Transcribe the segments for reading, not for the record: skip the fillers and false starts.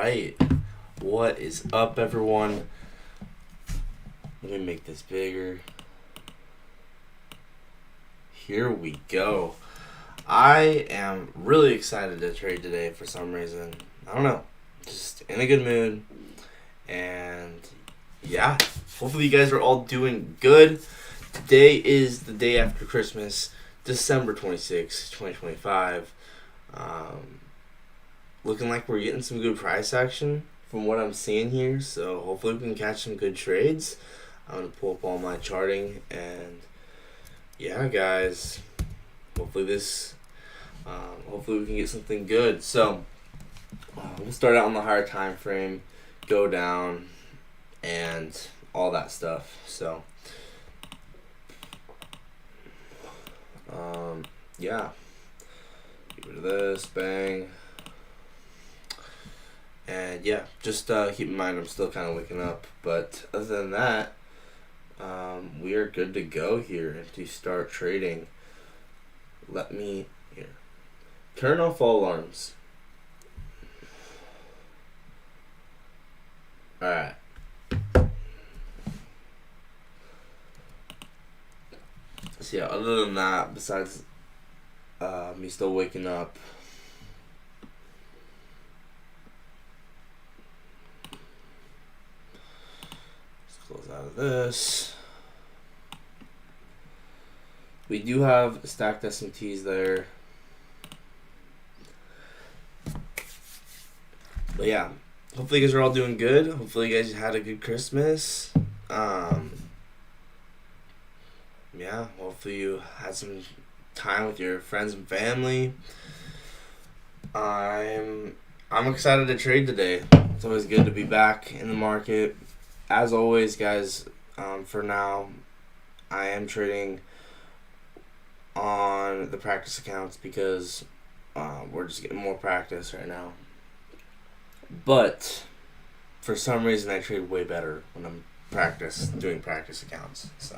right. What is up, everyone? Let me make this bigger. Here we go. I am really excited to trade today for some reason. I don't know. Just in a good mood. And yeah, hopefully you guys are all doing good. Today is the day after Christmas, December 26th, 2025. Looking like we're getting some good price action from what I'm seeing here. So hopefully we can catch some good trades. I'm going to pull up all my charting. And yeah, guys, hopefully we can get something good. So we'll start out on the higher time frame, go down, and all that stuff. So yeah, get rid of this, bang. And yeah, just keep in mind I'm still kind of waking up. But other than that, we are good to go here to start trading. Let me here turn off all alarms. All right. So yeah, other than that, besides me still waking up, let's close out of this. We do have stacked S&Ts there. But yeah, hopefully you guys are all doing good. Hopefully you guys had a good Christmas. Yeah, hopefully you had some time with your friends and family. I'm excited to trade today. It's always good to be back in the market. As always, guys, for now, I am trading on the practice accounts because we're just getting more practice right now. But for some reason, I trade way better when I'm doing practice accounts. So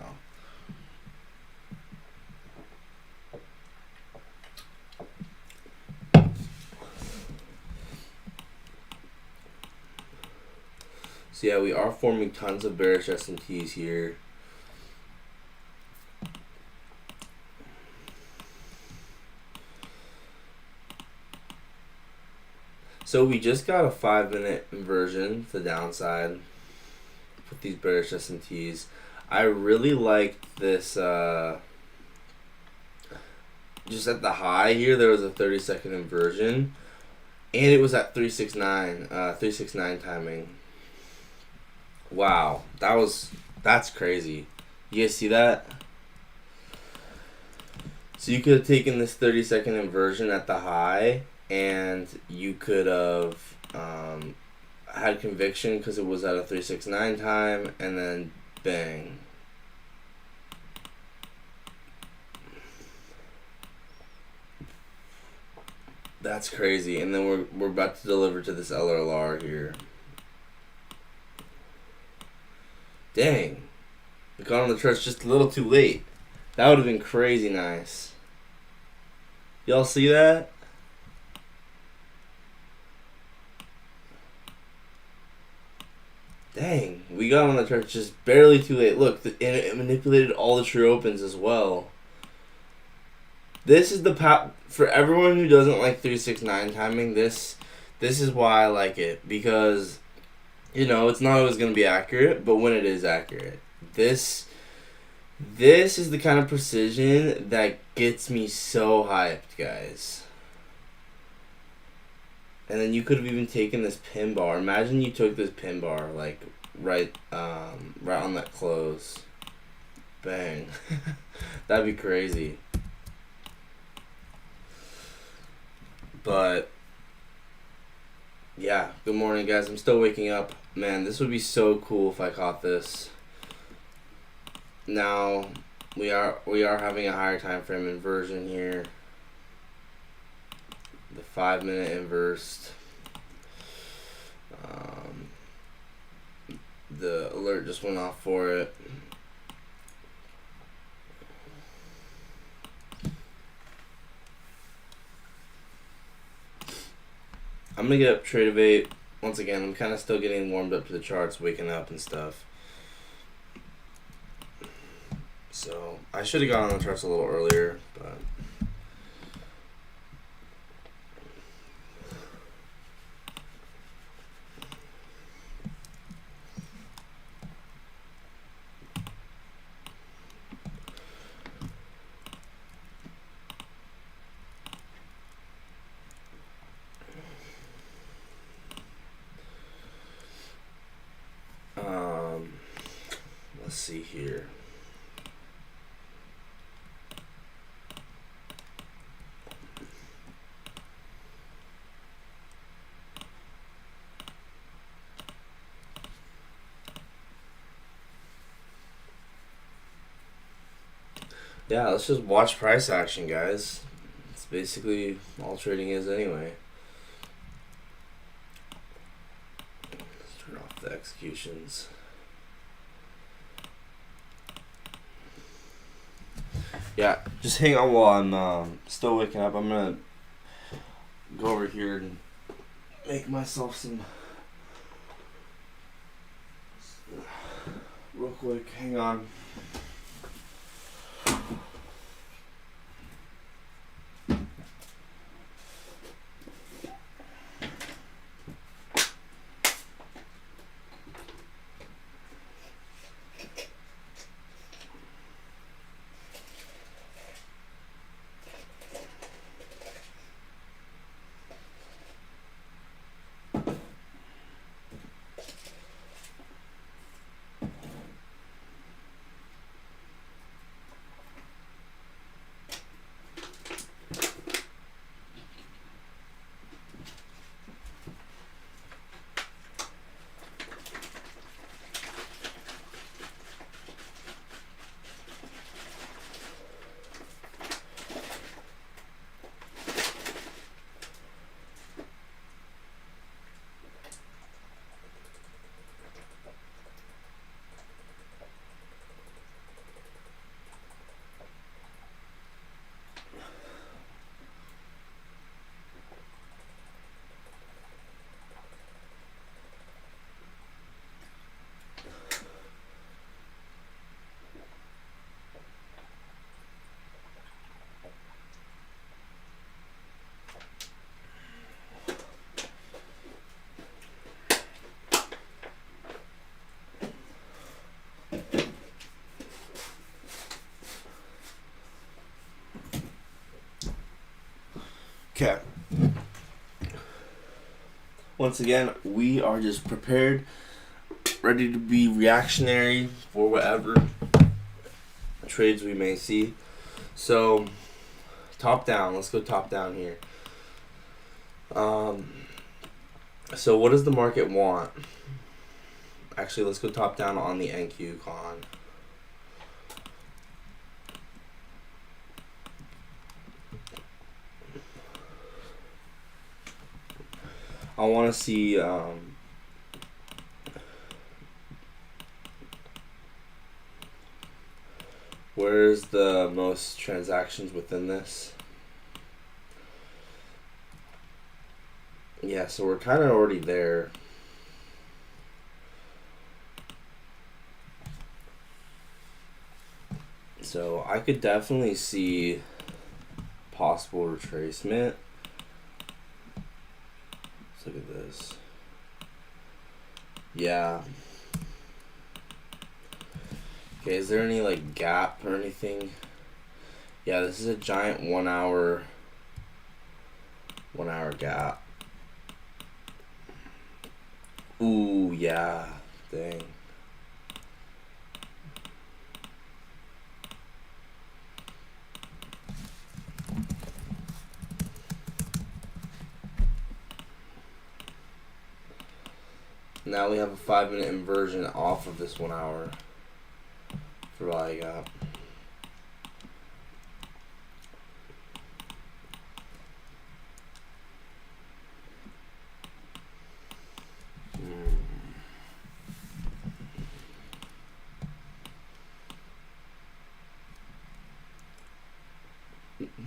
yeah, we are forming tons of bearish S&Ts here. So we just got a 5-minute inversion to the downside with these bearish S&Ts. I really liked this. Just at the high here, there was a 30-second inversion, and it was at 369 timing. Wow, that's crazy. You guys see that? So you could have taken this 30-second inversion at the high, and you could have had conviction because it was at a 369 time, and then bang. That's crazy. And then we're about to deliver to this LRLR here. Dang. We got on the charts just a little too late. That would have been crazy nice. Y'all see that? Dang. We got on the charts just barely too late. Look, and it manipulated all the true opens as well. This is for everyone who doesn't like 369 timing, this is why I like it, because it's not always going to be accurate, but when it is accurate, this is the kind of precision that gets me so hyped, guys. And then you could have even taken this pin bar. Imagine you took this pin bar like right on that close. Bang. That'd be crazy. But yeah, good morning, guys. I'm still waking up. Man, this would be so cool if I caught this. Now we are having a higher time frame inversion here. The 5-minute inversed. The alert just went off for it. I'm gonna get up Trade of 8. once again, I'm kind of still getting warmed up to the charts, waking up and stuff. So I should have gone on the charts a little earlier, but let's see here. Yeah, let's just watch price action, guys. It's basically all trading is anyway. Let's turn off the executions. Yeah, just hang on while I'm still waking up. I'm gonna go over here and make myself some real quick. Hang on. Okay. Once again, we are just prepared, ready to be reactionary for whatever trades we may see. So, top down. Let's go top down here. So what does the market want? Actually, let's go top down on the NQ con. I want to see where's the most transactions within this. Yeah, so we're kind of already there. So I could definitely see possible retracement. Let's look at this. Yeah. Okay, is there any like gap or anything? Yeah, this is a giant 1 hour gap. Ooh, yeah. Dang. Now we have a 5-minute inversion off of this 1 hour for value gap.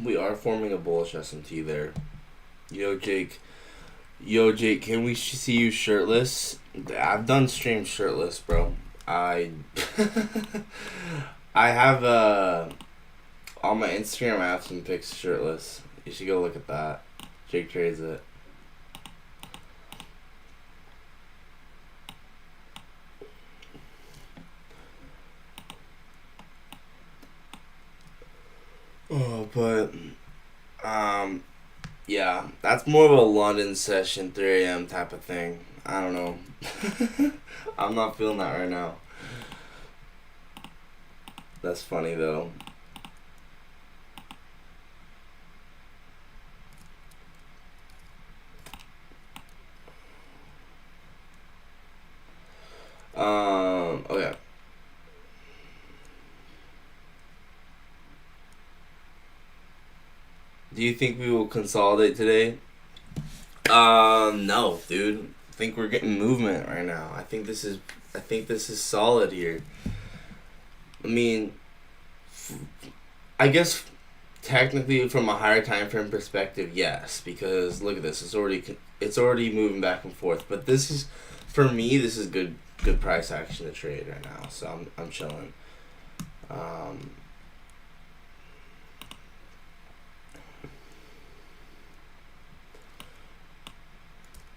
We are forming a bullish SMT there. Yo, Jake. Yo, Jake, can we see you shirtless? I've done streams shirtless, bro. I I have on my Instagram. I have some pics shirtless. You should go look at that. Jake trades it. Oh, but yeah, that's more of a London session, 3 a.m. type of thing. I don't know. I'm not feeling that right now. That's funny though. Okay. Do you think we will consolidate today? No, dude. I think we're getting movement right now. I think this is solid here. I mean, I guess technically from a higher time frame perspective, yes, because look at this. It's already moving back and forth. But this is, for me, this is good price action to trade right now. So I'm chilling.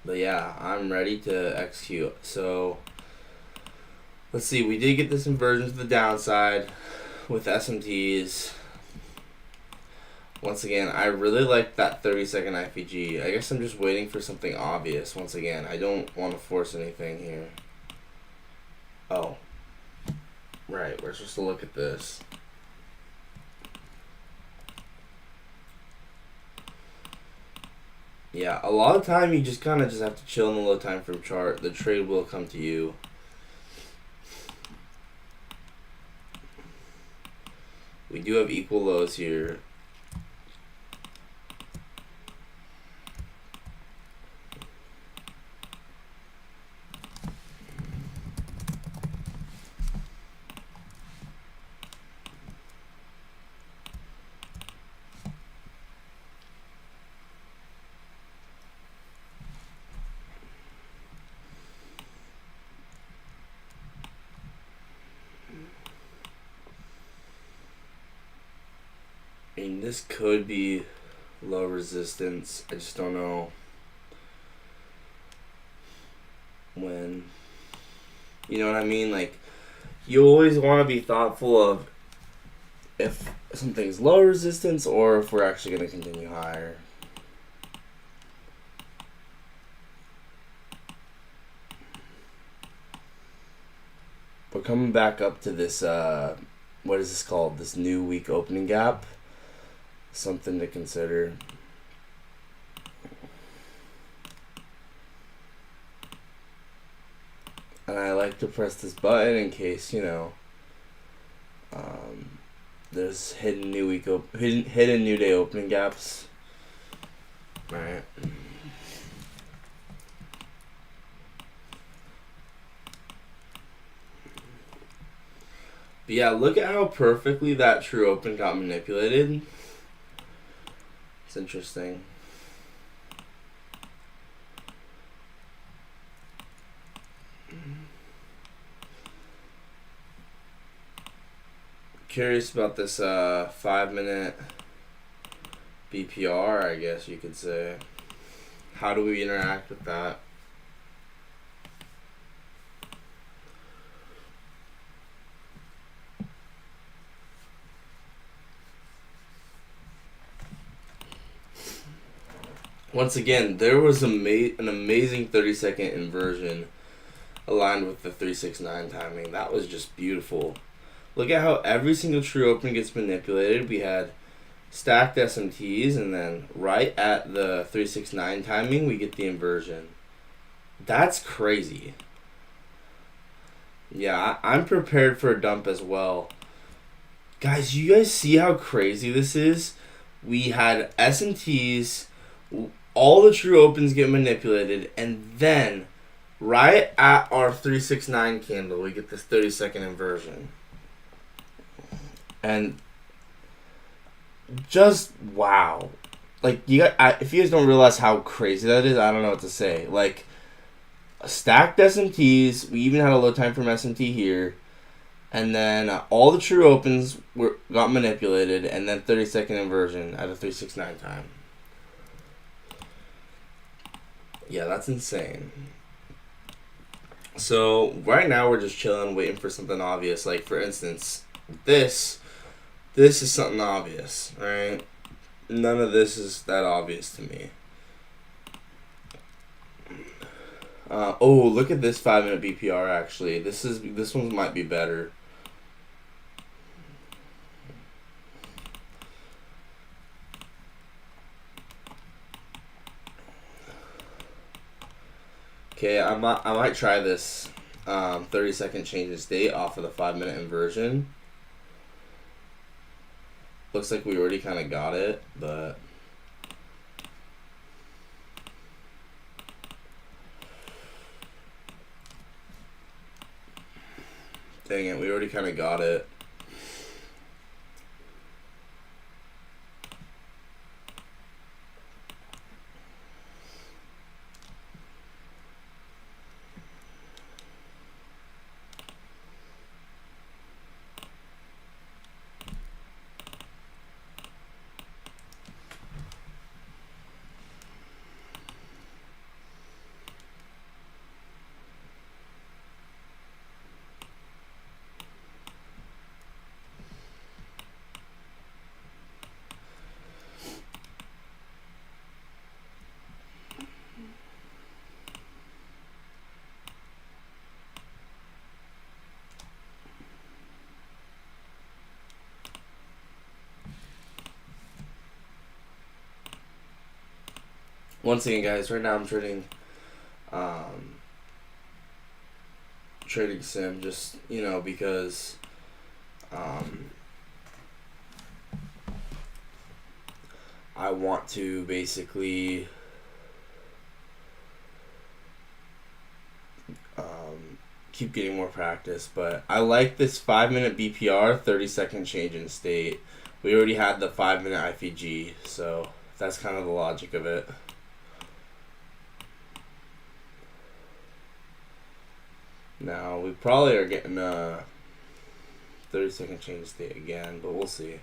But yeah, I'm ready to execute. So let's see. We did get this inversion to the downside with SMTs. Once again, I really like that 30-second IPG. I guess I'm just waiting for something obvious. Once again, I don't want to force anything here. Oh. Right, we're supposed to look at this. Yeah, a lot of time you just kind of just have to chill in the low time frame chart. The trade will come to you. We do have equal lows here. I mean, this could be low resistance. I just don't know when. You know what I mean? Like, you always want to be thoughtful of if something's low resistance or if we're actually going to continue higher. But coming back up to this, what is this called? This new week opening gap. Something to consider. And I like to press this button in case, there's hidden new day opening gaps. Alright. But yeah, look at how perfectly that true open got manipulated. It's interesting. Curious about this 5-minute BPR, I guess you could say. How do we interact with that? Once again, there was an amazing 30-second inversion aligned with the 369 timing. That was just beautiful. Look at how every single true open gets manipulated. We had stacked SMTs, and then right at the 369 timing, we get the inversion. That's crazy. Yeah, I'm prepared for a dump as well. Guys, you guys see how crazy this is? We had SMTs, all the true opens get manipulated, and then right at our 369 candle, we get this 30-second inversion. And just wow. like if you guys don't realize how crazy that is, I don't know what to say. Like stacked SMTs, we even had a load time from SMT here, and then all the true opens got manipulated, and then 30-second inversion at a 369 time. Yeah, that's insane. So right now we're just chilling, waiting for something obvious. Like for instance, this is something obvious, right? None of this is that obvious to me. Look at this 5-minute BPR. Actually, this one might be better. Okay, I might try this 30-second change in state off of the 5-minute inversion. Looks like we already kind of got it, but dang it, we already kind of got it. Once again, guys, right now I'm trading sim, just because I want to basically keep getting more practice. But I like this 5-minute BPR, 30-second change in state. We already had the 5-minute IPG, so that's kind of the logic of it. Now, we probably are getting a 30-second change state again, but we'll see.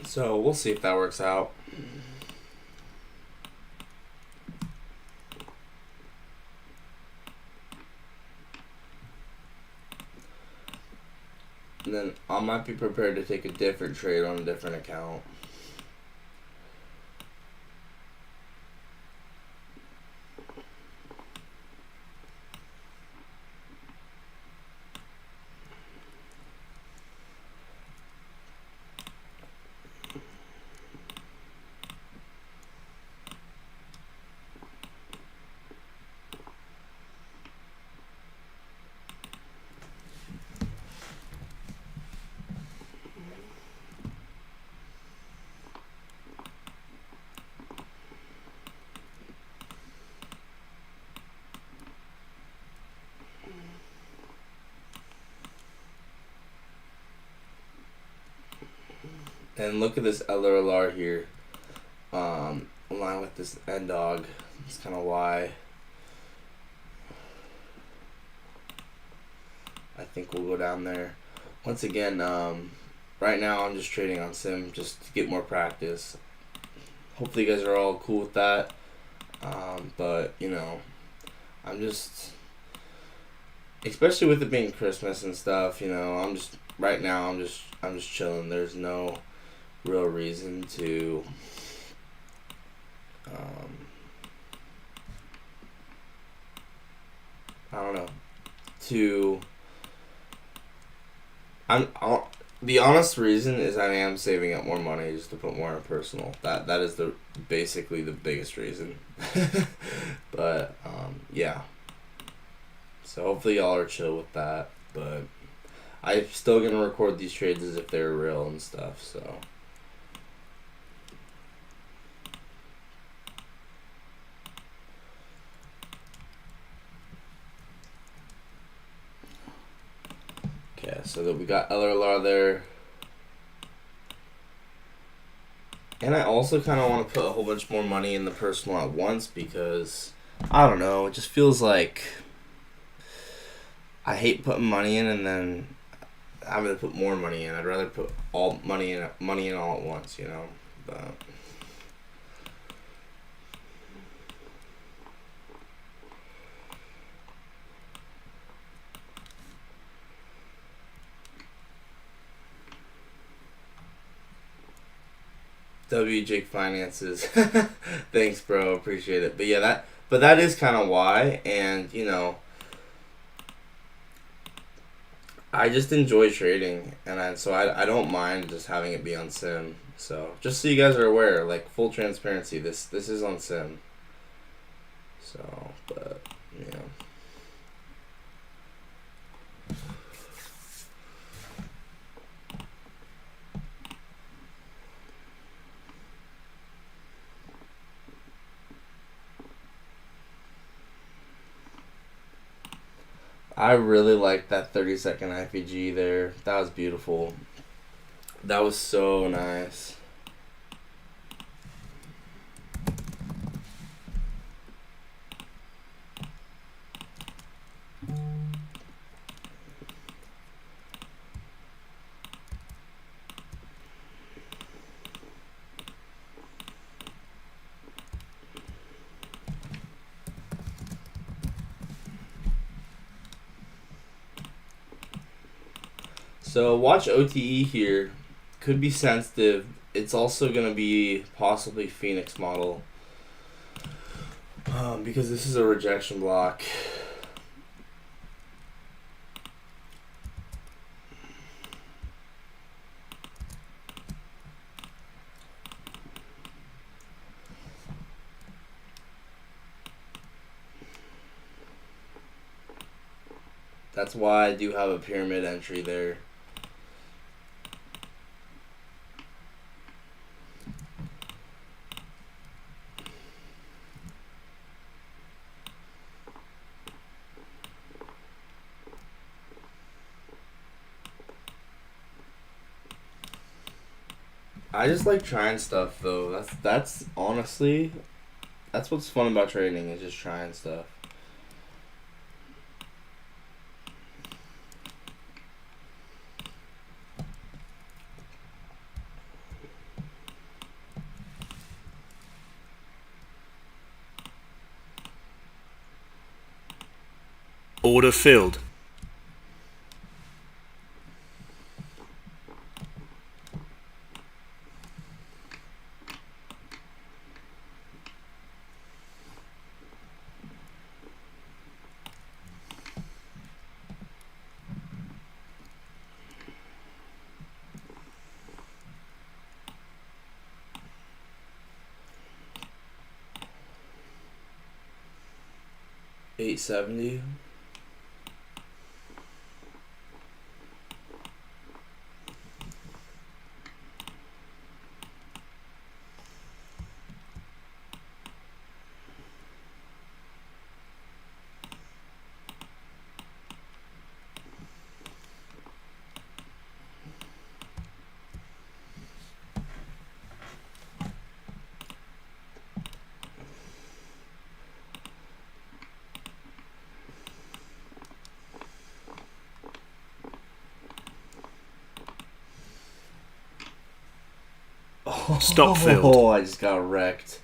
So we'll see if that works out. And then I might be prepared to take a different trade on a different account. And look at this LRLR here. Along with this end dog. That's kind of why. think we'll go down there. Once again, right now I'm just trading on sim just to get more practice. Hopefully you guys are all cool with that. But you know, I'm just, especially with it being Christmas and stuff. You know, I'm just right now. I'm just chilling. There's no real reason to. I don't know. To. The honest reason is I am saving up more money just to put more in personal. That is the basically the biggest reason. But yeah. So hopefully y'all are chill with that. But I'm still gonna record these trades as if they're real and stuff. So. Okay, so that we got LRLR there. And I also kind of want to put a whole bunch more money in the personal at once because, I don't know, it just feels like I hate putting money in and then having to put more money in. I'd rather put all money in all at once, you know. But W Jake Finances. Thanks, bro. Appreciate it. But yeah, that is kind of why, and you know, I just enjoy trading, and I don't mind just having it be on sim. So just so you guys are aware, like full transparency, this is on sim. So, but yeah. I really liked that 30-second IPG there. That was beautiful. That was so nice. So watch OTE here. Could be sensitive. It's also going to be possibly Phoenix model. Because this is a rejection block. That's why I do have a pyramid entry there. I just like trying stuff though. That's honestly, that's what's fun about trading is just trying stuff. Order filled. $870. Stop filled. Oh, I just got wrecked.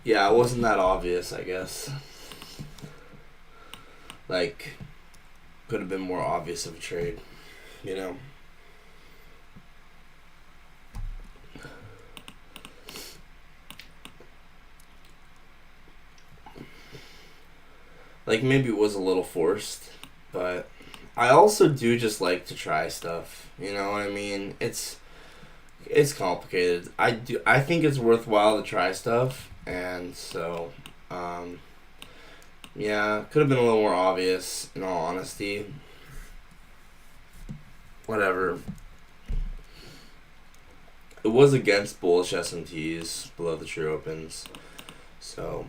Yeah, it wasn't that obvious, I guess. Like, could have been more obvious of a trade, you know? Like, maybe it was a little forced, but I also do just like to try stuff, you know what I mean? It's complicated. I think it's worthwhile to try stuff, and so, yeah, could have been a little more obvious, in all honesty. Whatever. It was against bullish S&Ts below the true opens, so.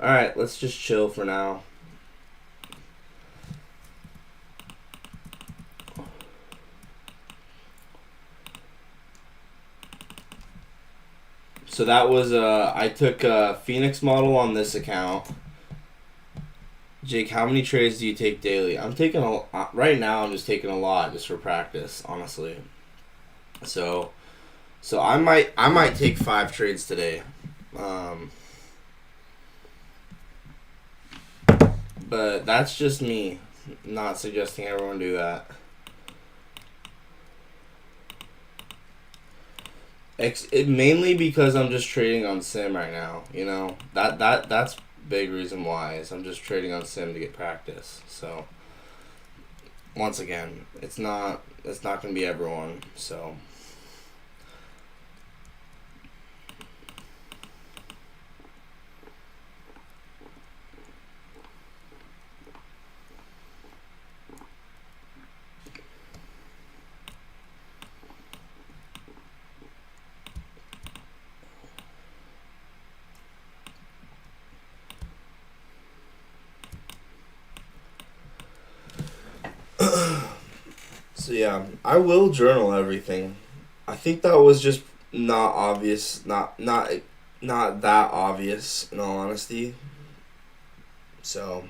Alright, let's just chill for now. So that was, I took a Phoenix model on this account. Jake, how many trades do you take daily? I'm taking right now I'm just taking a lot just for practice, honestly. So I might take 5 trades today. But that's just me. Not suggesting everyone do that. Mainly because I'm just trading on Sim right now. You know that's big reason why is I'm just trading on Sim to get practice. So once again, it's not gonna be everyone. So. So yeah, I will journal everything. I think that was just not obvious, not that obvious in all honesty. So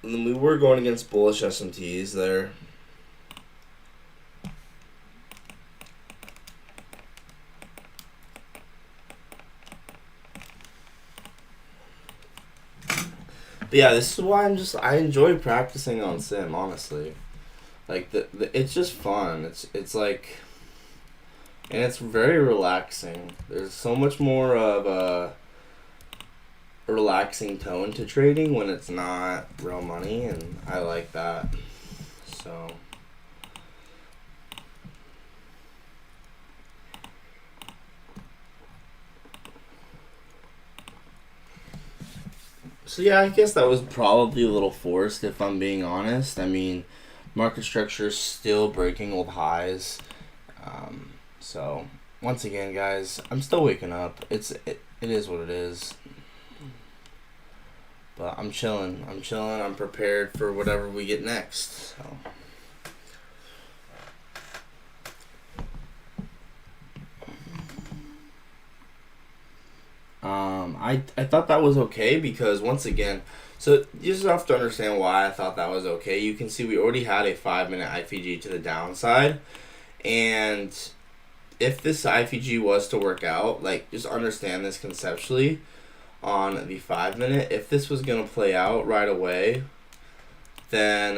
and then we were going against bullish S&Ts there. But yeah, this is why I enjoy practicing on Sim, honestly. Like it's just fun. It's like, and it's very relaxing. There's so much more of a relaxing tone to trading when it's not real money, and I like that. So. So yeah, I guess that was probably a little forced if I'm being honest. I mean, market structure is still breaking old highs. So once again, guys, I'm still waking up. It is what it is. But I'm chilling. I'm prepared for whatever we get next. So. I thought that was okay because once again, so you just have to understand why I thought that was okay. You can see we already had a 5-minute IPG to the downside, and if this IPG was to work out, like just understand this conceptually on the 5-minute. If this was gonna play out right away, then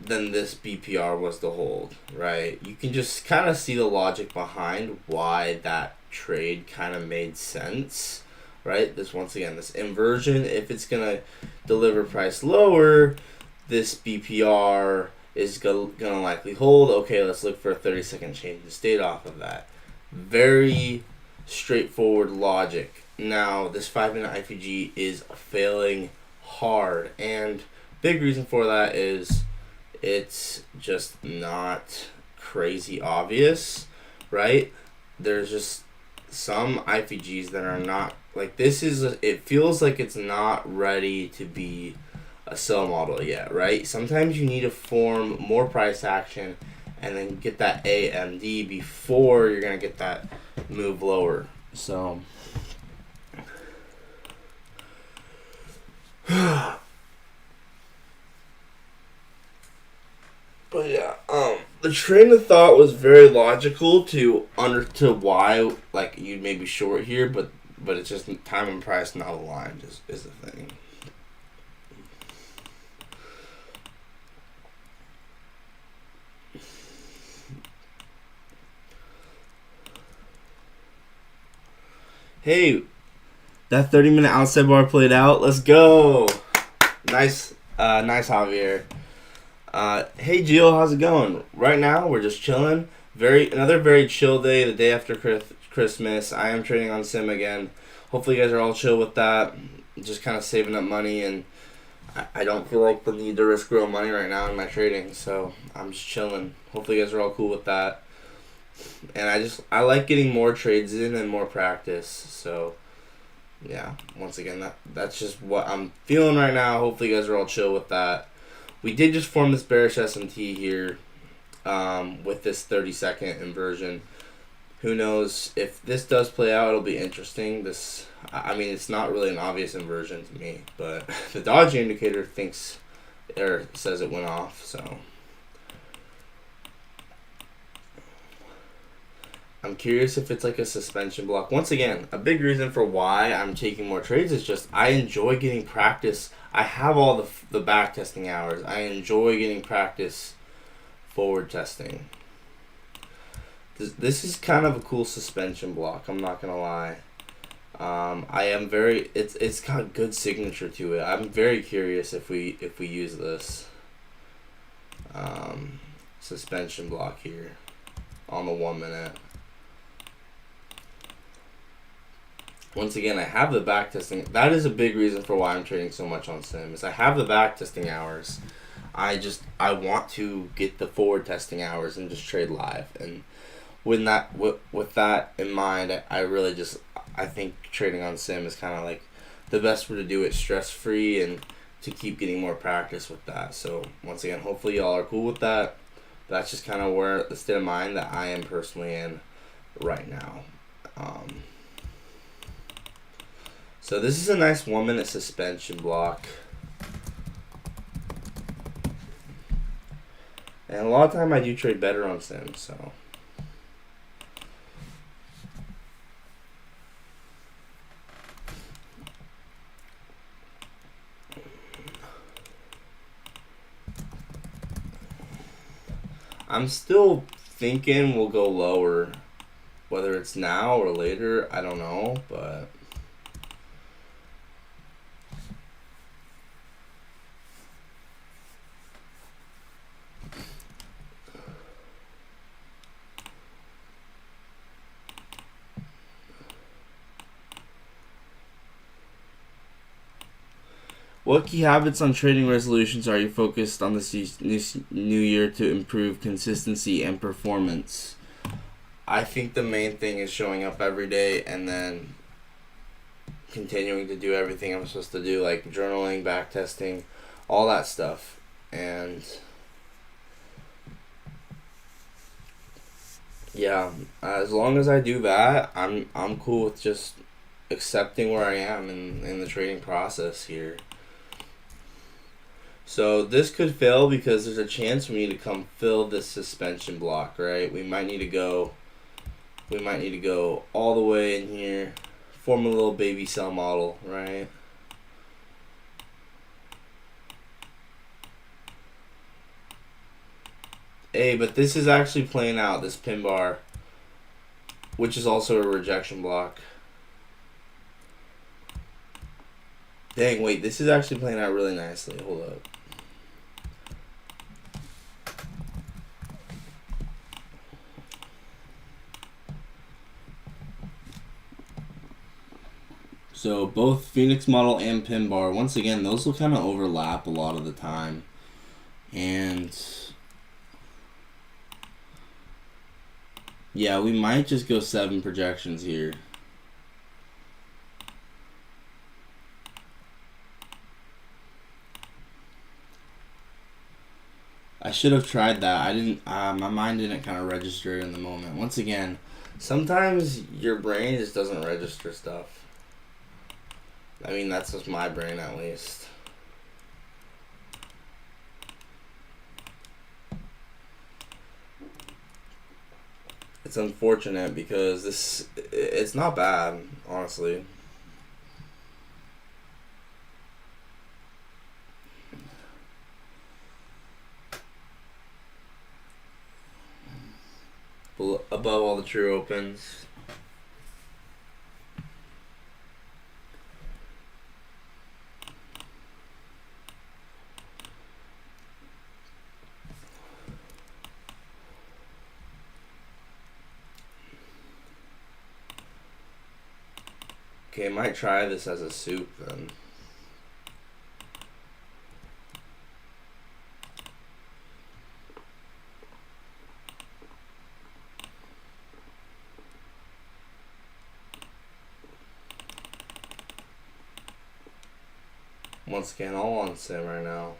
this BPR was the hold, right? You can just kind of see the logic behind why that trade kind of made sense, right? This inversion, if it's gonna deliver price lower, this BPR is gonna likely hold. Okay, let's look for a 30-second change in state off of that. Very straightforward logic. Now this 5-minute IPG is failing hard, and big reason for that is it's just not crazy obvious, right? There's just some IPGs that are not like this it feels like it's not ready to be a sell model yet, right? Sometimes you need to form more price action and then get that AMD before you're gonna get that move lower. So but yeah, the train of thought was very logical to why like you'd maybe short here, but it's just time and price not aligned is the thing. Hey, that 30-minute outside bar played out. Let's go. Nice, Javier. Hey Jill, how's it going? Right now we're just chilling. Another very chill day. The day after Christmas. I am trading on Sim again. Hopefully you guys are all chill with that. Just kind of saving up money, and I don't feel like the need to risk real money right now in my trading. So I'm just chilling. Hopefully you guys are all cool with that. And I like getting more trades in and more practice. So yeah, once again that's just what I'm feeling right now. Hopefully you guys are all chill with that. We did just form this bearish SMT here with this 30-second inversion. Who knows if this does play out? It'll be interesting. It's not really an obvious inversion to me, but the Dodge indicator says it went off. So I'm curious if it's like a suspension block. Once again, a big reason for why I'm taking more trades is just I enjoy getting practice. I have all the back testing hours. I enjoy getting practice forward testing. This is kind of a cool suspension block. I'm not gonna lie. It's got a good signature to it. I'm very curious if we use this suspension block here on the 1 minute. Once again, I have the back testing. That is a big reason for why I'm trading so much on Sim. Is I have the back testing hours. I want to get the forward testing hours and just trade live. And with that in mind, I think trading on Sim is kind of like the best way to do it stress free and to keep getting more practice with that. So once again, hopefully y'all are cool with that. That's just kind of where the state of mind that I am personally in right now. So this is a nice 1 minute suspension block. And a lot of time I do trade better on Sim, so. I'm still thinking we'll go lower. Whether it's now or later, I don't know, but. What key habits on trading resolutions are you focused on this new year to improve consistency and performance? I think the main thing is showing up every day and then continuing to do everything I'm supposed to do, like journaling, back testing, all that stuff. And yeah, as long as I do that, I'm cool with just accepting where I am in the trading process here. So this could fail because there's a chance for me to come fill this suspension block, right? We might need to go all the way in here, form a little baby cell model, right? Hey, but this is actually playing out, this pin bar, which is also a rejection block. Dang, wait, this is actually playing out really nicely. Hold up. So both Phoenix model and pin bar, once again, those will kind of overlap a lot of the time. And Yeah, we might just go 7 projections here. I should have tried that. I didn't. My mind didn't kind of register in the moment. Once again, sometimes your brain just doesn't register stuff. I mean, that's just my brain at least. It's unfortunate because it's not bad, honestly. Above all the true opens. Okay, I might try this as a soup then. Once again, all on sim right now.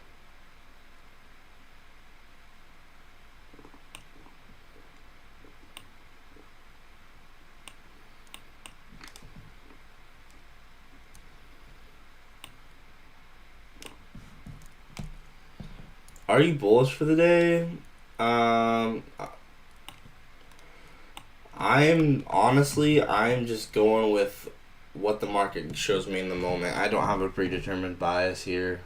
Are you bullish for the day? I'm just going with what the market shows me in the moment. I don't have a predetermined bias here.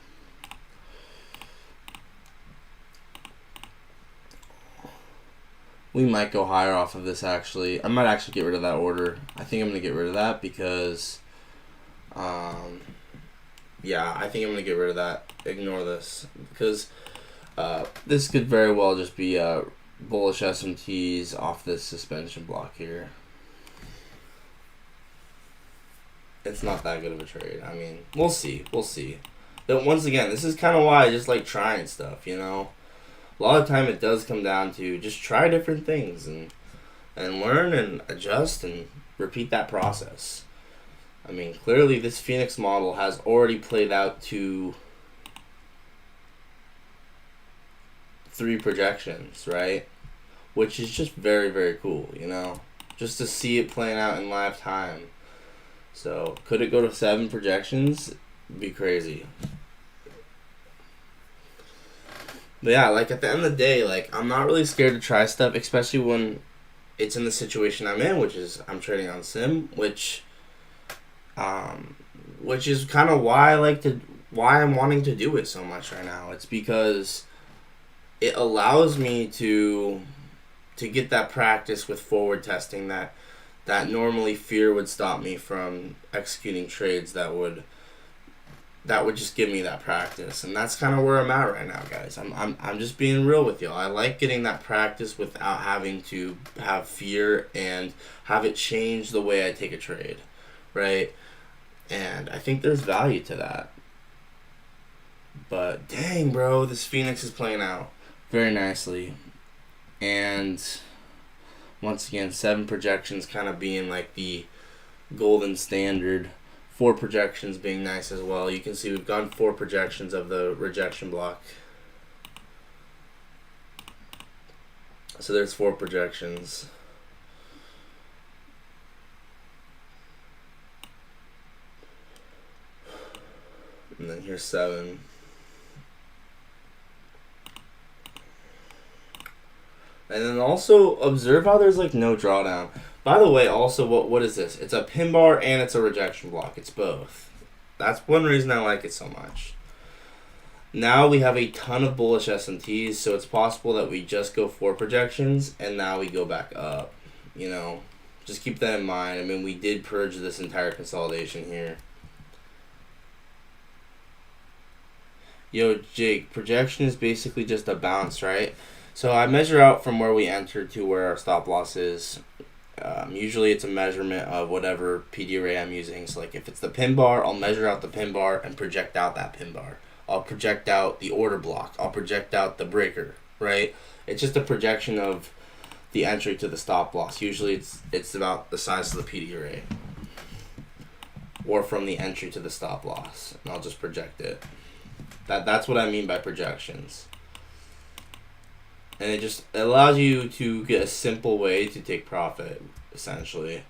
We might go higher off of this actually. I might actually get rid of that order. I think I'm going to get rid of that because, yeah, I think I'm going to get rid of that. Ignore this because this could very well just be bullish SMTs off this suspension block here. It's not that good of a trade. I mean, we'll see. We'll see. But once again, this is kind of why I just like trying stuff, you know? A lot of time it does come down to just try different things and learn and adjust and repeat that process. I mean, clearly this Phoenix model has already played out to 3 projections, right? Which is just very, very cool, you know? Just to see it playing out in live time. So, could it go to 7 projections? It'd be crazy. But yeah, like at the end of the day, like I'm not really scared to try stuff, especially when it's in the situation I'm in, which is I'm trading on sim, which is kind of why why I'm wanting to do it so much right now. It's because it allows me to get that practice with forward testing that normally fear would stop me from executing trades that would just give me that practice. And that's kind of where I'm at right now, guys. I'm just being real with y'all. I like getting that practice without having to have fear and have it change the way I take a trade, right? And I think there's value to that. But dang, bro, this Phoenix is playing out very nicely. And once again, 7 projections kind of being like the golden standard. 4 projections being nice as well. You can see we've gone 4 projections of the rejection block. So there's 4 projections. And then here's 7. And then also observe how there's like no drawdown. By the way, also, what is this? It's a pin bar and it's a rejection block. It's both. That's one reason I like it so much. Now we have a ton of bullish SMTs, so it's possible that we just go 4 projections and now we go back up. You know, just keep that in mind. I mean, we did purge this entire consolidation here. Yo, Jake, projection is basically just a bounce, right? So I measure out from where we entered to where our stop loss is. Usually it's a measurement of whatever PD array I'm using. So like if it's the pin bar, I'll measure out the pin bar and project out that pin bar. I'll project out the order block. I'll project out the breaker, right? It's just a projection of the entry to the stop loss. Usually it's about the size of the PD array. Or from the entry to the stop loss. And I'll just project it. That's what I mean by projections. And it allows you to get a simple way to take profit, essentially.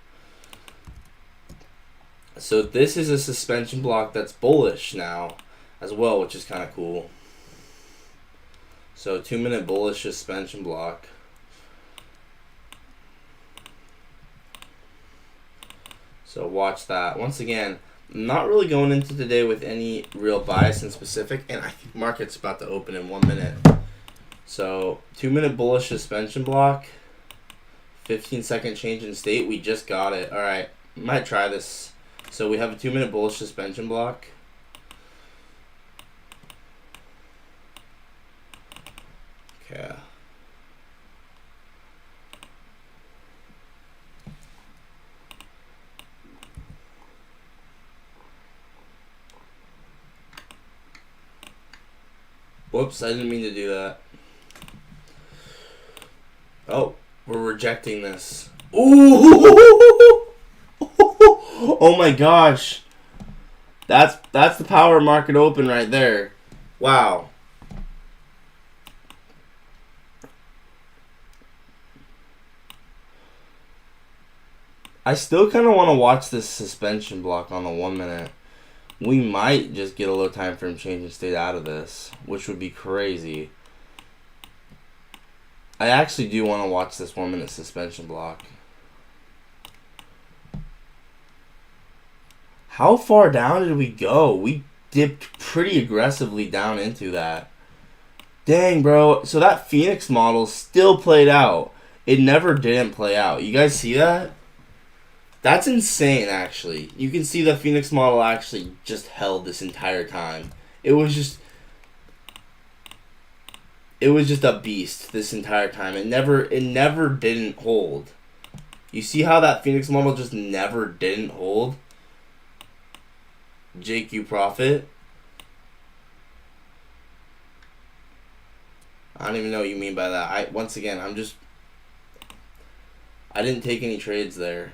So this is a suspension block that's bullish now as well, which is kind of cool. So 2-minute bullish suspension block. So watch that. Once again, I'm not really going into today with any real bias in specific, and I think market's about to open in 1 minute. So 2-minute bullish suspension block, 15-second change in state. We just got it. All right, might try this. So we have a 2-minute bullish suspension block. Okay. Whoops, I didn't mean to do that. Oh, we're rejecting this. Ooh! Oh my gosh. That's the power market open right there. Wow. I still kind of want to watch this suspension block on the 1 minute. We might just get a low time frame change and stay out of this, which would be crazy. I actually do want to watch this 1 minute suspension block. How far down did we go? We dipped pretty aggressively down into that. Dang, bro. So that Phoenix model still played out. It never didn't play out. You guys see that? That's insane, actually. You can see the Phoenix model actually just held this entire time. It was just a beast this entire time. It never didn't hold. You see how that Phoenix model just never didn't hold? JQ profit. I don't even know what you mean by that. I didn't take any trades there.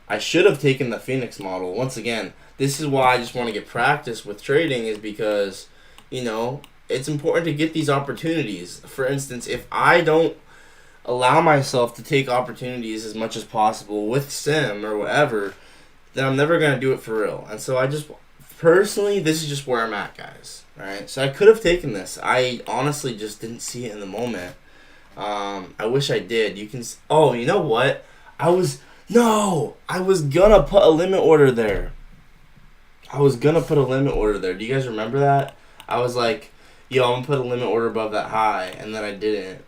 I should have taken the Phoenix model. Once again, this is why I just want to get practice with trading, is because, it's important to get these opportunities. For instance, if I don't allow myself to take opportunities as much as possible with sim or whatever, then I'm never going to do it for real. And so personally, this is just where I'm at, guys. Right? So I could have taken this. I honestly just didn't see it in the moment. I wish I did. Oh, you know what? I was gonna put a limit order there. Do you guys remember that? I was like, yo, I'm gonna put a limit order above that high, and then I didn't.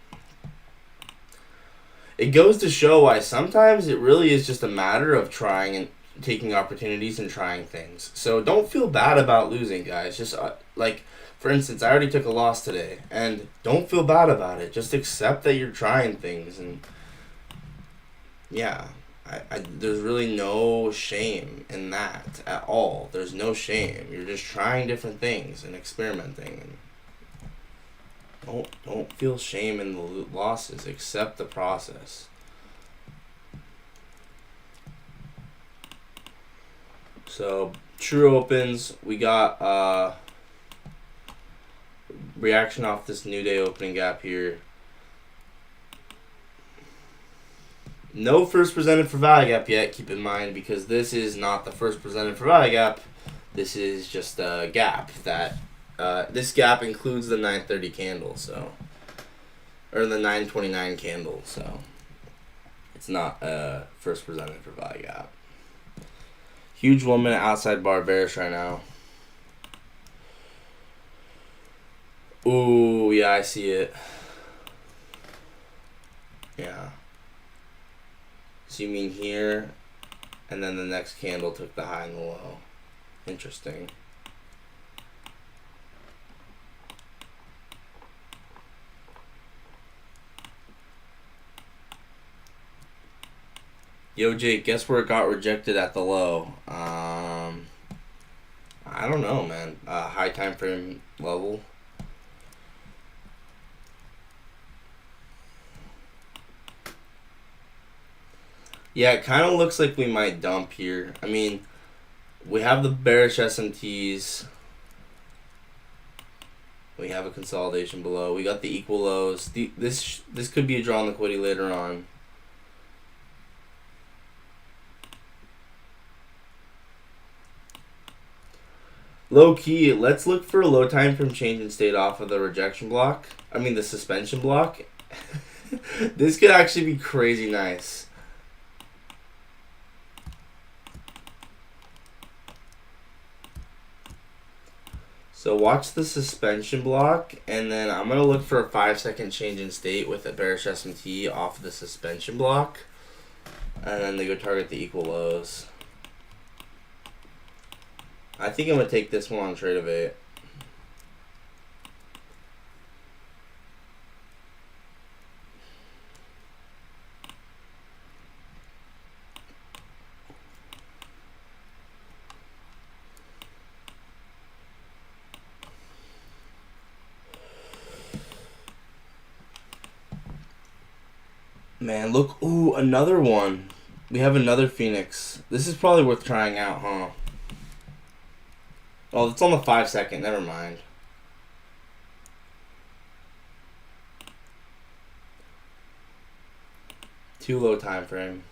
It goes to show why sometimes it really is just a matter of trying and taking opportunities and trying things. So don't feel bad about losing, guys. Just for instance, I already took a loss today, and don't feel bad about it. Just accept that you're trying things, and yeah. There's really no shame in that at all. There's no shame. You're just trying different things and experimenting. And don't feel shame in the losses. Accept the process. So true opens. We got reaction off this New Day opening gap here. No first presented for value gap yet, keep in mind, because this is not the first presented for value gap. This is just a gap that this gap includes the 930 candle, or the 929 candle, so it's not first presented for value gap. Huge 1 minute outside bar bearish right now. Ooh, yeah, I see it. Yeah. So you mean here, and then the next candle took the high and the low. Interesting. Yo, Jake, guess where it got rejected at the low? I don't know, man. High time frame level. Yeah, it kind of looks like we might dump here. I mean, we have the bearish SMTs. We have a consolidation below. We got the equal lows. This could be a draw on liquidity later on. Low key, let's look for a low time from change in state off of the rejection block. I mean the suspension block. This could actually be crazy nice. So watch the suspension block, and then I'm going to look for a 5-second change in state with a bearish SMT off of the suspension block. And then they go target the equal lows. I think I'm going to take this one on Trade-O-Bait. Man, look. Ooh, another one. We have another Phoenix. This is probably worth trying out, huh? Oh, it's on the 5-second. Never mind. Too low time frame.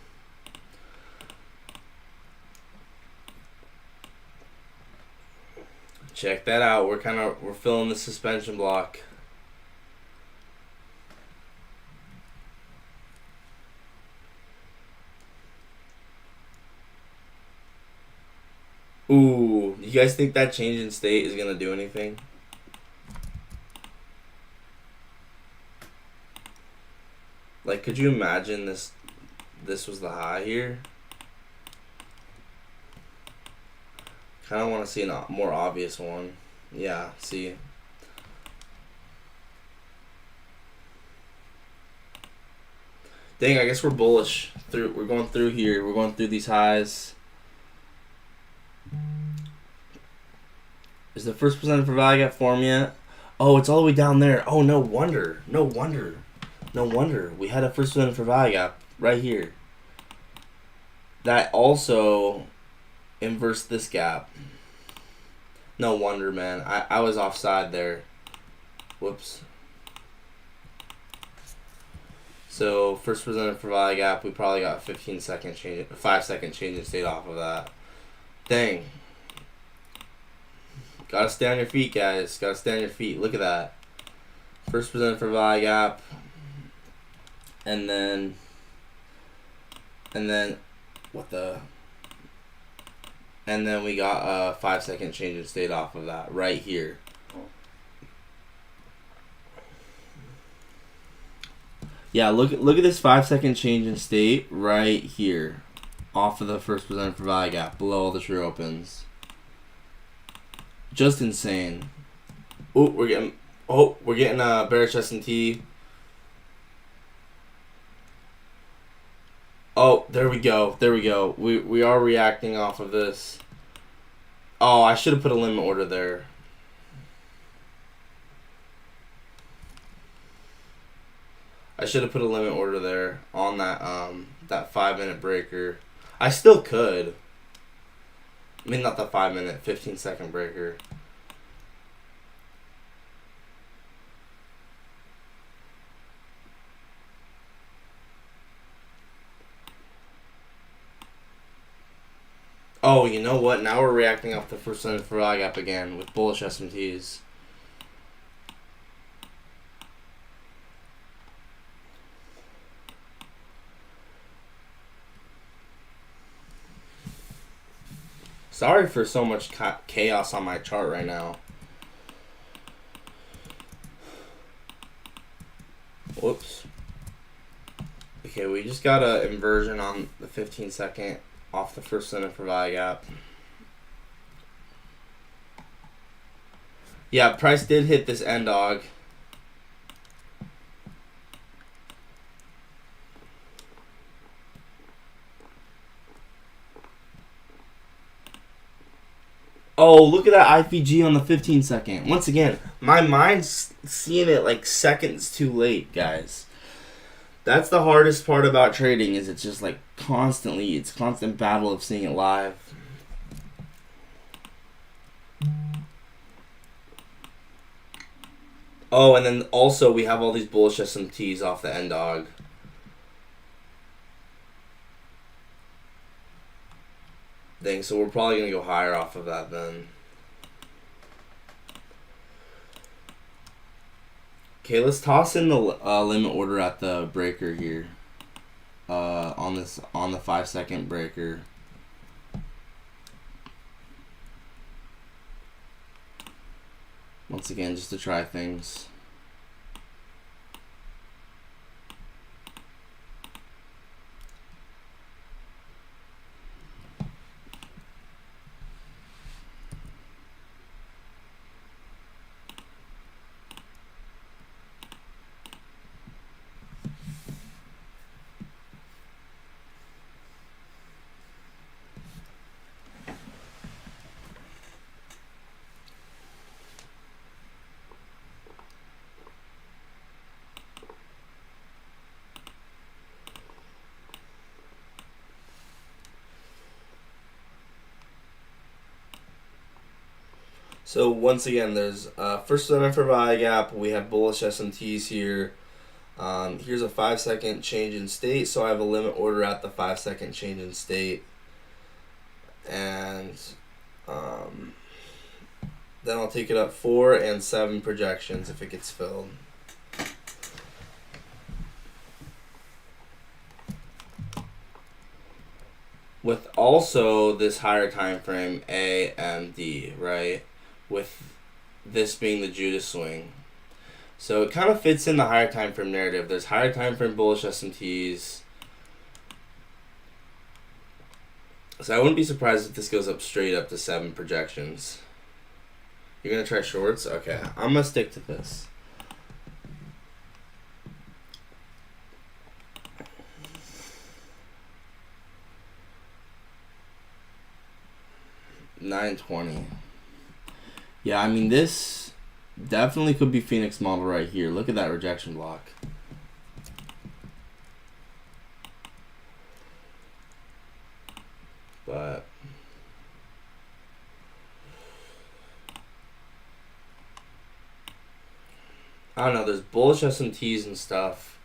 Check that out. We're filling the suspension block. Ooh, you guys think that change in state is gonna do anything? Like, could you imagine this was the high here? Kind of want to see a more obvious one. Yeah, see. Dang, I guess we're bullish. We're going through here. We're going through these highs. Is the first percent for value gap form yet? Oh, it's all the way down there. Oh, no wonder. No wonder. No wonder. We had a first percent for value gap right here. That also inversed this gap. No wonder, man. I was offside there. Whoops. So first presented for value gap, we probably got 5-second change in state off of that. Dang. Gotta stay on your feet, guys. Gotta stay on your feet. Look at that. First presented for value gap. And then what the? And then we got a 5-second change in state off of that right here. Yeah, look at this 5-second change in state right here, off of the first presented for value gap, below all the true opens. Just insane. Oh, we're getting a bearish S&T. Oh, there we go. There we go. We are reacting off of this. Oh, I should have put a limit order there. I should have put a limit order there on that 5-minute breaker. I still could. I mean, not the 5-minute, 15-second breaker. Oh, you know what? Now we're reacting off the first percentage for value gap again with bullish SMTs. Sorry for so much chaos on my chart right now. Whoops. Okay, we just got an inversion on the 15-second off the first center for value gap. Yeah, price did hit this end dog. Oh, look at that IPG on the 15-second. Once again, my mind's seeing it like seconds too late, guys. That's the hardest part about trading is it's just like constantly, it's constant battle of seeing it live. Oh, and then also we have all these bullish SMTs off the end dog. Thing, so we're probably gonna go higher off of that then. Okay, let's toss in the limit order at the breaker here. On the 5-second breaker. Once again, just to try things. So once again, there's first center for buy gap. We have bullish SMTs here. Here's a 5-second change in state, so I have a limit order at the 5-second change in state, and then I'll take it up 4 and 7 projections if it gets filled. With also this higher time frame A, M, D, right? With this being the Judas swing. So it kind of fits in the higher time frame narrative. There's higher time frame bullish SMTs. So I wouldn't be surprised if this goes up straight up to 7 projections. You're going to try shorts? Okay, I'm going to stick to this. $9.20. Yeah, I mean, this definitely could be Phoenix model right here. Look at that rejection block. But I don't know, there's bullish SMTs and stuff.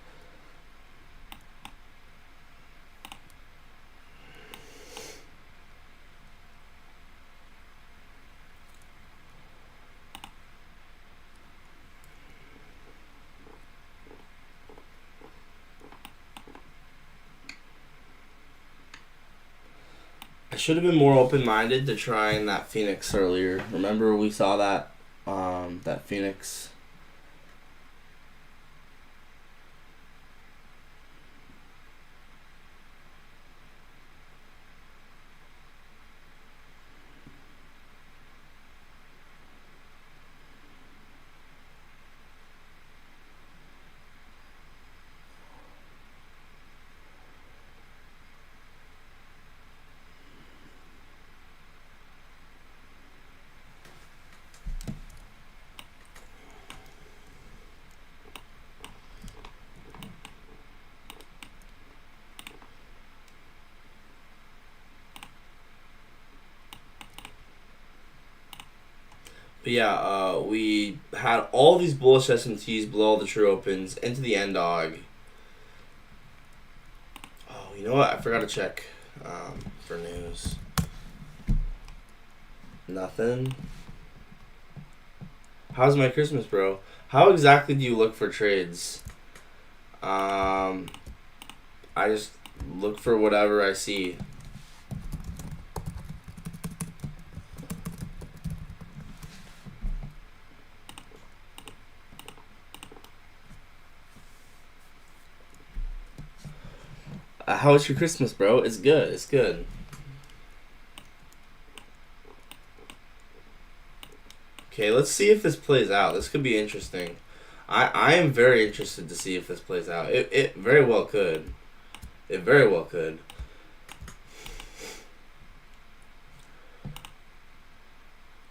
I should have been more open-minded to trying that Phoenix earlier. Remember we saw that that Phoenix. But yeah, we had all these bullish SMTs below the true opens into the end dog. Oh, you know what? I forgot to check for news. Nothing. How's my Christmas, bro? How exactly do you look for trades? I just look for whatever I see. How was your Christmas, bro? It's good. It's good. Okay, let's see if this plays out. This could be interesting. I am very interested to see if this plays out. It very well could. It very well could.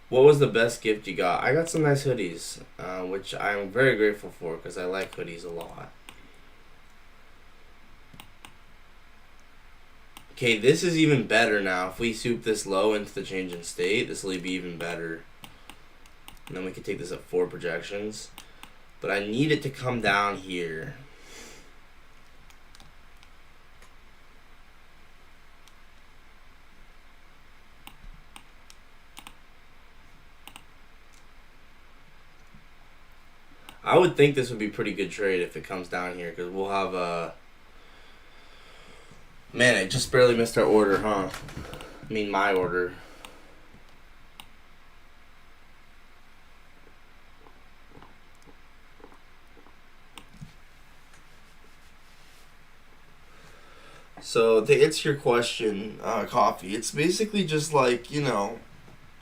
What was the best gift you got? I got some nice hoodies, which I'm very grateful for because I like hoodies a lot. Okay, this is even better now. If we soup this low into the change in state, this will be even better. And then we can take this at 4 projections. But I need it to come down here. I would think this would be a pretty good trade if it comes down here, because we'll have a... Man, I just barely missed our order, huh? I mean, my order. So, to answer your question, Coffee, it's basically just like,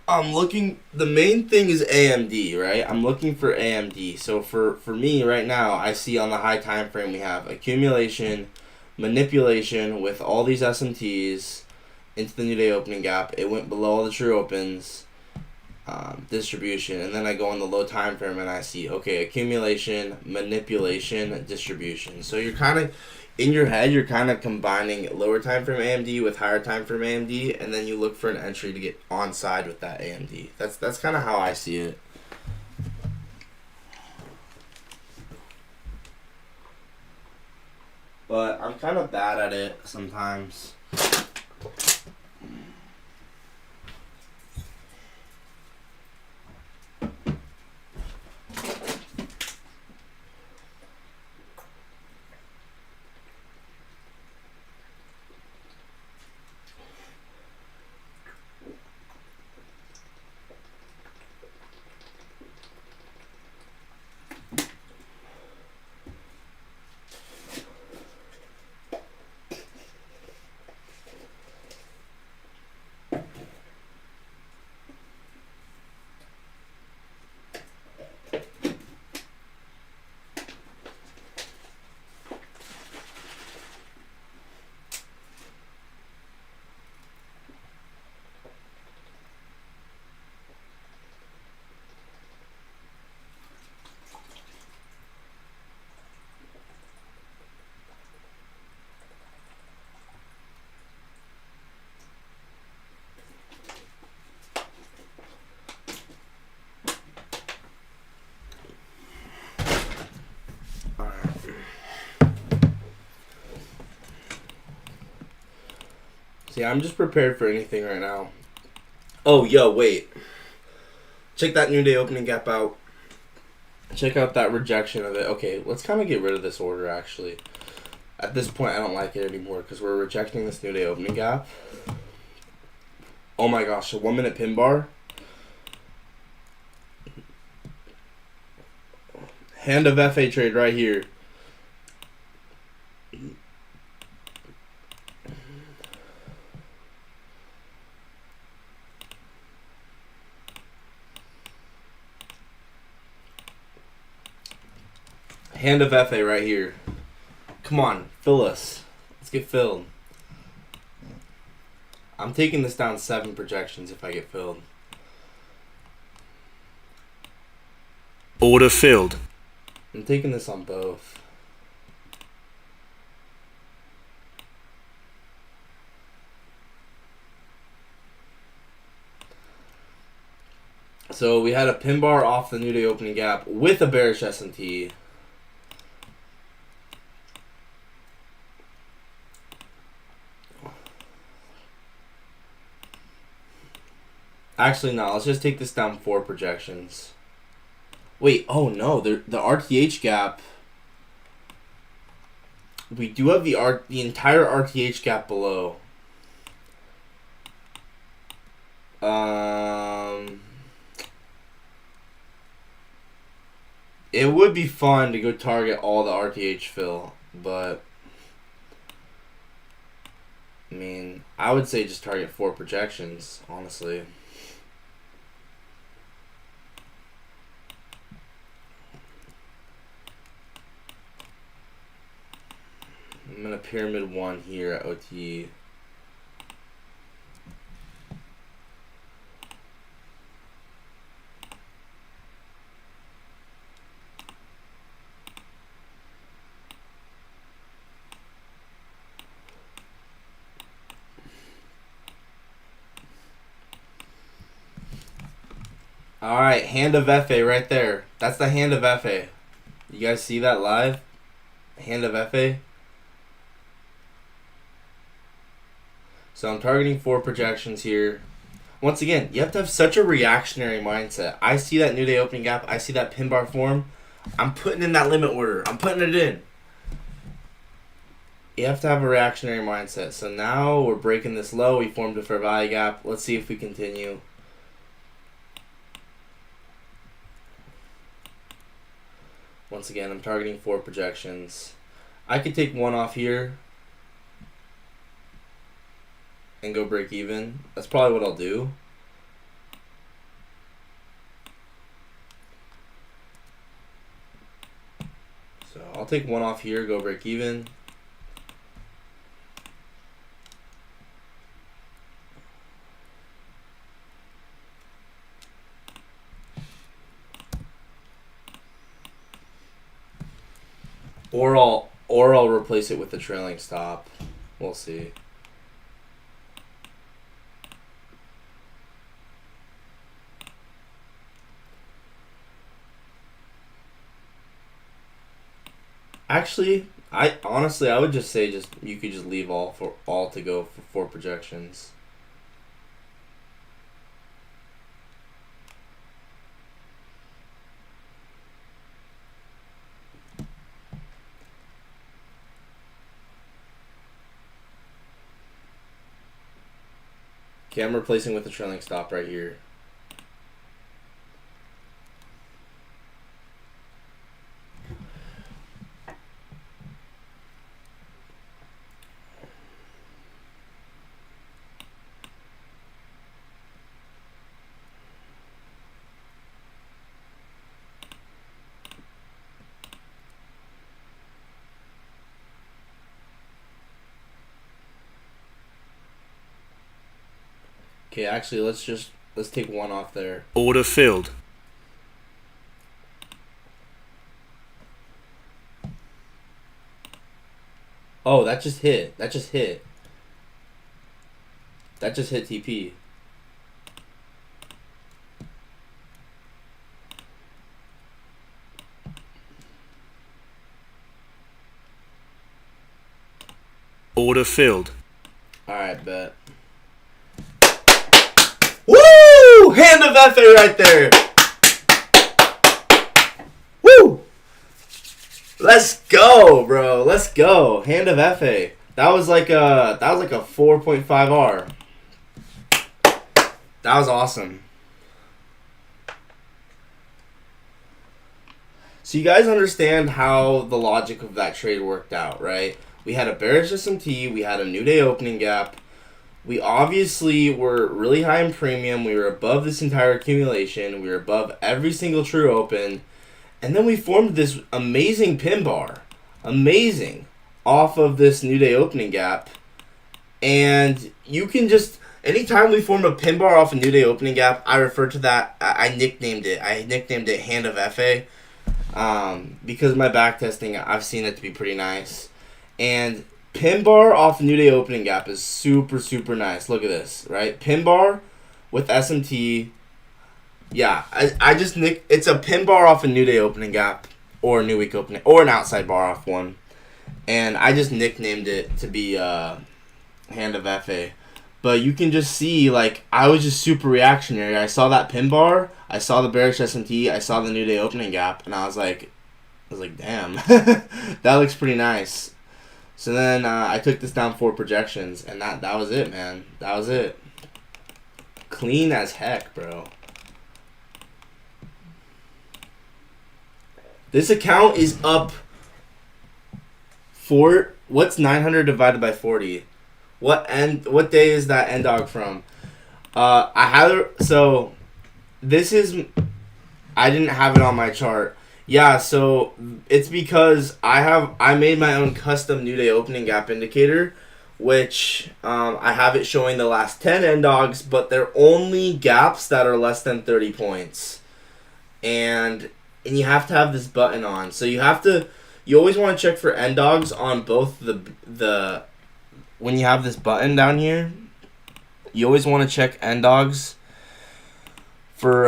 I'm looking. The main thing is AMD, right? I'm looking for AMD. So for me right now, I see on the high time frame we have accumulation, manipulation with all these SMTs into the new day opening gap. It went below all the true opens, distribution, and then I go on the low time frame and I see accumulation, manipulation, distribution. So you're kind of in your head, you're kind of combining lower time frame AMD with higher time frame AMD, and then you look for an entry to get on side with that AMD. That's kind of how I see it. But I'm kind of bad at it sometimes. See, I'm just prepared for anything right now. Oh, yo, wait. Check that new day opening gap out. Check out that rejection of it. Okay, let's kind of get rid of this order, actually. At this point, I don't like it anymore because we're rejecting this new day opening gap. Oh my gosh, a 1 minute pin bar. Hand of FA trade right here. Hand of FA right here. Come on, fill us. Let's get filled. I'm taking this down 7 projections if I get filled. Order filled. I'm taking this on both. So we had a pin bar off the new day opening gap with a bearish S&T. Actually, no. Let's just take this down 4 projections. Wait, oh no, the RTH gap. We do have the entire RTH gap below. It would be fun to go target all the RTH fill, but I mean, I would say just target 4 projections, honestly. I'm gonna pyramid 1 here at OTE. Alright, hand of FA right there. That's the hand of FA. You guys see that live? Hand of FA. So I'm targeting 4 projections here. Once again, you have to have such a reactionary mindset. I see that New Day opening gap. I see that pin bar form. I'm putting in that limit order. I'm putting it in. You have to have a reactionary mindset. So now we're breaking this low. We formed a fair value gap. Let's see if we continue. Once again, I'm targeting 4 projections. I could take one off here and go break even. That's probably what I'll do. So I'll take one off here, go break even. Or I'll replace it with the trailing stop. We'll see. Actually, I would just say you could just leave all to go for 4 projections. Okay, I'm replacing with the trailing stop right here. Okay, actually, let's take one off there. Order filled. Oh, that just hit. That just hit TP. Order filled. Alright, bet. Woo! Hand of FA right there. Woo! Let's go, bro. Let's go. Hand of FA. That was like a 4.5 R. That was awesome. So you guys understand how the logic of that trade worked out, right? We had a bearish SMT, we had a New Day opening gap. We obviously were really high in premium. We were above this entire accumulation. We were above every single true open. And then we formed this amazing pin bar. Amazing. Off of this New Day opening gap. And you can just, anytime we form a pin bar off a New Day opening gap, I refer to that, I nicknamed it Hand of FA. Because of my back testing, I've seen it to be pretty nice. And pin bar off New Day opening gap is super, super nice. Look at this, right? Pin bar with SMT. Yeah, I just it's a pin bar off a New Day opening gap or a New Week opening or an outside bar off one. And I just nicknamed it to be Hand of FA. But you can just see, like, I was just super reactionary. I saw that pin bar, I saw the bearish SMT, I saw the New Day opening gap, and I was like, damn, that looks pretty nice. So then I took this down 4 projections, and that was it, man. That was it. Clean as heck, bro. This account is up what's 900 divided by 40? What day is that end dog from? I didn't have it on my chart. Yeah, so it's because I made my own custom New Day opening gap indicator, which I have it showing the last 10 end dogs, but they're only gaps that are less than 30 points. And you have to have this button on. So you always want to check for end dogs on both the when you have this button down here, you always want to check end dogs For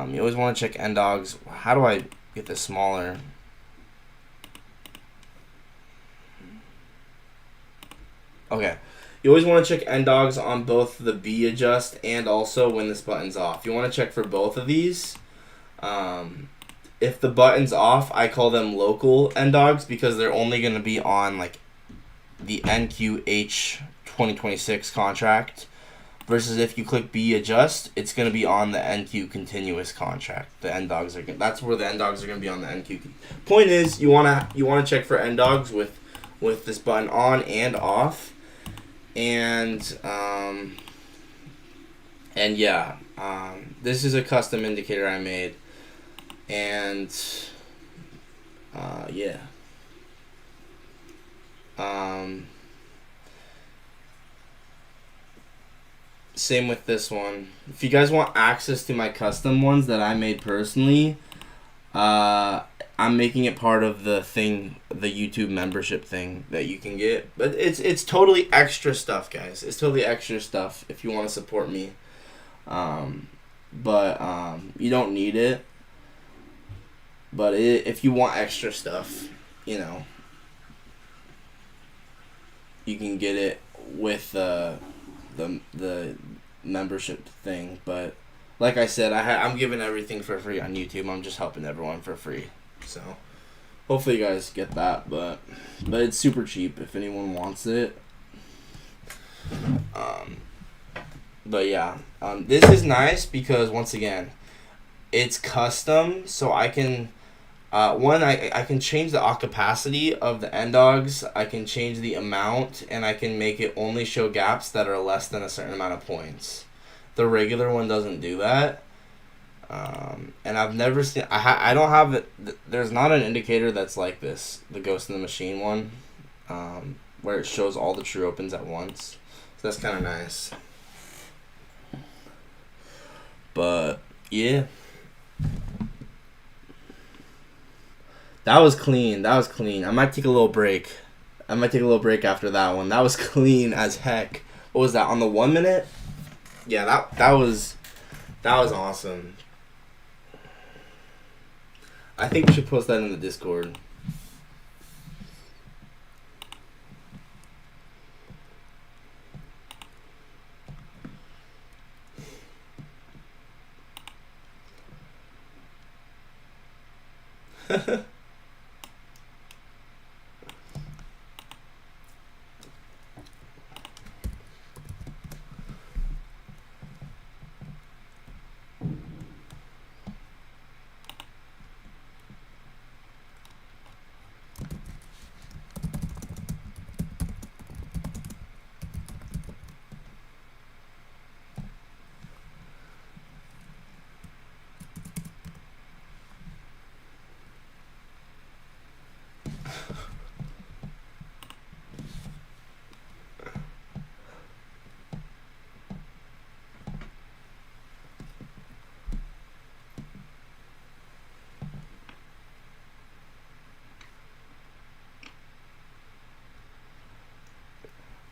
you always want to check NDogs. How do I get this smaller? Okay. You always want to check NDogs on both the B adjust and also when this button's off. You want to check for both of these. If the button's off, I call them local NDogs because they're only going to be on like the NQH 2026 contract. Versus if you click B adjust, it's going to be on the NQ continuous contract. The NDogs are that's where the NDogs are going to be on the NQ. Point is, you want to check for NDogs with this button on and off, and yeah, this is a custom indicator I made, and yeah. Same with this one. If you guys want access to my custom ones that I made personally, I'm making it part of the thing, the YouTube membership thing that you can get. But it's totally extra stuff, guys. It's totally extra stuff if you want to support me. But you don't need it. But if you want extra stuff, you know, you can get it with the membership thing. But like I said, I'm giving everything for free on YouTube. I'm just helping everyone for free. So hopefully you guys get that, but it's super cheap if anyone wants it. But yeah, this is nice because once again, it's custom, so I can I can change the opacity of the NDogs, I can change the amount, and I can make it only show gaps that are less than a certain amount of points. The regular one doesn't do that. And I've never seen, I don't have it, there's not an indicator that's like this, the Ghost in the Machine one, where it shows all the true opens at once. So that's kind of nice. But, yeah. That was clean. I might take a little break. After that one. That was clean as heck. What was that, on the 1 minute? Yeah, that was awesome. I think we should post that in the Discord.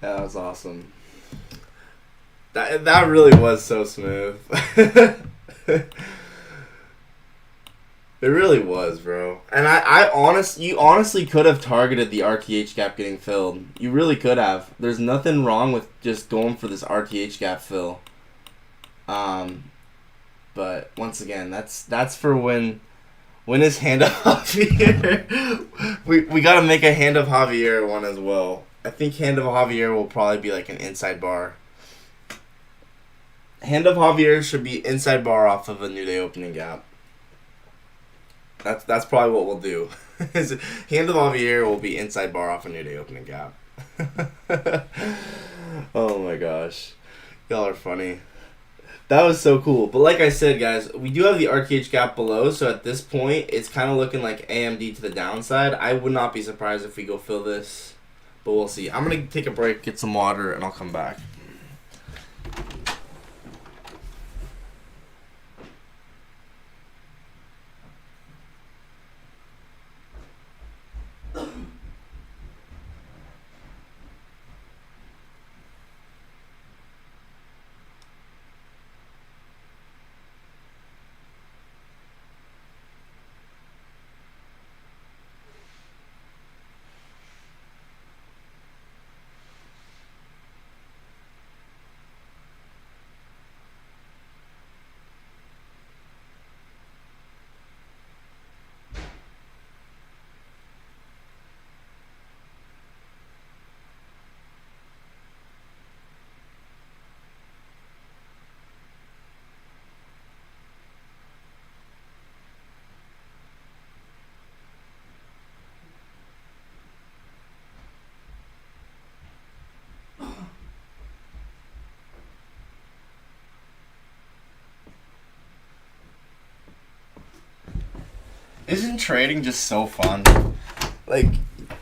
That was awesome. That really was so smooth. It really was, bro. And you honestly could have targeted the RTH gap getting filled. You really could have. There's nothing wrong with just going for this RTH gap fill. But once again, that's for when is Hand of Javier. we gotta make a Hand of Javier one as well. I think Hand of Javier will probably be like an inside bar. Hand of Javier should be inside bar off of a New Day opening gap. That's probably what we'll do. Hand of Javier will be inside bar off a New Day opening gap. Oh my gosh. Y'all are funny. That was so cool. But like I said, guys, we do have the RTH gap below, so at this point, it's kind of looking like AMD to the downside. I would not be surprised if we go fill this, but we'll see. I'm going to take a break, get some water, and I'll come back. Isn't trading just so fun? Like,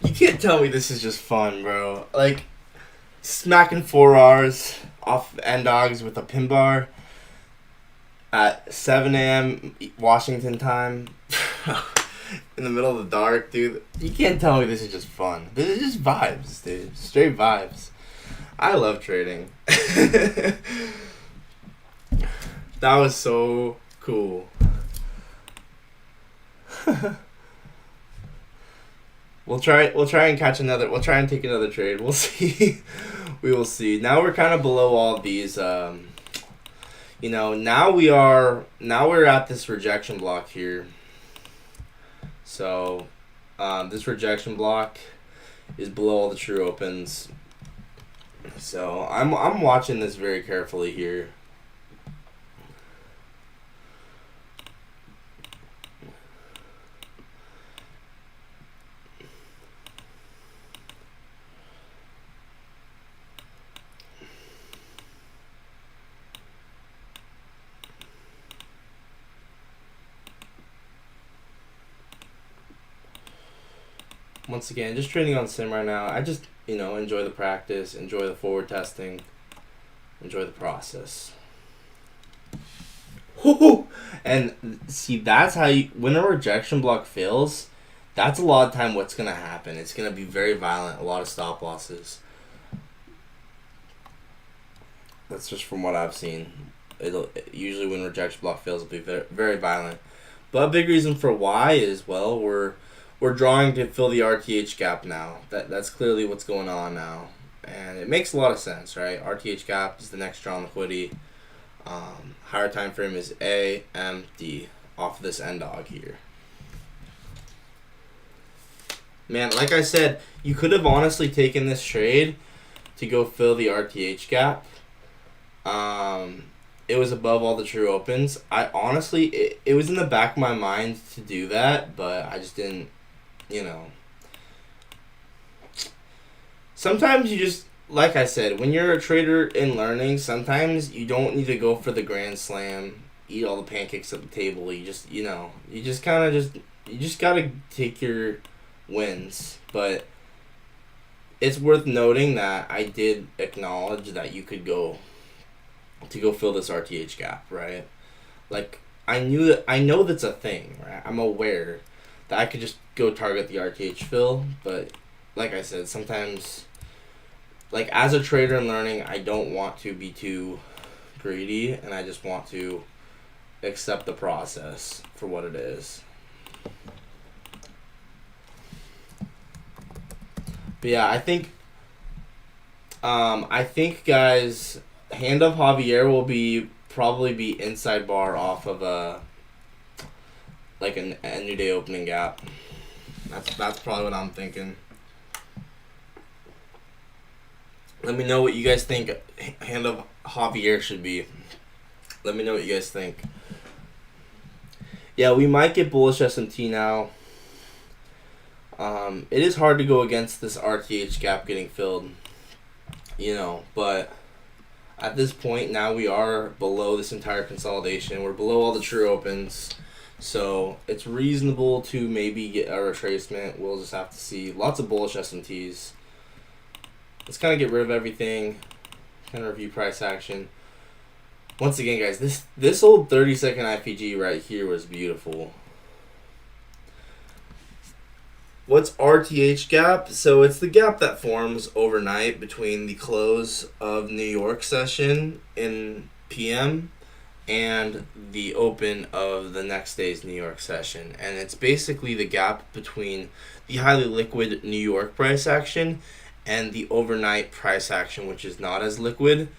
you can't tell me this is just fun, bro. Like, smacking 4Rs off end dogs with a pin bar at 7 a.m. Washington time in the middle of the dark, dude. You can't tell me this is just fun. This is just vibes, dude. Straight vibes. I love trading. That was so cool. We'll try and catch another. We'll try and take another trade. We'll see. We will see. Now we're kind of below all these. Now we're at this rejection block here. So, this rejection block is below all the true opens. So I'm watching this very carefully here. Once again, just trading on sim right now. I just, enjoy the practice, enjoy the forward testing, enjoy the process. And see, that's how when a rejection block fails, that's a lot of time what's going to happen. It's going to be very violent, a lot of stop losses. That's just from what I've seen. Usually when rejection block fails, it'll be very, very violent. But a big reason for why is, well, we're drawing to fill the RTH gap now. That's clearly what's going on now. And it makes a lot of sense, right? RTH gap is the next draw on liquidity. Higher time frame is AMD off of this end dog here. Man, like I said, you could have honestly taken this trade to go fill the RTH gap. It was above all the true opens. I honestly, it was in the back of my mind to do that, but I just didn't. Sometimes you just, like I said, when you're a trader in learning, sometimes you don't need to go for the grand slam, eat all the pancakes at the table. You just, you just gotta take your wins. But it's worth noting that I did acknowledge that you could go fill this RTH gap, right? Like, I know that's a thing, right? I'm aware that I could just go target the RTH fill, but like I said, sometimes, like, as a trader in learning, I don't want to be too greedy, and I just want to accept the process for what it is. But yeah, I think guys, Hand of Javier will probably be inside bar off of a New Day opening gap. That's probably what I'm thinking. Let me know what you guys think Hand of Javier should be. Let me know what you guys think. Yeah, we might get bullish SMT now. It is hard to go against this RTH gap getting filled, but at this point now we are below this entire consolidation. We're below all the true opens. So it's reasonable to maybe get a retracement. We'll just have to see. Lots of bullish SMTs. Let's kind of get rid of everything. Kind of review price action. Once again, guys, this old 30-second IPG right here was beautiful. What's RTH gap? So it's the gap that forms overnight between the close of New York session in PM and the open of the next day's New York session. And it's basically the gap between the highly liquid New York price action and the overnight price action, which is not as liquid.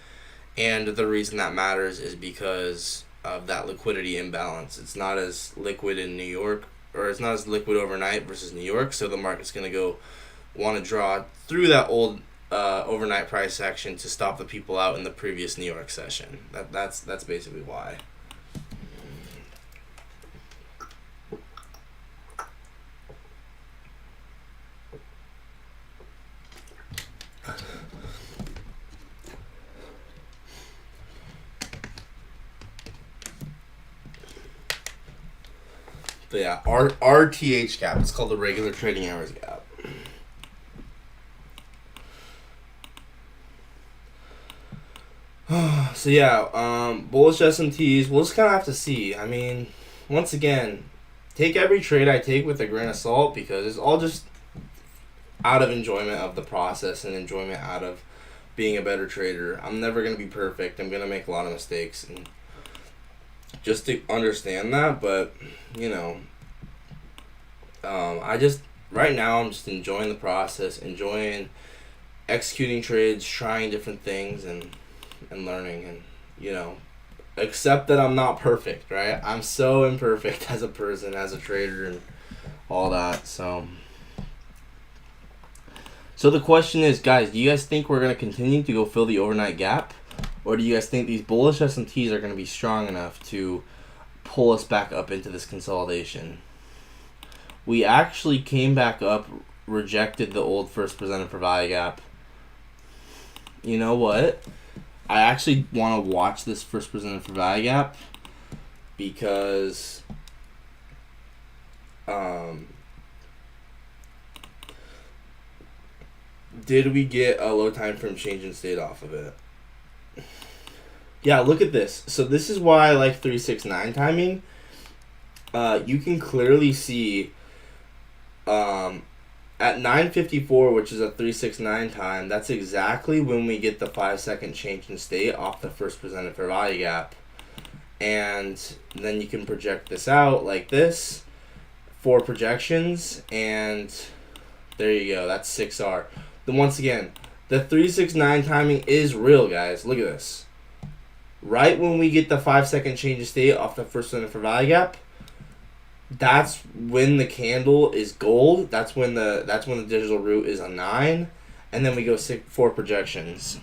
And the reason that matters is because of that liquidity imbalance. It's not as liquid in New York, or it's not as liquid overnight versus New York, so the market's going to want to draw through that old overnight price action to stop the people out in the previous New York session. That's basically why. But yeah, RTH gap. It's called the regular trading hours gap. So yeah, bullish SMTs. We'll just kind of have to see. I mean, once again, take every trade I take with a grain of salt because it's all just out of enjoyment of the process and enjoyment out of being a better trader. I'm never going to be perfect. I'm going to make a lot of mistakes. And just to understand that, but, you know, right now I'm just enjoying the process, enjoying executing trades, trying different things, and learning, and, you know, accept that I'm not perfect, right? I'm so imperfect as a person, as a trader, and all that, so the question is, guys, do you guys think we're going to continue to go fill the overnight gap? Or do you guys think these bullish SMTs are going to be strong enough to pull us back up into this consolidation? We actually came back up, rejected the old first presented for value gap. You know what? I actually want to watch this first presented for value gap because did we get a low time frame change in state off of it? Yeah, look at this. So this is why I like 369 timing. You can clearly see at 9:54, which is a 369 time, that's exactly when we get the 5-second change in state off the first presented for value gap. And then you can project this out like this, 4 projections, and there you go. That's 6R. Then once again, the 369 timing is real, guys. Look at this. Right when we get the 5-second change of state off the first presented for value gap, that's when the candle is gold. That's when the digital root is a 9, and then we go 4 projections.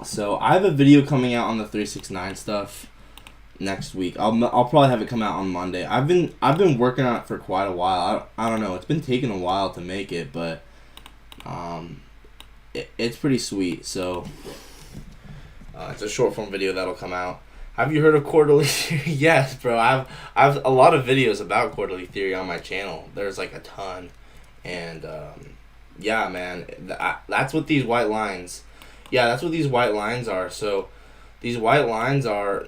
So I have a video coming out on the 369 stuff next week. I'll probably have it come out on Monday. I've been working on it for quite a while. I don't know. It's been taking a while to make it, but it's pretty sweet. So it's a short form video that'll come out. Have you heard of quarterly theory? Yes, bro. I've a lot of videos about quarterly theory on my channel. There's like a ton, and yeah, man, that's what these white lines. Yeah, that's what these white lines are. So these white lines are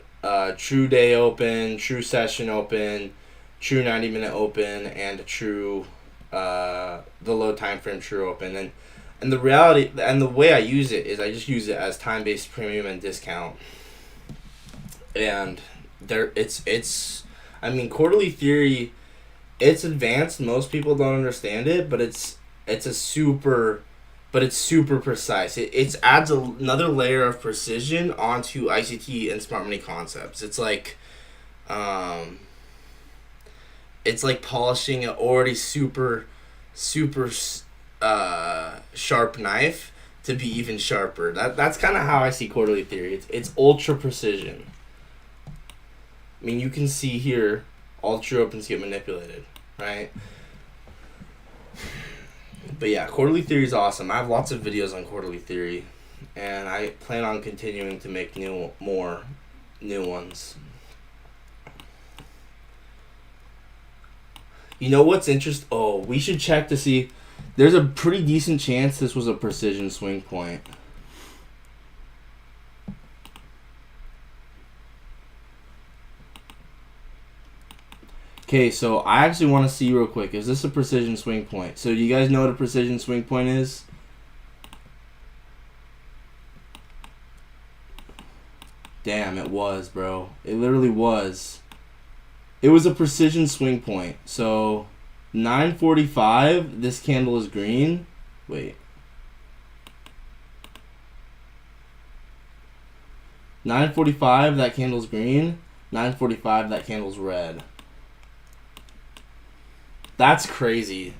true day open, true session open, true 90-minute open, and true the low time frame true open. And the reality and the way I use it is I just use it as time-based premium and discount. And it's I mean, quarterly theory, it's advanced. Most people don't understand it, but it's super precise. It adds another layer of precision onto ICT and smart money concepts. It's like polishing an already super sharp knife to be even sharper. That's kind of how I see quarterly theory. It's ultra precision. I mean, you can see here all the true opens get manipulated, right? But yeah, quarterly theory is awesome. I have lots of videos on quarterly theory, and I plan on continuing to make more new ones. You know what's interesting? Oh, we should check to see. There's a pretty decent chance this was a precision swing point. Okay, so I actually want to see real quick. Is this a precision swing point? So do you guys know what a precision swing point is? Damn, it was, bro. It literally was. It was a precision swing point. So 9:45, this candle is green. Wait. 9:45, that candle's green. 9:45, that candle's red. That's crazy.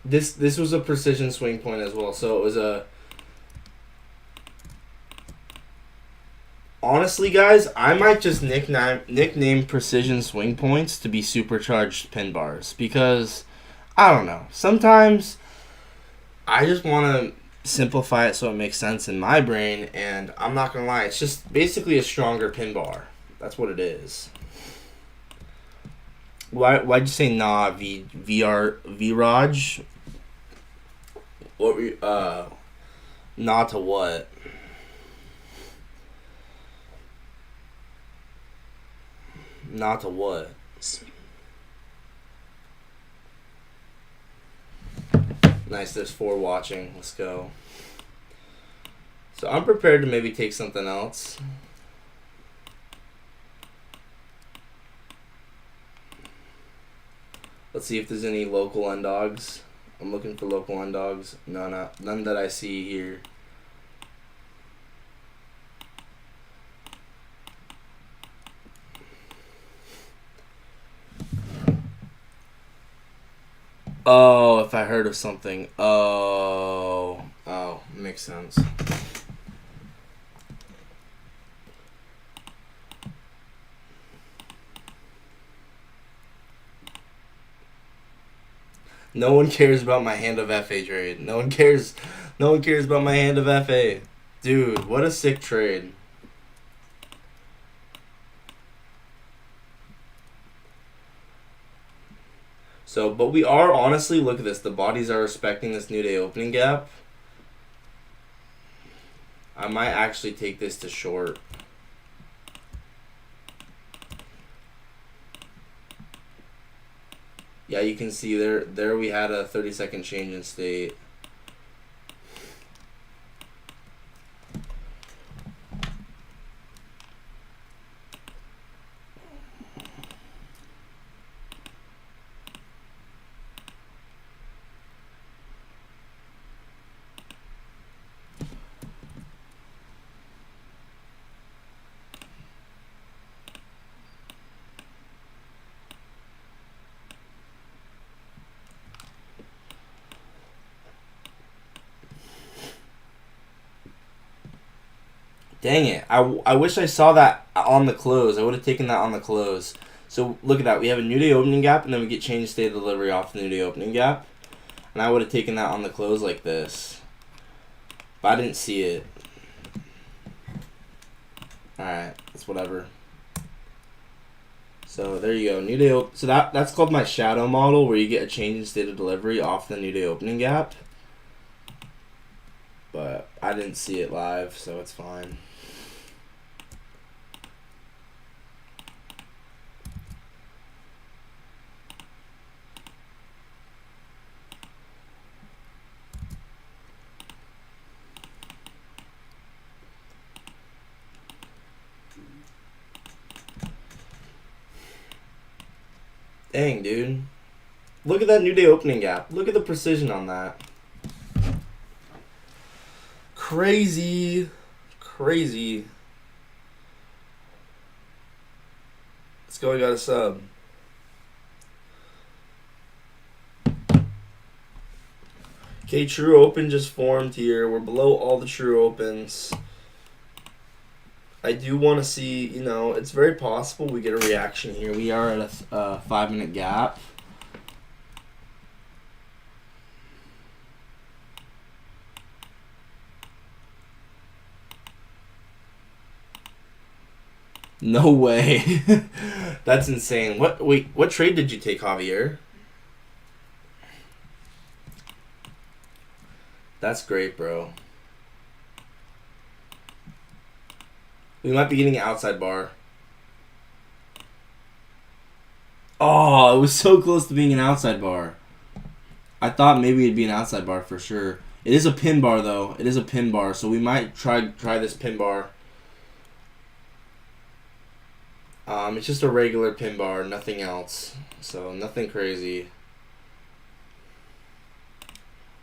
This was a precision swing point as well. So it was a... Honestly, guys, I might just nickname precision swing points to be supercharged pin bars. Because, I don't know. Sometimes I just want to simplify it so it makes sense in my brain. And I'm not going to lie, it's just basically a stronger pin bar. That's what it is. Why'd you say nah, Viraj? What were you, nah to what? Nah to what? Nice, there's 4 watching. Let's go. So I'm prepared to maybe take something else. Let's see if there's any local undogs. I'm looking for local undogs. No, none that I see here. Oh, if I heard of something. Oh, makes sense. No one cares about my hand of FA trade. No one cares about my hand of FA. Dude, what a sick trade. So, but we are, honestly, look at this. The bodies are respecting this new day opening gap. I might actually take this to short. Yeah, you can see there we had a 30-second change in state. Dang it. I wish I saw that on the close. I would have taken that on the close. So look at that. We have a new day opening gap, and then we get change state of delivery off the new day opening gap. And I would have taken that on the close like this. But I didn't see it. Alright, that's whatever. So there you go. New day. So that's called my shadow model, where you get a change in state of delivery off the new day opening gap. But I didn't see it live, so it's fine. Dang, dude. Look at that new day opening gap. Look at the precision on that. Crazy. Let's go, I got a sub. Okay, True Open just formed here. We're below all the True Opens. I do want to see, it's very possible we get a reaction here. We are at a 5-minute gap. No way. That's insane. What trade did you take, Javier? That's great, bro. We might be getting an outside bar. Oh, it was so close to being an outside bar. I thought maybe it'd be an outside bar for sure. It is a pin bar, though. It is a pin bar, so we might try this pin bar. It's just a regular pin bar, nothing else. So, nothing crazy.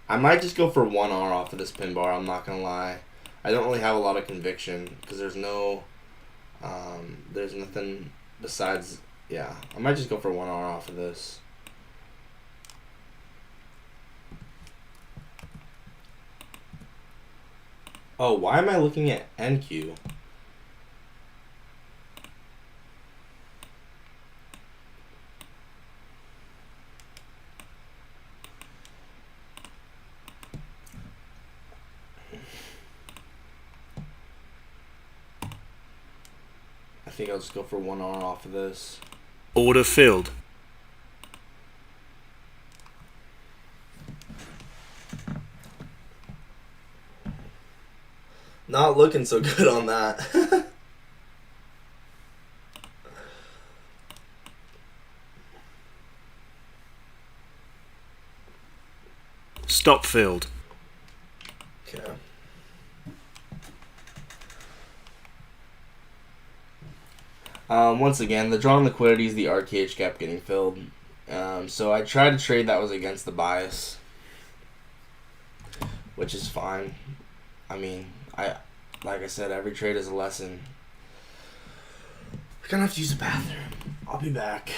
I might just go for 1R off of this pin bar, I'm not going to lie. I don't really have a lot of conviction because there's nothing besides, yeah. I might just go for 1R off of this. Oh, why am I looking at NQ? I think I'll just go for 1 R off of this. Order filled. Not looking so good on that. Stop filled. Okay. Once again, the drawn liquidity is the RTH gap getting filled. So I tried to trade that was against the bias, which is fine. I mean, like I said, every trade is a lesson. We're gonna have to use the bathroom. I'll be back.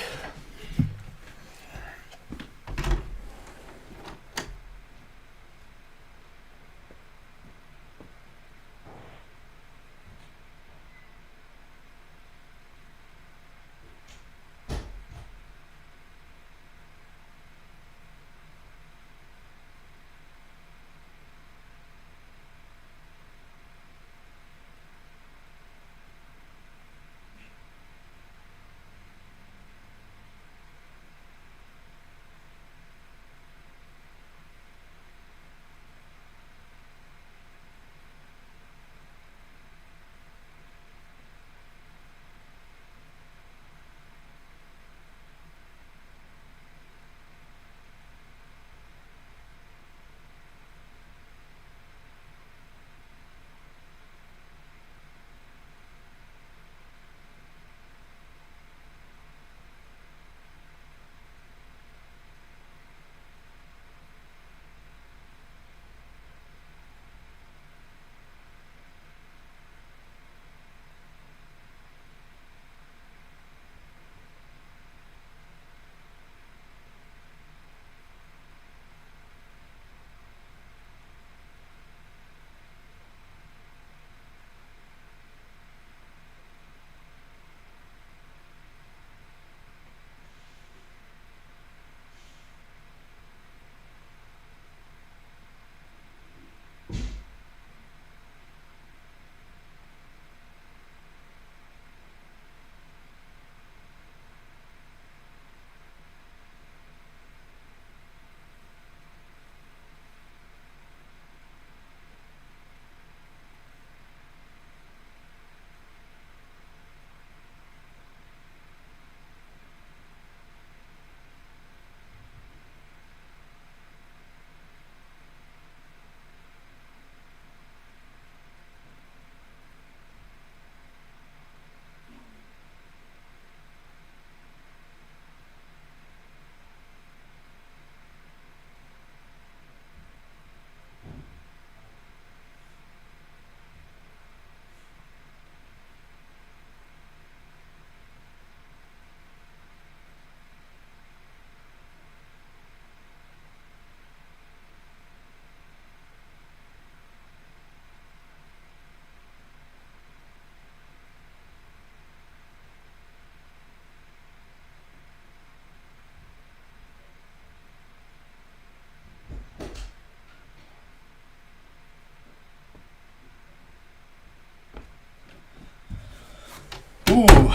Ooh,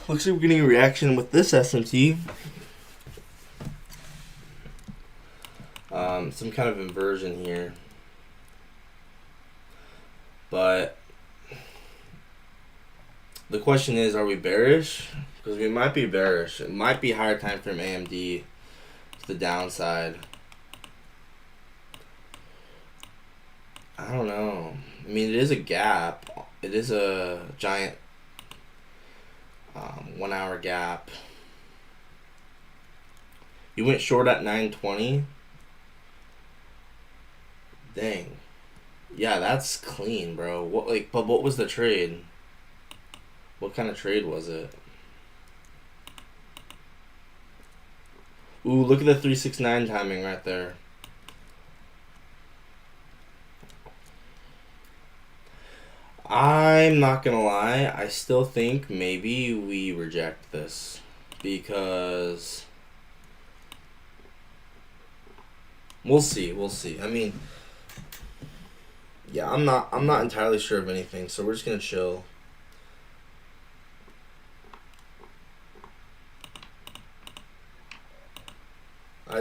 looks like we're getting a reaction with this SMT. Some kind of inversion here. But the question is, are we bearish? Because we might be bearish. It might be higher time frame AMD to the downside. I don't know. I mean, it is a gap. It is a giant 1 hour gap. You went short at 920. Dang. Yeah, that's clean, bro. But what was the trade? What kind of trade was it? Ooh, look at the 369 timing right there. I'm not gonna lie, I still think maybe we reject this because we'll see. I mean, yeah, I'm not entirely sure of anything, so we're just gonna chill.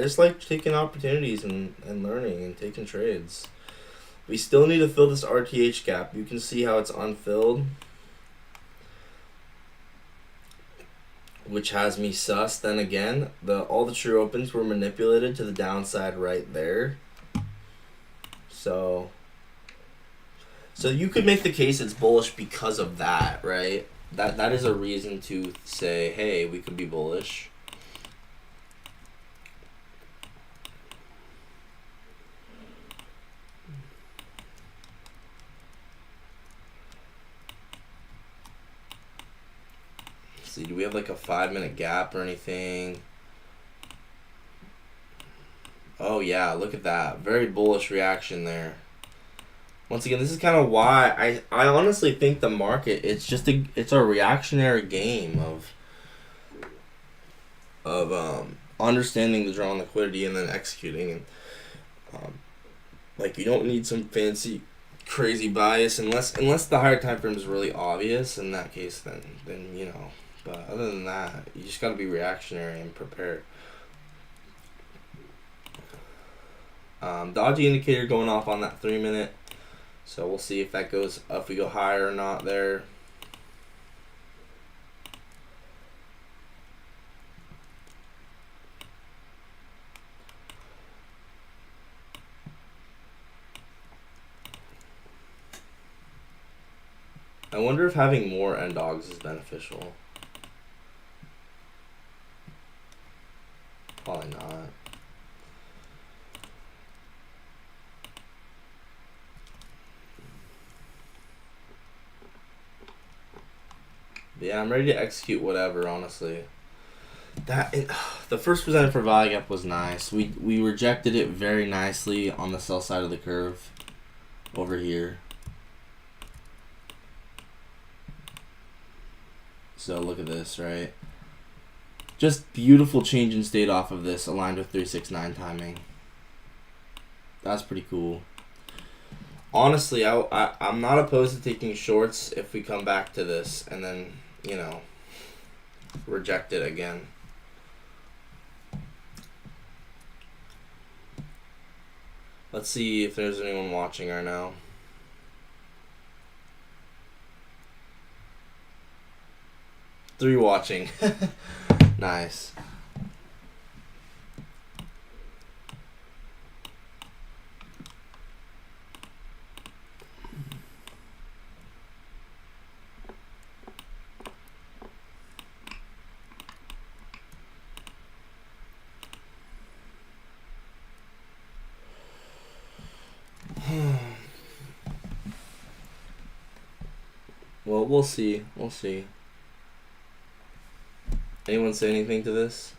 just like taking opportunities and learning and taking trades. We still need to fill this RTH gap. You can see how it's unfilled, which has me sus. Then again, all the true opens were manipulated to the downside right there. So you could make the case it's bullish because of that, right? That is a reason to say, hey, we could be bullish. See, do we have like a 5-minute gap or anything? Oh yeah, look at that. Very bullish reaction there. Once again, this is kind of why I honestly think the market, it's a reactionary game of understanding the draw on liquidity and then executing. And like, you don't need some fancy crazy bias unless the higher time frame is really obvious. In that case, then you know. But other than that, you just got to be reactionary and prepared. Dodgy indicator going off on that 3-minute. So we'll see if that goes, if we go higher or not there. I wonder if having more end dogs is beneficial. Probably not. But yeah, I'm ready to execute whatever, honestly. The first presented for value gap was nice. We rejected it very nicely on the sell side of the curve over here. So look at this, right? Just beautiful change in state off of this, aligned with 369 timing. That's pretty cool. Honestly, I'm not opposed to taking shorts if we come back to this and then, you know, reject it again. Let's see if there's anyone watching right now. Three watching. Nice. Well, we'll see. We'll see. Anyone say anything to this?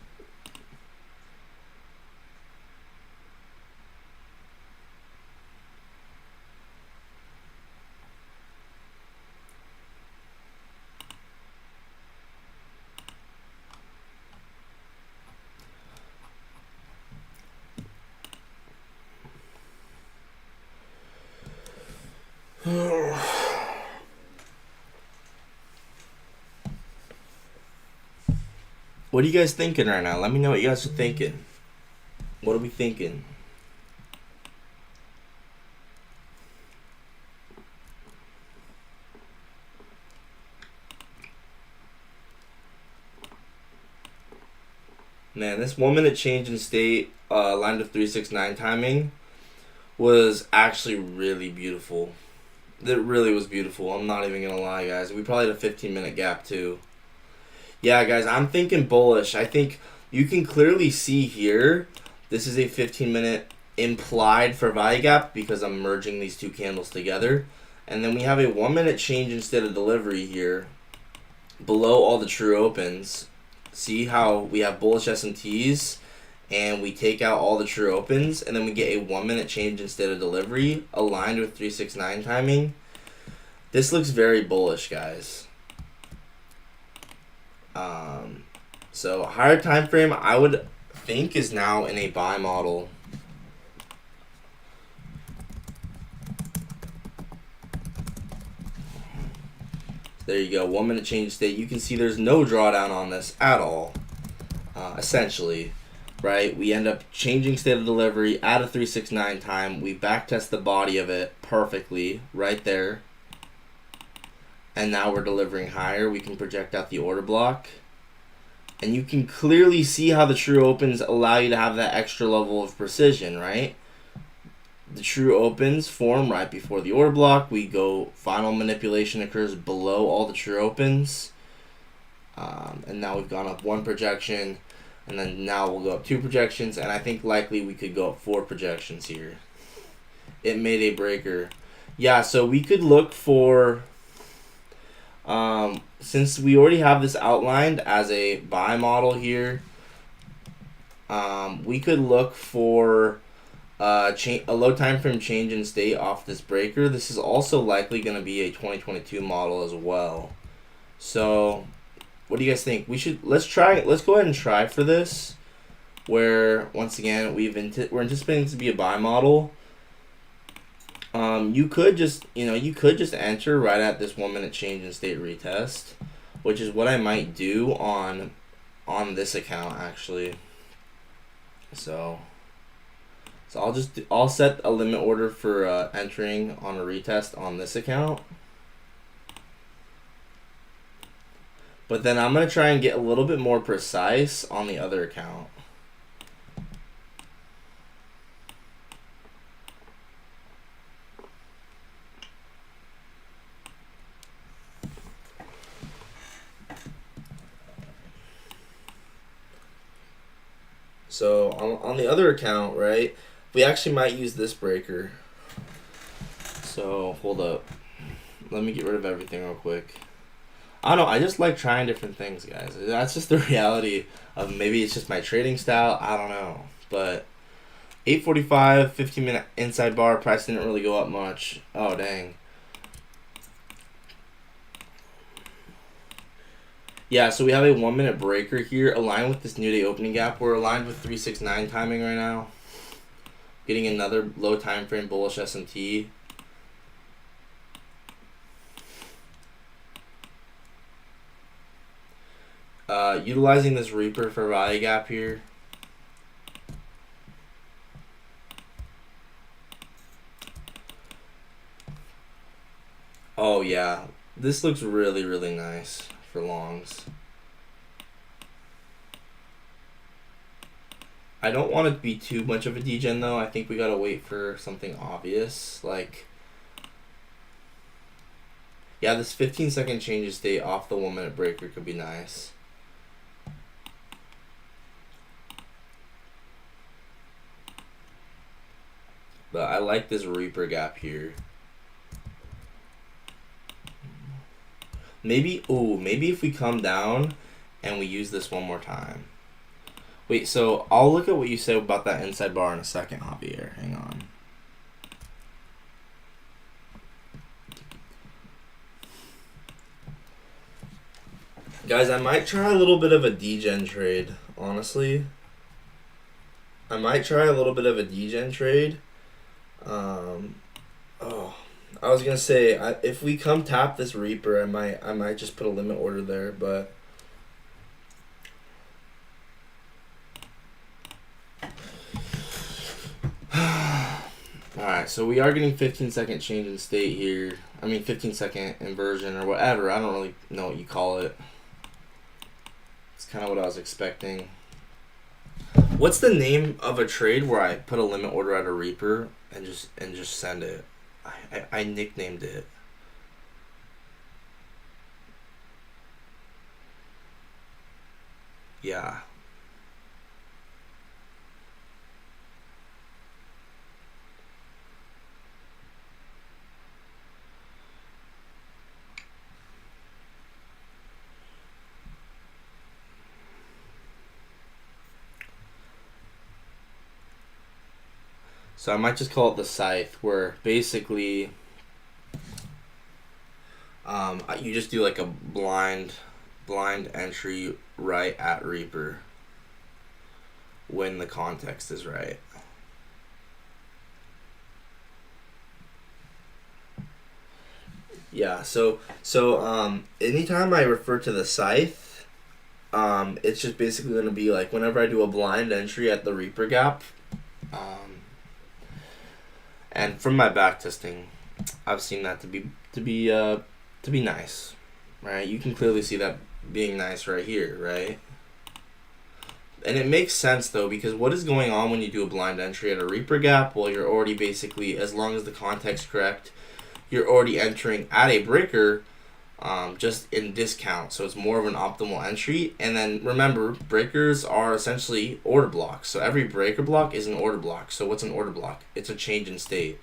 What are you guys thinking right now? Let me know what you guys are thinking. What are we thinking? Man, this 1-minute change in state, aligned with 369 timing, was actually really beautiful. It really was beautiful. I'm not even gonna lie, guys. We probably had a 15-minute gap too. Yeah, guys, I'm thinking bullish. I think you can clearly see here, this is a 15-minute implied for value gap because I'm merging these two candles together. And then we have a 1-minute change instead of delivery here below all the true opens. See how we have bullish S&Ts and we take out all the true opens, and then we get a 1-minute change instead of delivery aligned with 369 timing. This looks very bullish, guys. So higher time frame, I would think, is now in a buy model. There you go, 1-minute change state. You can see there's no drawdown on this at all, essentially. right? We end up changing state of delivery at a 369 time. We backtest the body of it perfectly right there. And now we're delivering higher. We can project out the order block. And you can clearly see how the true opens allow you to have that extra level of precision, right? The true opens form right before the order block. We go, final manipulation occurs below all the true opens. And now we've gone up 1 projection. And then now we'll go up 2 projections. And I think likely we could go up 4 projections here. It made a breaker. Yeah, so we could look for... since we already have this outlined as a buy model here, we could look for a low time frame change in state off this breaker. This is also likely going to be a 2022 model as well. So, what do you guys think? Let's go ahead and try for this. Where once again we're anticipating to be a buy model. You could just enter right at this 1 minute change in state retest, which is what I might do on this account actually. So I'll set a limit order for entering on a retest on this account. But then I'm gonna try and get a little bit more precise on the other account. So on the other account, right, we actually might use this breaker. So hold up. Let me get rid of everything real quick. I don't know, I just like trying different things, guys. That's just the reality of maybe it's just my trading style. I don't know. But 8:45, 15-minute inside bar, price didn't really go up much. Oh, dang. Yeah, so we have a 1 minute breaker here aligned with this new day opening gap. We're aligned with 369 timing right now. Getting another low time frame bullish S&T. Utilizing this Reaper for value gap here. Oh yeah, this looks really, really nice for longs. I don't want it to be too much of a degen though. I think we gotta wait for something obvious. Like, yeah, this 15-second change of state off the 1 minute breaker could be nice. But I like this Reaper gap here. Maybe if we come down and we use this one more time. Wait, so I'll look at what you said about that inside bar in a second, Javier. Hang on. Guys, I might try a little bit of a degen trade, honestly. I might try a little bit of a degen trade. I was gonna say if we come tap this Reaper, I might just put a limit order there, but alright, so we are getting 15-second change in state here. I mean 15-second inversion or whatever. I don't really know what you call it. It's kind of what I was expecting. What's the name of a trade where I put a limit order at a Reaper and just send it? I nicknamed it. Yeah. So I might just call it the Scythe, where basically you just do like a blind entry right at Reaper when the context is right. Yeah, so anytime I refer to the Scythe, It's just basically going to be like whenever I do a blind entry at the Reaper gap, and from my back testing, I've seen that to be nice, right? You can clearly see that being nice right here, right? And it makes sense though, because what is going on when you do a blind entry at a Reaper gap? Well, you're already basically, as long as the context's correct, you're already entering at a breaker, just in discount. So it's more of an optimal entry. And then remember, breakers are essentially order blocks. So every breaker block is an order block. So what's an order block? It's a change in state.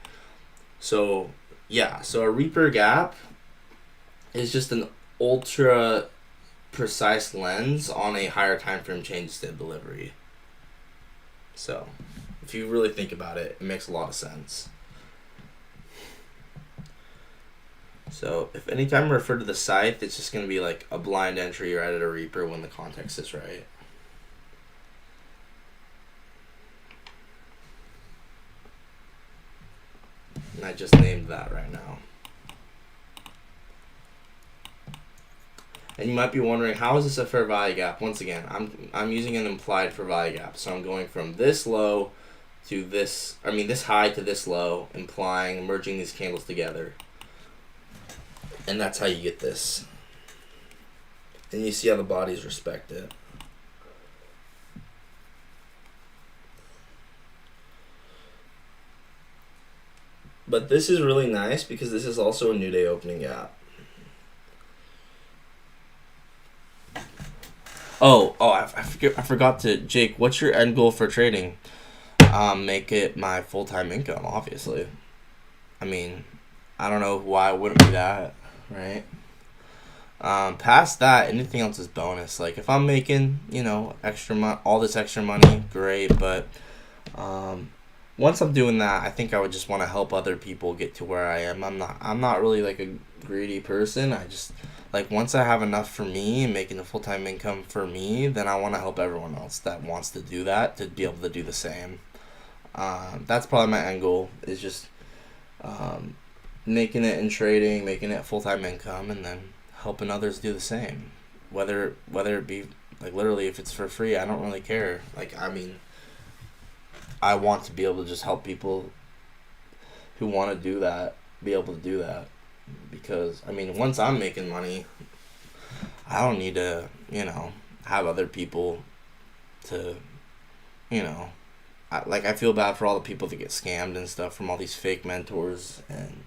So yeah, so a Reaper gap is just an ultra precise lens on a higher time frame change state delivery. So if you really think about it, it makes a lot of sense. So if anytime I refer to the scythe, it's just going to be like a blind entry right at a Reaper when the context is right. And I just named that right now. And you might be wondering, how is this a fair value gap? Once again, I'm using an implied fair value gap. So I'm going from this low to this, this high to this low, implying merging these candles together. And that's how you get this. And you see how the bodies respect it. But this is really nice because this is also a new day opening gap. I forgot to, Jake, what's your end goal for trading? Make it my full-time income, obviously. I don't know why I wouldn't be that, right? Past that, anything else is bonus. Like, if I'm making, all this extra money, great, but once I'm doing that, I think I would just want to help other people get to where I am. I'm not really, like, a greedy person. I just... Like, once I have enough for me and making a full-time income for me, then I want to help everyone else that wants to do that to be able to do the same. That's probably my end goal, is just making it in trading, making it full-time income, and then helping others do the same. Whether it be, like, literally, if it's for free, I don't really care. Like, I want to be able to just help people who want to do that be able to do that. Because, once I'm making money, I don't need to, have other people to, I feel bad for all the people that get scammed and stuff from all these fake mentors. And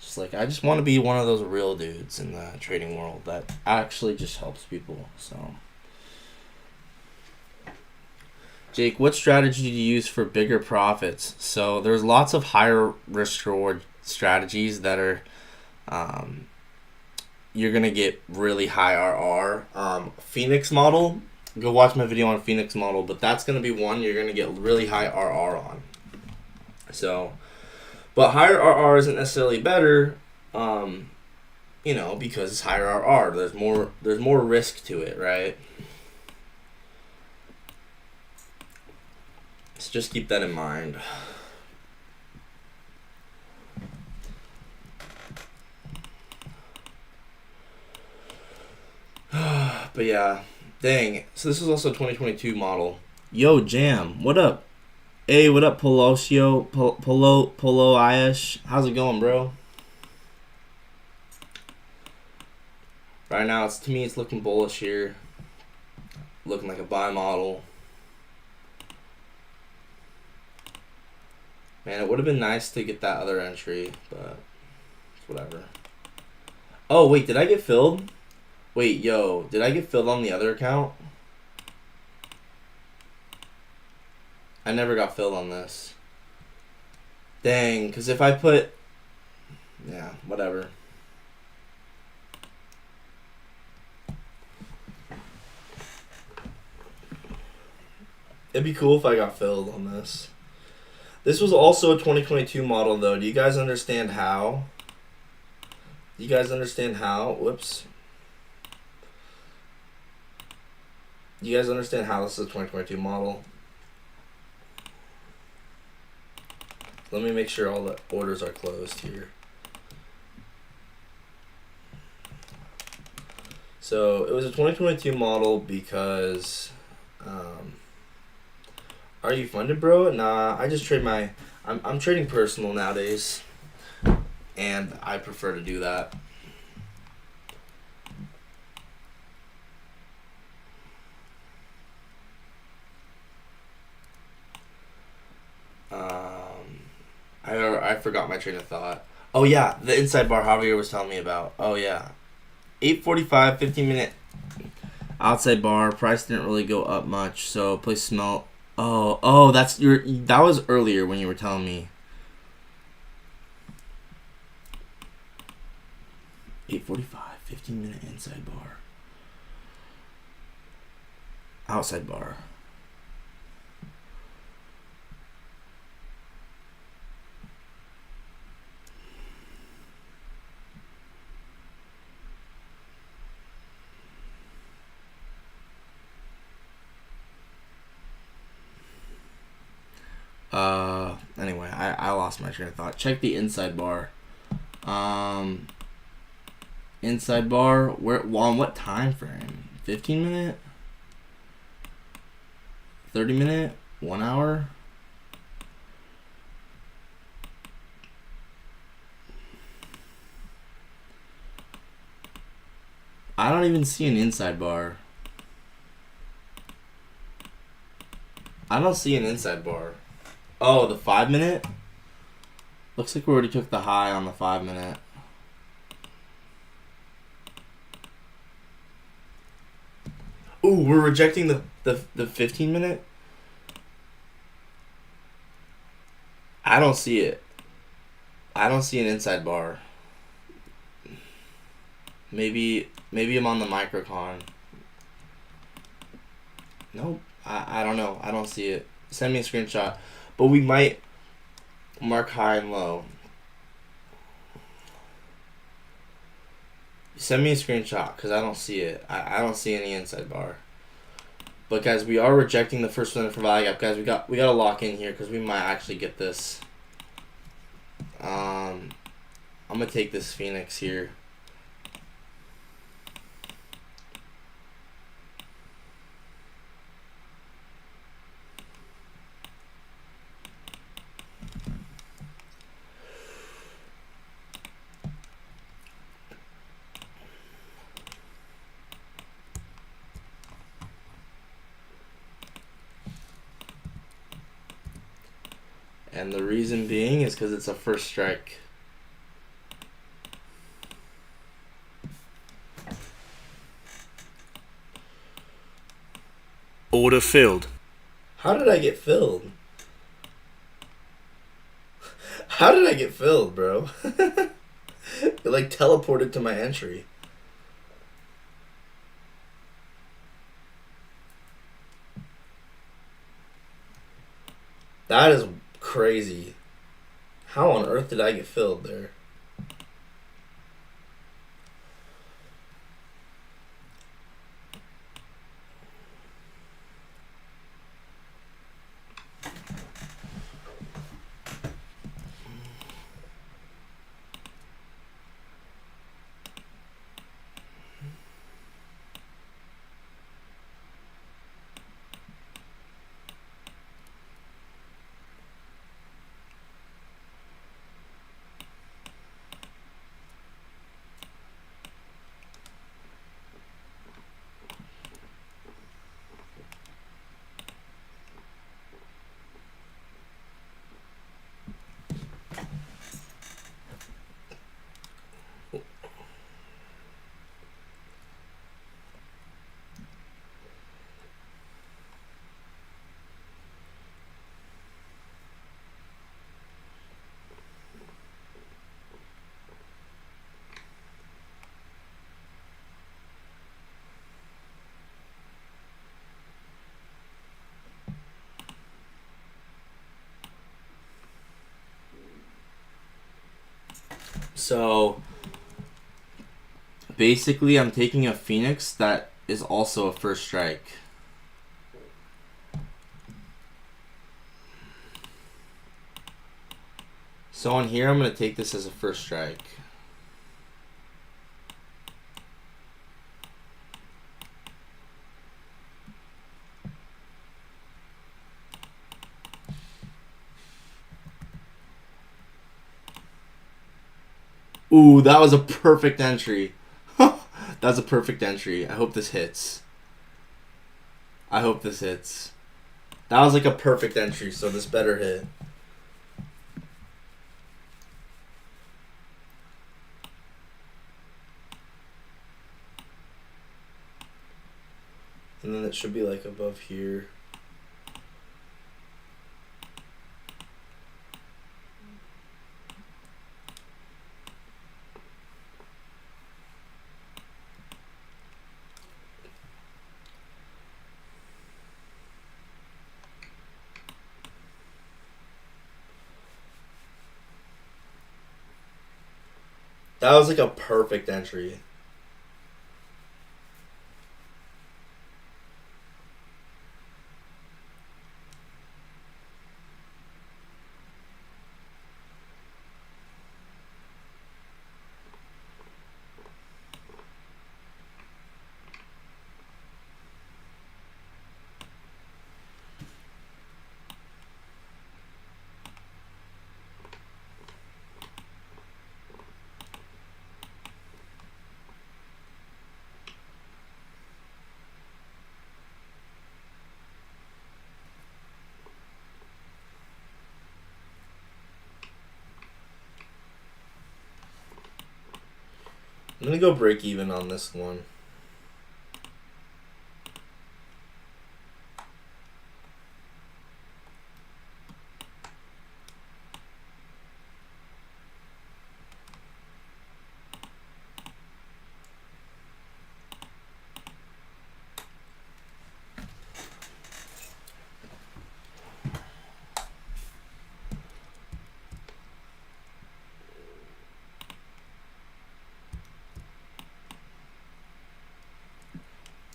just, I just want to be one of those real dudes in the trading world that actually just helps people, so. Jake, what strategy do you use for bigger profits? So, there's lots of higher risk-reward strategies that are... you're gonna get really high RR. Phoenix model, go watch my video on Phoenix model, but that's gonna be one you're gonna get really high RR on. So, but higher RR isn't necessarily better, because it's higher RR. There's more risk to it, right? So just keep that in mind. But yeah, dang. So this is also a 2022 model. Yo, Jam, what up? Hey, what up, Polosio? Polo Ayash? How's it going, bro? Right now, to me, it's looking bullish here. Looking like a buy model. Man, it would have been nice to get that other entry, but it's whatever. Oh, wait, did I get filled? Wait, yo, did I get filled on the other account? I never got filled on this. Dang, because if I put... Yeah, whatever. It'd be cool if I got filled on this. This was also a 2022 model, though. Do you guys understand how? Do you guys understand how? Whoops. Do you guys understand how this is a 2022 model? Let me make sure all the orders are closed here. So it was a 2022 model because, are you funded, bro? Nah, I just trade my. I'm trading personal nowadays, and I prefer to do that. I forgot my train of thought. Oh yeah, the inside bar Javier was telling me about. Oh yeah, 8:45, 15-minute outside bar. Price didn't really go up much, so place smelt. Oh, that was earlier when you were telling me. 8:45, 15-minute inside bar. Outside bar. Anyway, I lost my train of thought. Check the inside bar. Inside bar, on what time frame? 15-minute? 30-minute? 1 hour? I don't even see an inside bar. I don't see an inside bar. Oh, the 5-minute? Looks like we already took the high on the 5-minute. Ooh, we're rejecting the 15-minute? I don't see it. I don't see an inside bar. Maybe I'm on the microcon. Nope. I don't know. I don't see it. Send me a screenshot. But we might mark high and low. Send me a screenshot because I don't see it. I don't see any inside bar. But guys, we are rejecting the first one for value gap. Guys, we got to lock in here because we might actually get this. I'm gonna take this Phoenix here. And the reason being is because it's a first strike. Order filled. How did I get filled? How did I get filled, bro? It like teleported to my entry. That is crazy. How on earth did I get filled there? So basically I'm taking a Phoenix that is also a first strike. So on here I'm going to take this as a first strike. Ooh, that was a perfect entry. That's a perfect entry. I hope this hits. I hope this hits. That was like a perfect entry, so this better hit. And then it should be like above here. That was like a perfect entry. I'm gonna go break even on this one.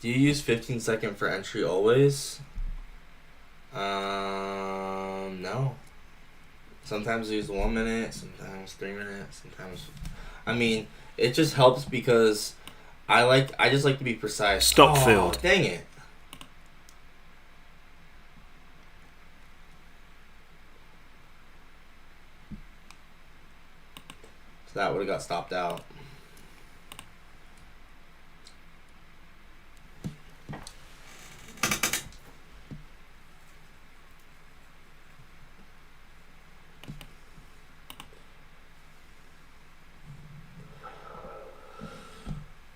Do you use 15-second for entry always? No. Sometimes I use 1 minute, sometimes 3 minutes, sometimes. I mean, it just helps because I just like to be precise. Stop filled. Dang it. So that would have got stopped out.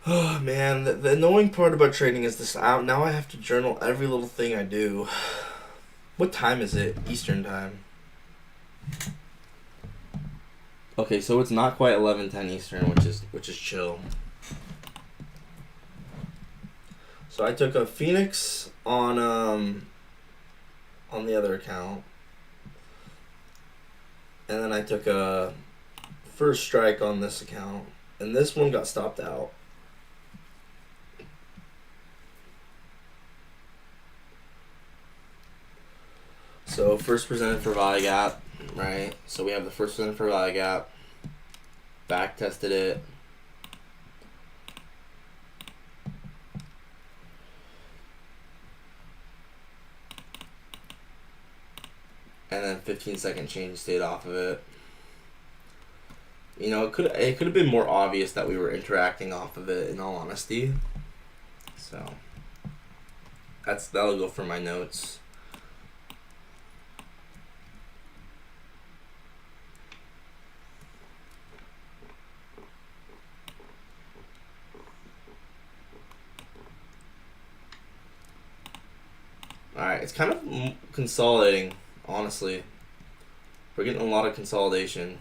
Oh man, the annoying part about trading is this. Now I have to journal every little thing I do. What time is it? Eastern time. Okay, so it's not quite 11:10 Eastern, which is chill. So I took a Phoenix on the other account, and then I took a first strike on this account, and this one got stopped out. So first presented for value gap, right? So we have the first presented for value gap. Back tested it. And then 15-second change stayed off of it. You know, it could have been more obvious that we were interacting off of it, in all honesty. So that'll go for my notes. Alright, it's kind of consolidating, honestly. We're getting a lot of consolidation.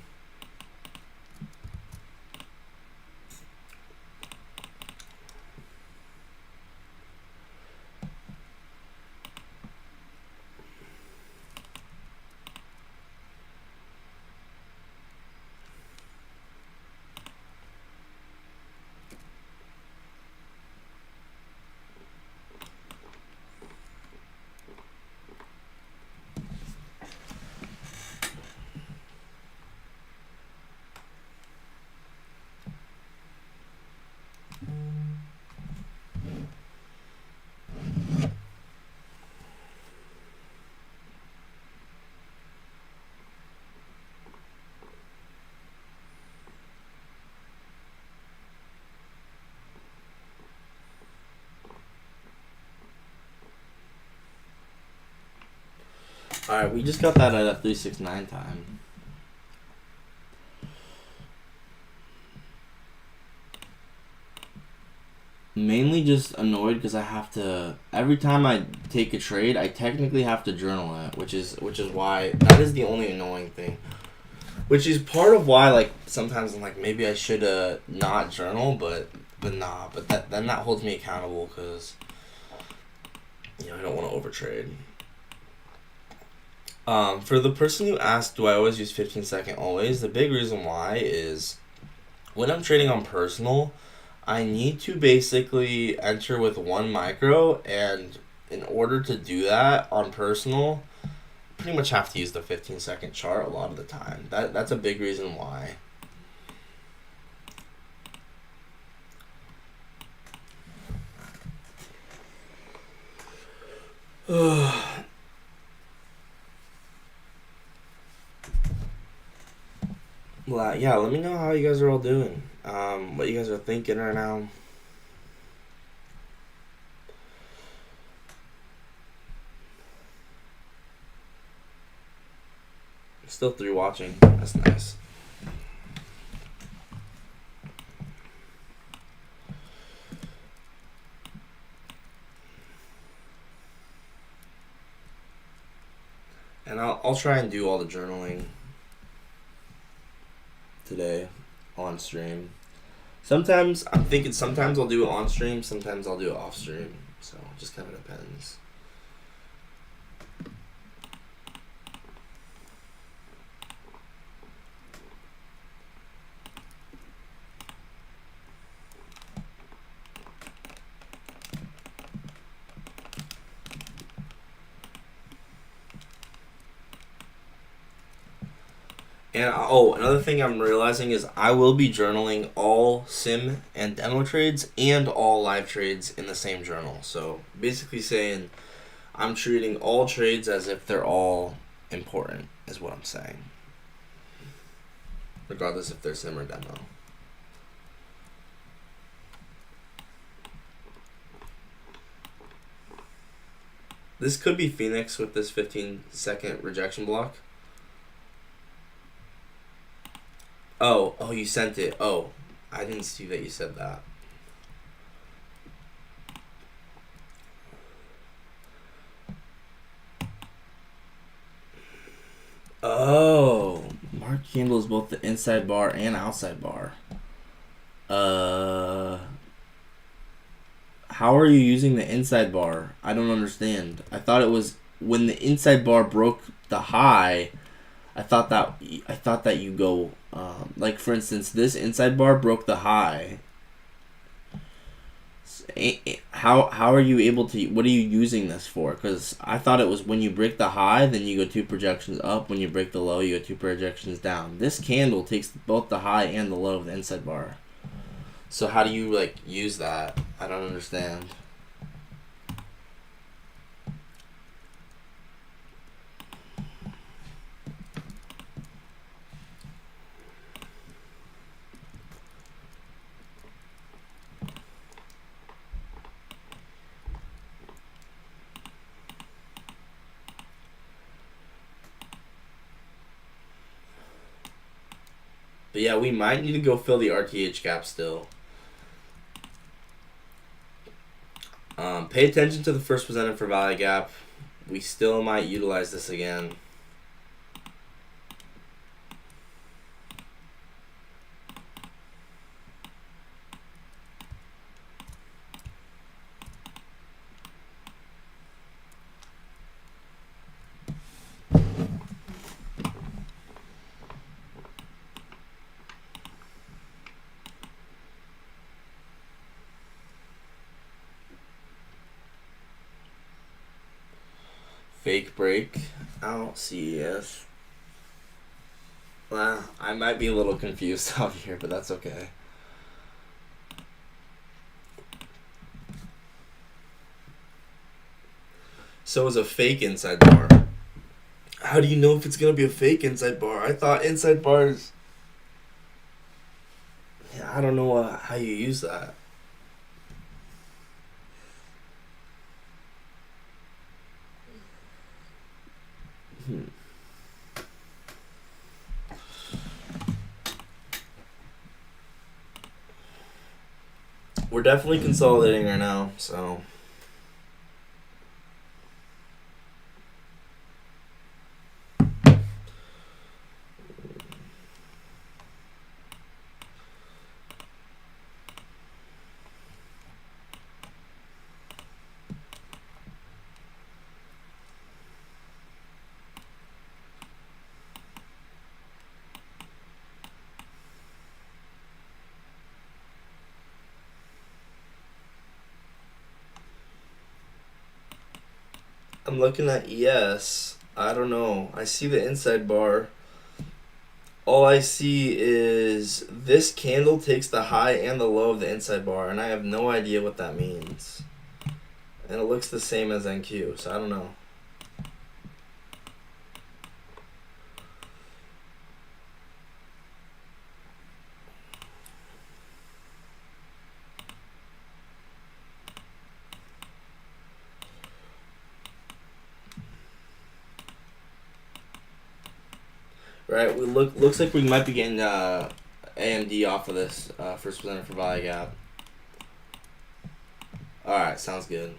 Alright, we just got that at a 369 time. Mainly just annoyed because I have to, every time I take a trade, I technically have to journal it, which is why that is the only annoying thing. Which is part of why, like, sometimes I'm like, maybe I should not journal, but nah, but then that holds me accountable because, you know, I don't want to overtrade. For the person who asked, do I always use 15-second always? The big reason why is when I'm trading on personal, I need to basically enter with 1 micro, and in order to do that on personal, pretty much have to use the 15-second chart a lot of the time. That's a big reason why. Well, yeah, let me know how you guys are all doing. What you guys are thinking right now. Still 3 watching. That's nice. And I'll try and do all the journaling today on stream. Sometimes I'm thinking sometimes I'll do it on stream, sometimes I'll do it off stream. So it just kind of depends. And another thing I'm realizing is I will be journaling all sim and demo trades and all live trades in the same journal. So basically saying I'm treating all trades as if they're all important is what I'm saying. Regardless if they're sim or demo. This could be Phoenix with this 15-second rejection block. Oh, you sent it. Oh, I didn't see that you said that. Oh, Mark Candle is both the inside bar and outside bar. How are you using the inside bar? I don't understand. I thought it was when the inside bar broke the high. I thought that you go like, for instance, this inside bar broke the high. How are you able to? What are you using this for? Because I thought it was when you break the high, then you go 2 projections up. When you break the low, you go 2 projections down. This candle takes both the high and the low of the inside bar. So how do you, like, use that? I don't understand. But yeah, we might need to go fill the RTH gap still. Pay attention to the first presented for value gap. We still might utilize this again. Fake break out CES. Well, I might be a little confused out here, but that's okay. So is a fake inside bar. How do you know if it's gonna be a fake inside bar? I thought inside bars. Yeah, I don't know how you use that. We're definitely consolidating right now, so. I'm looking at ES. I don't know. I see the inside bar. All I see is this candle takes the high and the low of the inside bar, and I have no idea what that means. And it looks the same as NQ, so I don't know. Right, looks like we might be getting AMD off of this first presenter for value gap. All right, sounds good.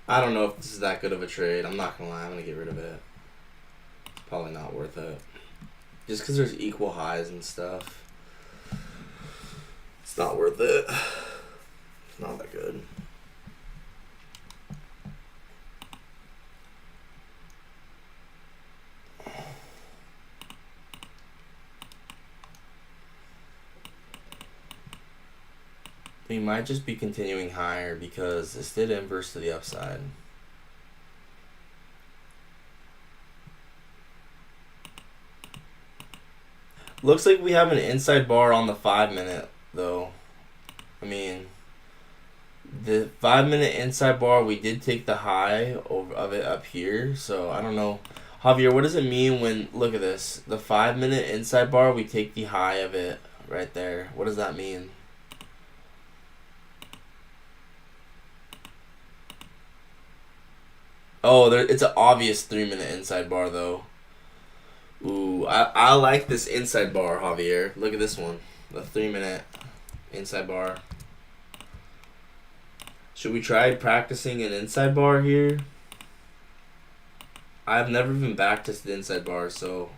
I don't know if this is that good of a trade. I'm not gonna lie. I'm gonna get rid of it. It's probably not worth it. Just because there's equal highs and stuff. It's not worth it. It's not that good. We might just be continuing higher because this did inverse to the upside. Looks like we have an inside bar on the 5 minute though. I mean, the 5 minute inside bar, we did take the high of it up here, so I don't know. Javier, what does it mean when, look at this, the 5 minute inside bar, we take the high of it right there. What does that mean? Oh, it's an obvious 3 minute inside bar though. Ooh, I like this inside bar, Javier. Look at this one. The 3 minute inside bar. Should we try practicing an inside bar here? I've never even backtested inside bars, so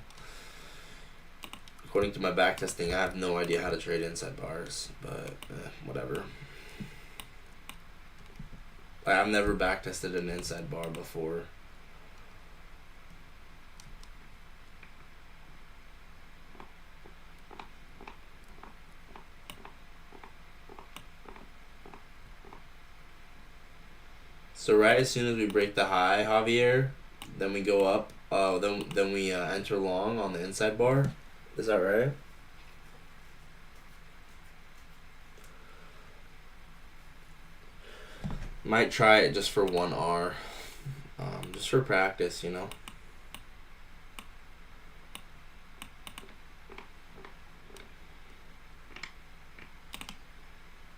according to my backtesting, I have no idea how to trade inside bars, but whatever. I've never backtested an inside bar before. So right as soon as we break the high, Javier, then we go up. Then we enter long on the inside bar. Is that right? Might try it just for 1R. Just for practice, you know.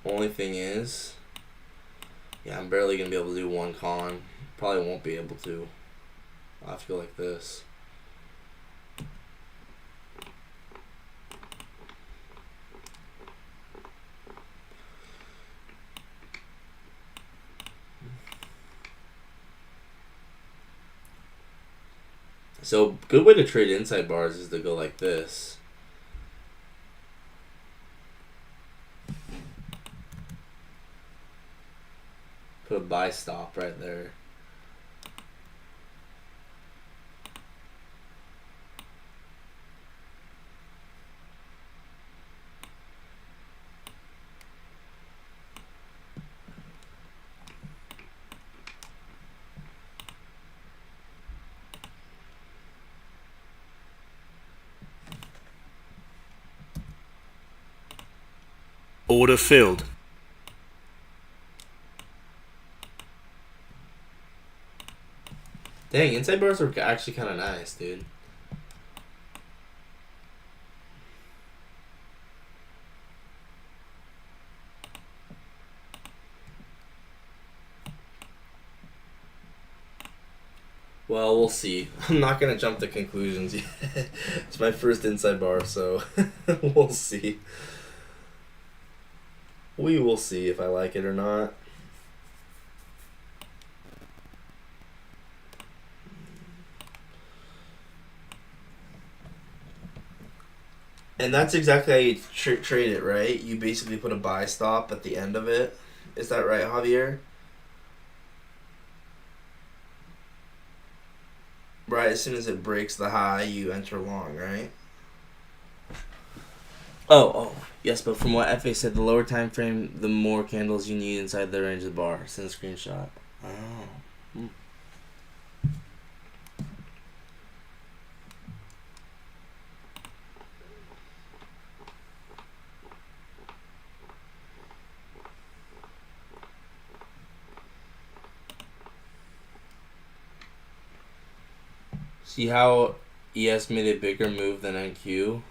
Only thing is, yeah, I'm barely going to be able to do one con. Probably won't be able to. I'll have to go like this. So, good way to trade inside bars is to go like this. Put a buy stop right there. Order filled. Dang, inside bars are actually kind of nice, dude. Well, we'll see. I'm not going to jump to conclusions yet. It's my first inside bar, so we'll see. We will see if I like it or not. And that's exactly how you trade it, right? You basically put a buy stop at the end of it. Is that right, Javier? Right, as soon as it breaks the high, you enter long, right? Oh, yes, but from what FA said, the lower time frame, the more candles you need inside the range of the bar. Send a screenshot. Oh. See how ES made a bigger move than NQ?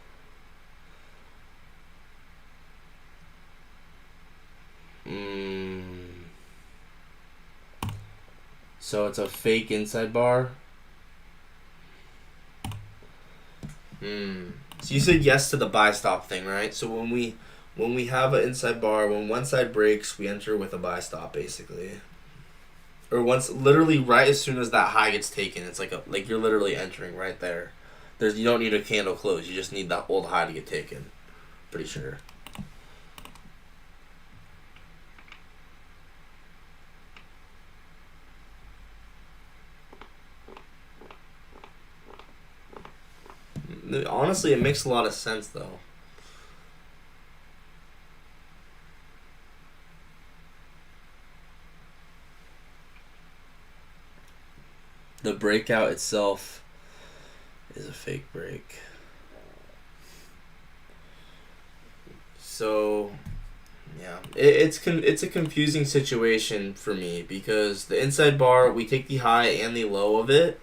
So it's a fake inside bar? So you said yes to the buy stop thing, right? So when we have an inside bar, when one side breaks, we enter with a buy stop, basically. Or once, literally, right as soon as that high gets taken, it's like you're literally entering right there. You don't need a candle close. You just need that old high to get taken. Pretty sure. Honestly, it makes a lot of sense, though. The breakout itself is a fake break. So, yeah, it's a confusing situation for me because the inside bar, we take the high and the low of it.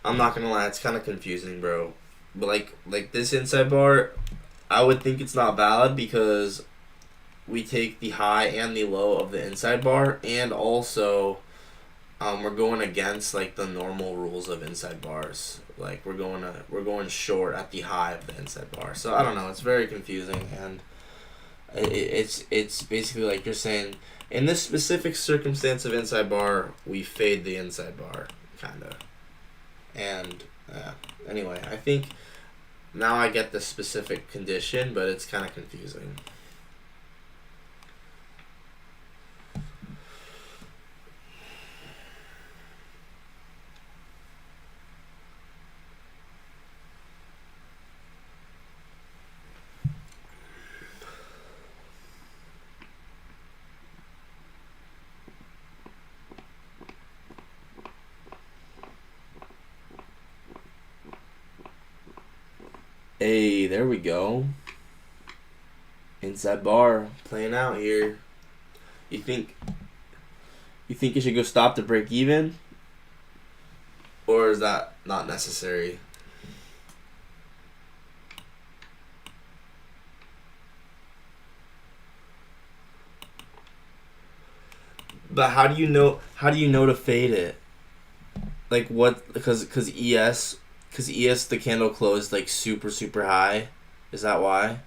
I'm not gonna lie, it's kind of confusing, bro. But like this inside bar, I would think it's not valid because we take the high and the low of the inside bar, and also we're going against like the normal rules of inside bars. Like we're going short at the high of the inside bar. So I don't know. It's very confusing, and it's basically like you're saying in this specific circumstance of inside bar, we fade the inside bar, kinda. And anyway, I think now I get the specific condition, but it's kind of confusing. Hey, there we go. Inside bar playing out here. You think you should go stop to break even? Or is that not necessary? But how do you know to fade it? Like what? Because ES the candle closed like super super high. Is that why?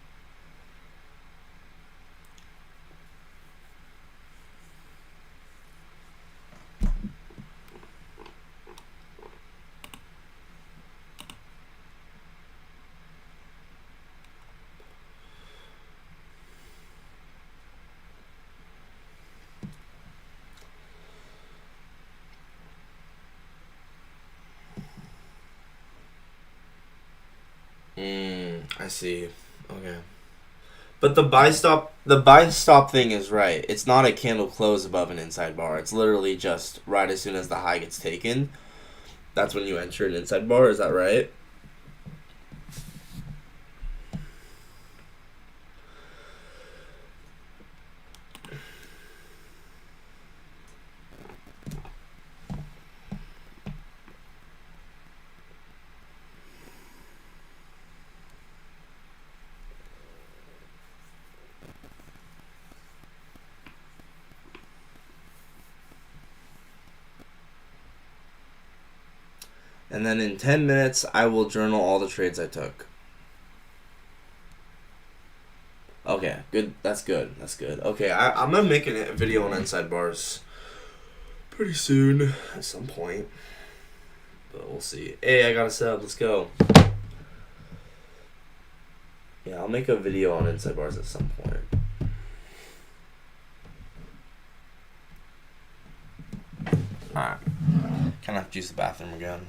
I see. Okay. But the buy stop thing is right. It's not a candle close above an inside bar. It's literally just right as soon as the high gets taken. That's when you enter an inside bar. Is that right? And then in 10 minutes, I will journal all the trades I took. Okay, good. That's good. That's good. Okay, I'm going to make a video on inside bars pretty soon at some point. But we'll see. Hey, I got a sub. Let's go. Yeah, I'll make a video on inside bars at some point. Alright. Kind of have to use the bathroom again.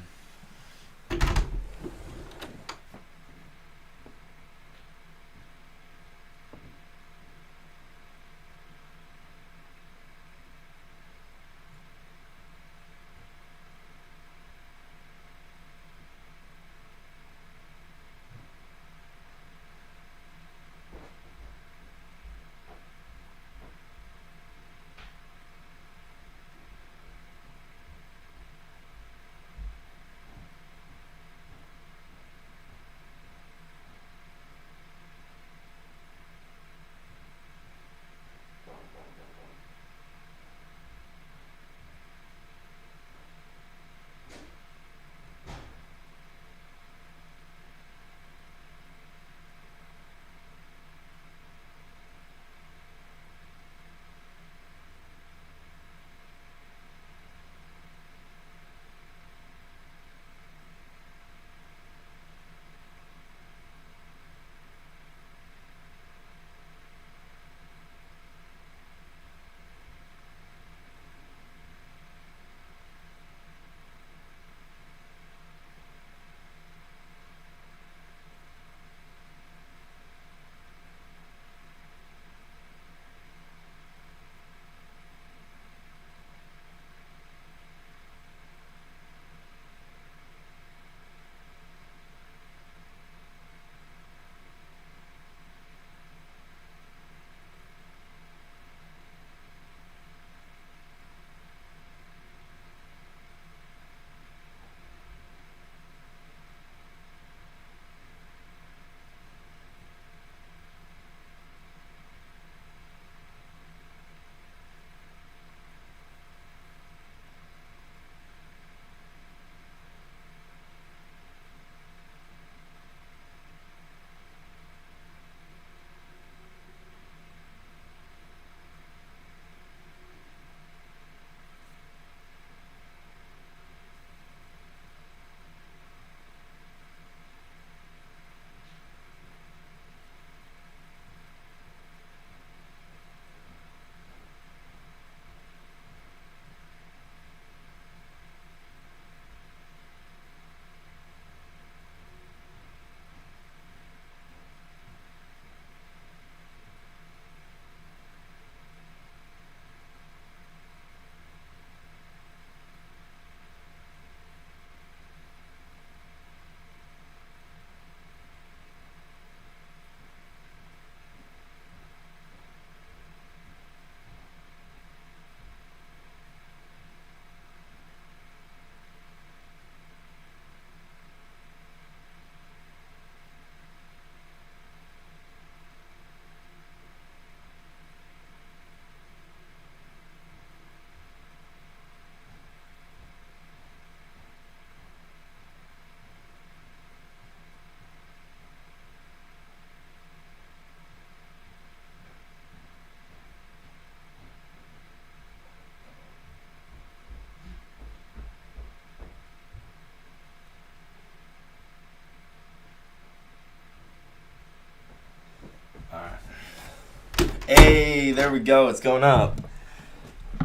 Hey, there we go. It's going up.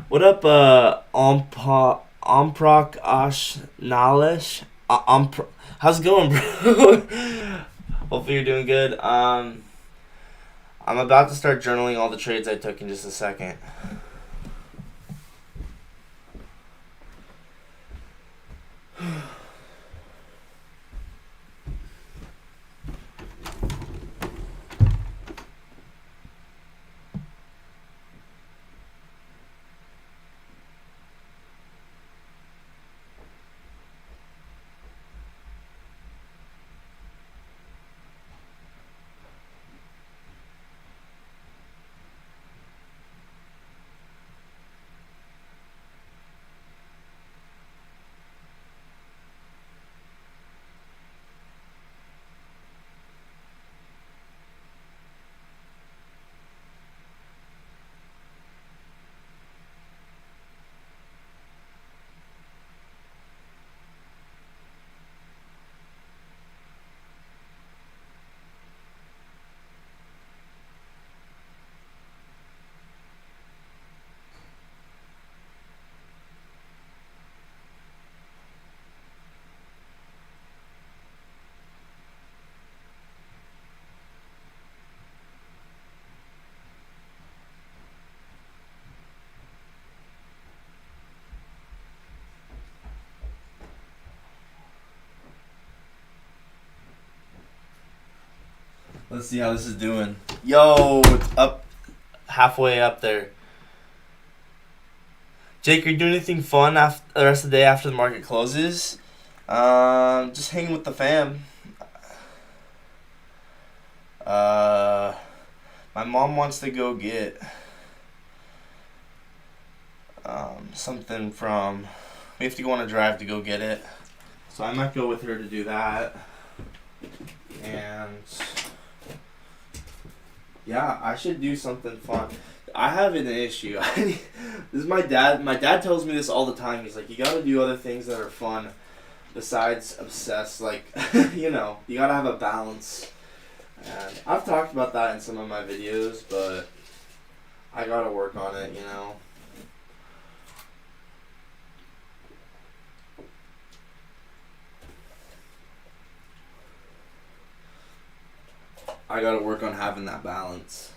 What up, Omproc Ashnalish? How's it going, bro? Hopefully you're doing good. I'm about to start journaling all the trades I took in just a second. Let's see how this is doing. Yo, it's up halfway up there. Jake, are you doing anything fun after the rest of the day after the market closes? Just hanging with the fam. My mom wants to go get something from. We have to go on a drive to go get it, so I might go with her to do that. And yeah, I should do something fun. I have an issue. This is my dad. My dad tells me this all the time. He's like, you gotta do other things that are fun besides obsess. Like, you gotta have a balance. And I've talked about that in some of my videos, but I gotta work on it, I gotta work on having that balance.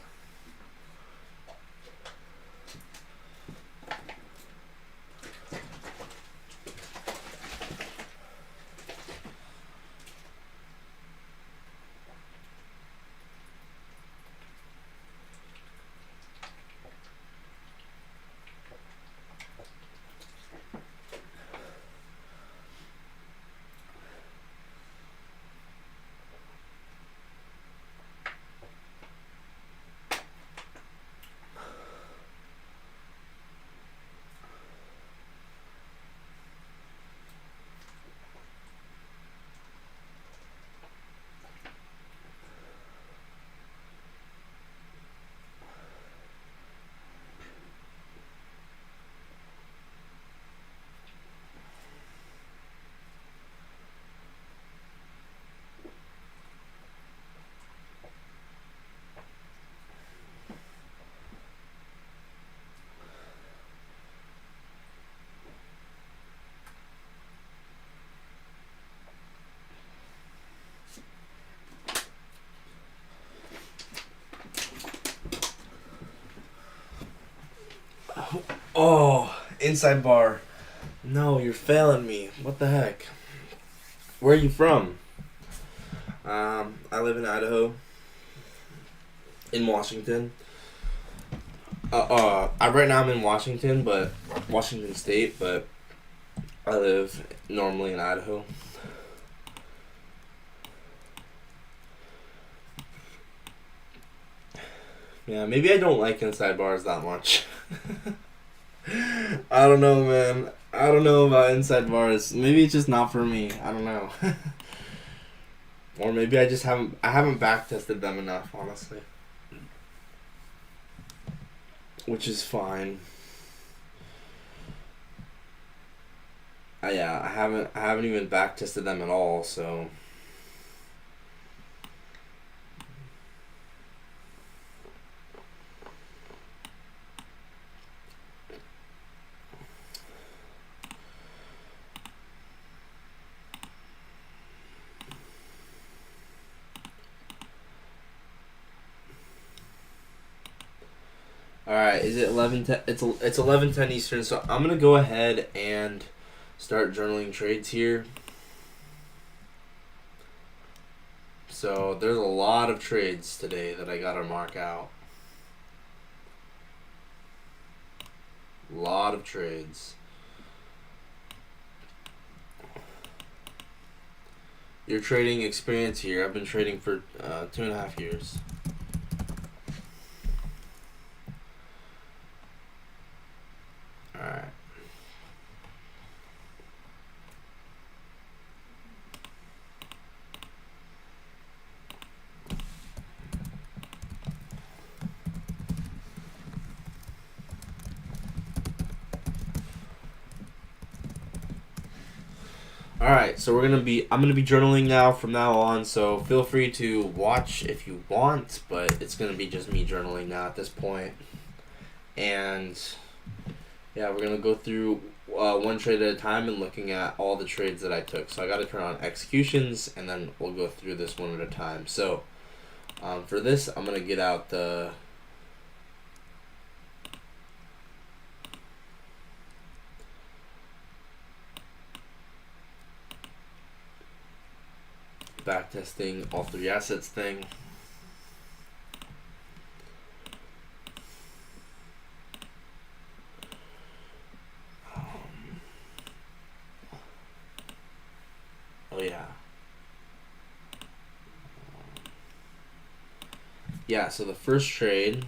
Oh, inside bar. No, you're failing me. What the heck? Where are you from? I live in Idaho. In Washington. Right now I'm in Washington, but Washington State, but I live normally in Idaho. Yeah, maybe I don't like inside bars that much. I don't know, man. I don't know about inside bars. Maybe it's just not for me. I don't know. Or maybe I just haven't back tested them enough, honestly. Which is fine. Yeah, I haven't even back tested them at all, so all right, is it 11:10? It's 11:10 Eastern, so I'm gonna go ahead and start journaling trades here. So there's a lot of trades today that I gotta mark out. A lot of trades. Your trading experience here. I've been trading for 2.5 years. Alright. Alright, so I'm gonna be journaling now from now on, so feel free to watch if you want, but it's gonna be just me journaling now at this point. And yeah, we're gonna go through one trade at a time and looking at all the trades that I took. So I gotta turn on executions and then we'll go through this one at a time. So for this, I'm gonna get out the backtesting all three assets thing. yeah, so the first trade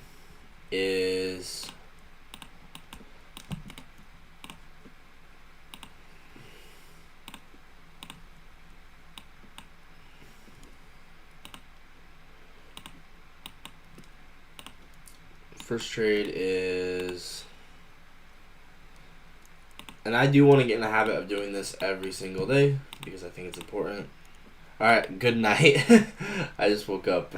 is and I do want to get in the habit of doing this every single day because I think it's important. Alright, good night. I just woke up.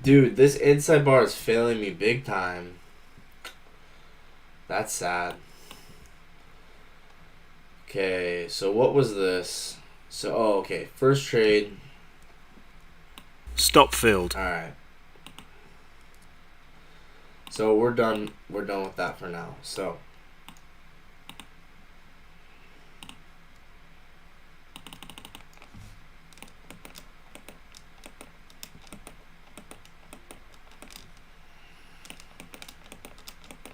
Dude, this inside bar is failing me big time. That's sad. Okay, so what was this? So, okay. First trade. Stop filled. Alright. So we're done. We're done with that for now. So.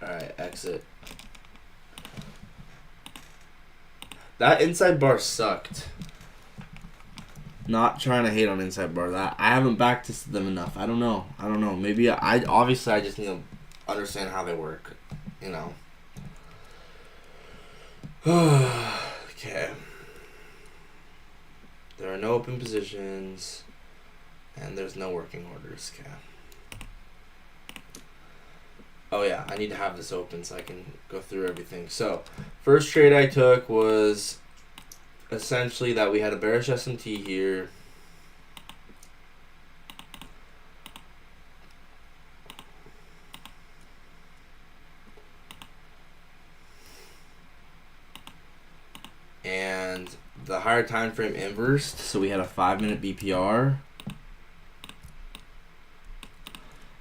Alright, exit. That inside bar sucked. Not trying to hate on inside bar. That I haven't backtested them enough. I don't know. Maybe I obviously I just need to understand how they work. You know. Okay. There are no open positions, and there's no working orders. Okay. Oh yeah, I need to have this open so I can go through everything. So, first trade I took was essentially that we had a bearish SMT here. And the higher time frame inversed, so we had a 5-minute BPR.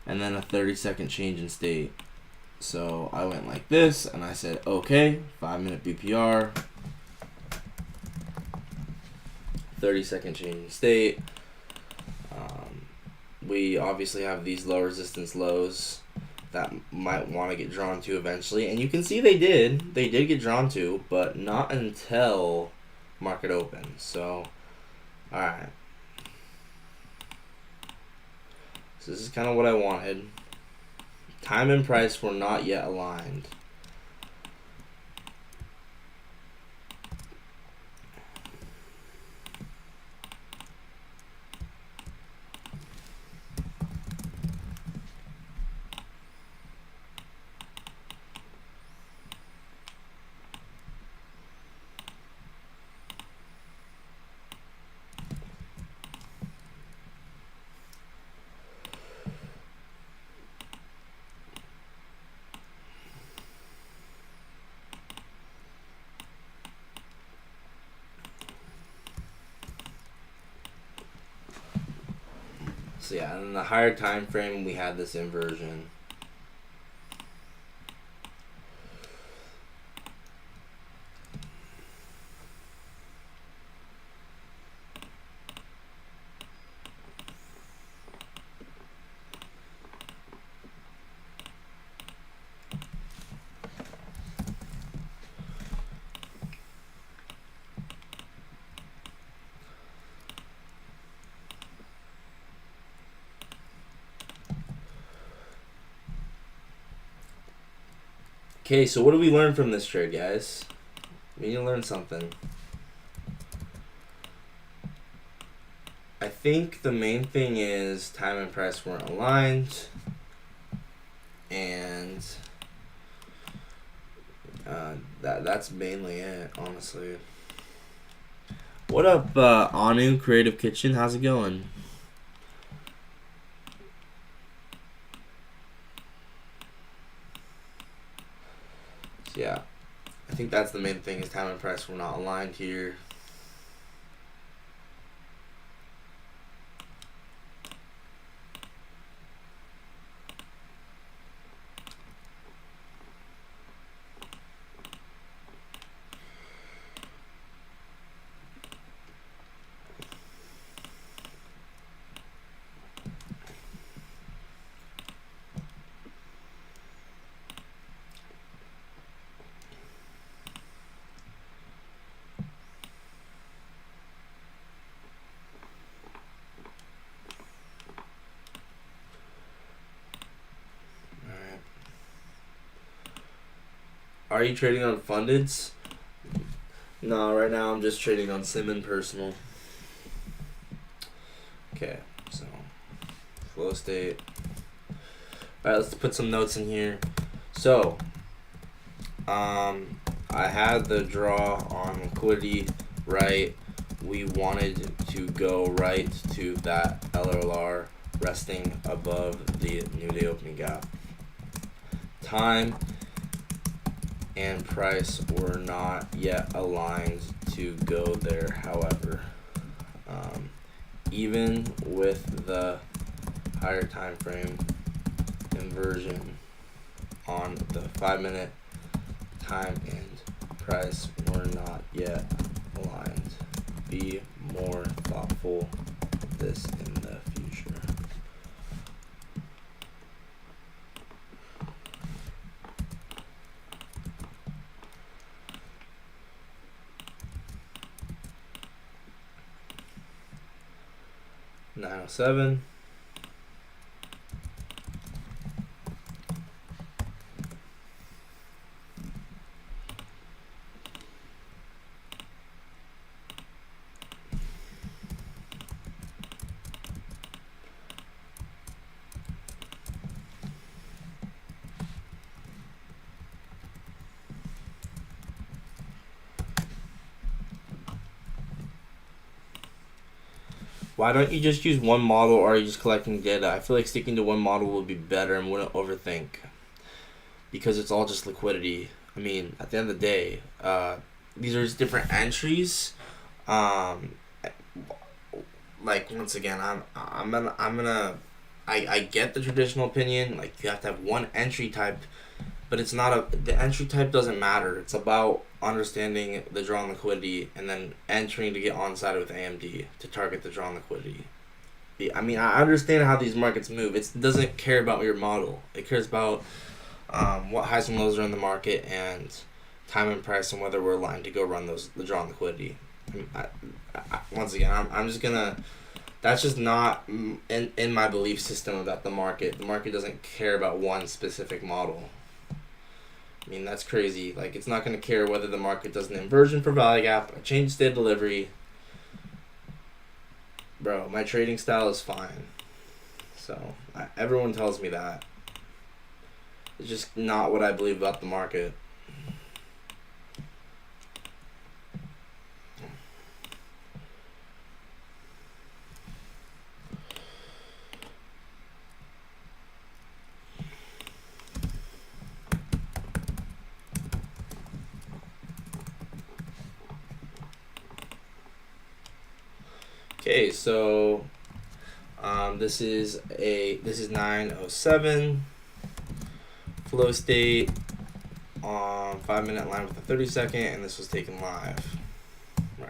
And then a 30-second change in state. So I went like this, and I said, okay, 5-minute BPR, 30-second change in state. We obviously have these low resistance lows that might want to get drawn to eventually. And you can see they did. They did get drawn to, but not until market open. So, alright. So this is kind of what I wanted. Time and price were not yet aligned. So yeah, and in the higher time frame we had this inversion. Okay, so what do we learn from this trade, guys? We need to learn something. I think the main thing is time and price weren't aligned, and that's mainly it, honestly. What up, Anu Creative Kitchen? How's it going? So yeah, I think that's the main thing is time and price were not aligned here. Are you trading on fundeds? No, right now I'm just trading on sim and personal. Okay, so flow state. Alright, let's put some notes in here. So, I had the draw on liquidity right. We wanted to go right to that LLR resting above the new day opening gap. Time and price were not yet aligned to go there, however. Even with the higher time frame inversion on the 5-minute, time and price were not yet aligned. Be more thoughtful of this in the future. $907. Why don't you just use one model, or are you just collecting data? I feel like sticking to one model would be better and wouldn't overthink. Because it's all just liquidity. I mean, at the end of the day, these are just different entries. Like, once again, I get the traditional opinion. Like, you have to have one entry type, but it's not the entry type doesn't matter. It's about understanding the draw on liquidity and then entering to get onside with AMD to target the draw on liquidity. I mean, I understand how these markets move. It doesn't care about your model. It cares about what highs and lows are in the market and time and price and whether we're aligned to go run the draw on liquidity. Once again, I'm just gonna. That's just not in my belief system about the market. The market doesn't care about one specific model. I mean, that's crazy. Like, it's not going to care whether the market does an inversion for value gap, a change state delivery. Bro, my trading style is fine. So, everyone tells me that. It's just not what I believe about the market. Okay, so this is 907 flow state on 5-minute line with a 30-second, and this was taken live. Right.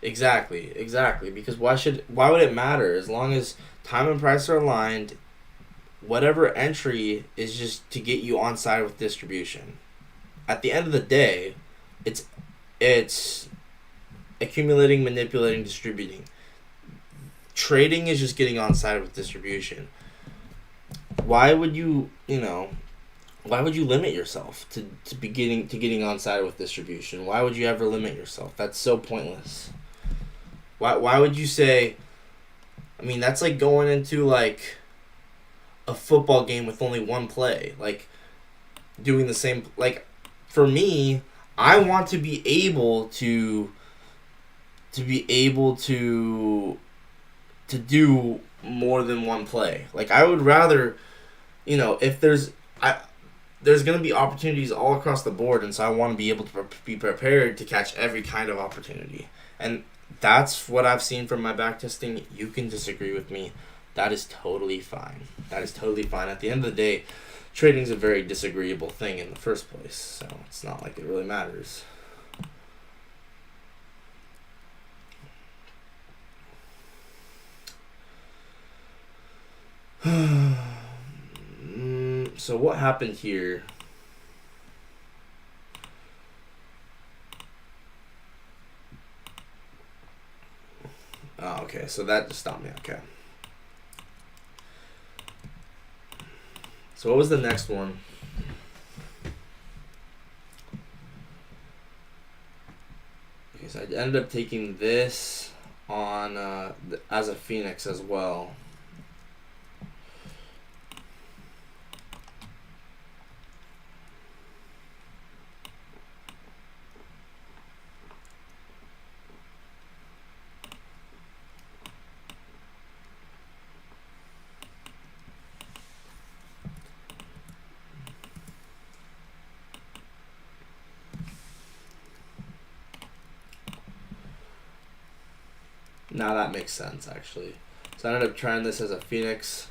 Exactly. Because why would it matter? As long as time and price are aligned, whatever entry is just to get you on side with distribution. At the end of the day, it's accumulating, manipulating, distributing. Trading is just getting on side with distribution. Why would you limit yourself to getting on side with distribution? Why would you ever limit yourself? That's so pointless. Why would you say, I mean, that's like going into like a football game with only one play, like doing the same, like for me, I want to be able to do more than one play. Like, I would rather, if there's going to be opportunities all across the board, and so I want to be able to be prepared to catch every kind of opportunity. And that's what I've seen from my backtesting. You can disagree with me. That is totally fine. At the end of the day, trading is a very disagreeable thing in the first place, so it's not like it really matters. So what happened here? Oh, okay, so that just stopped me. Okay. So what was the next one? Okay, so I ended up taking this on as a Phoenix as well. Now that makes sense, actually. So I ended up trying this as a Phoenix.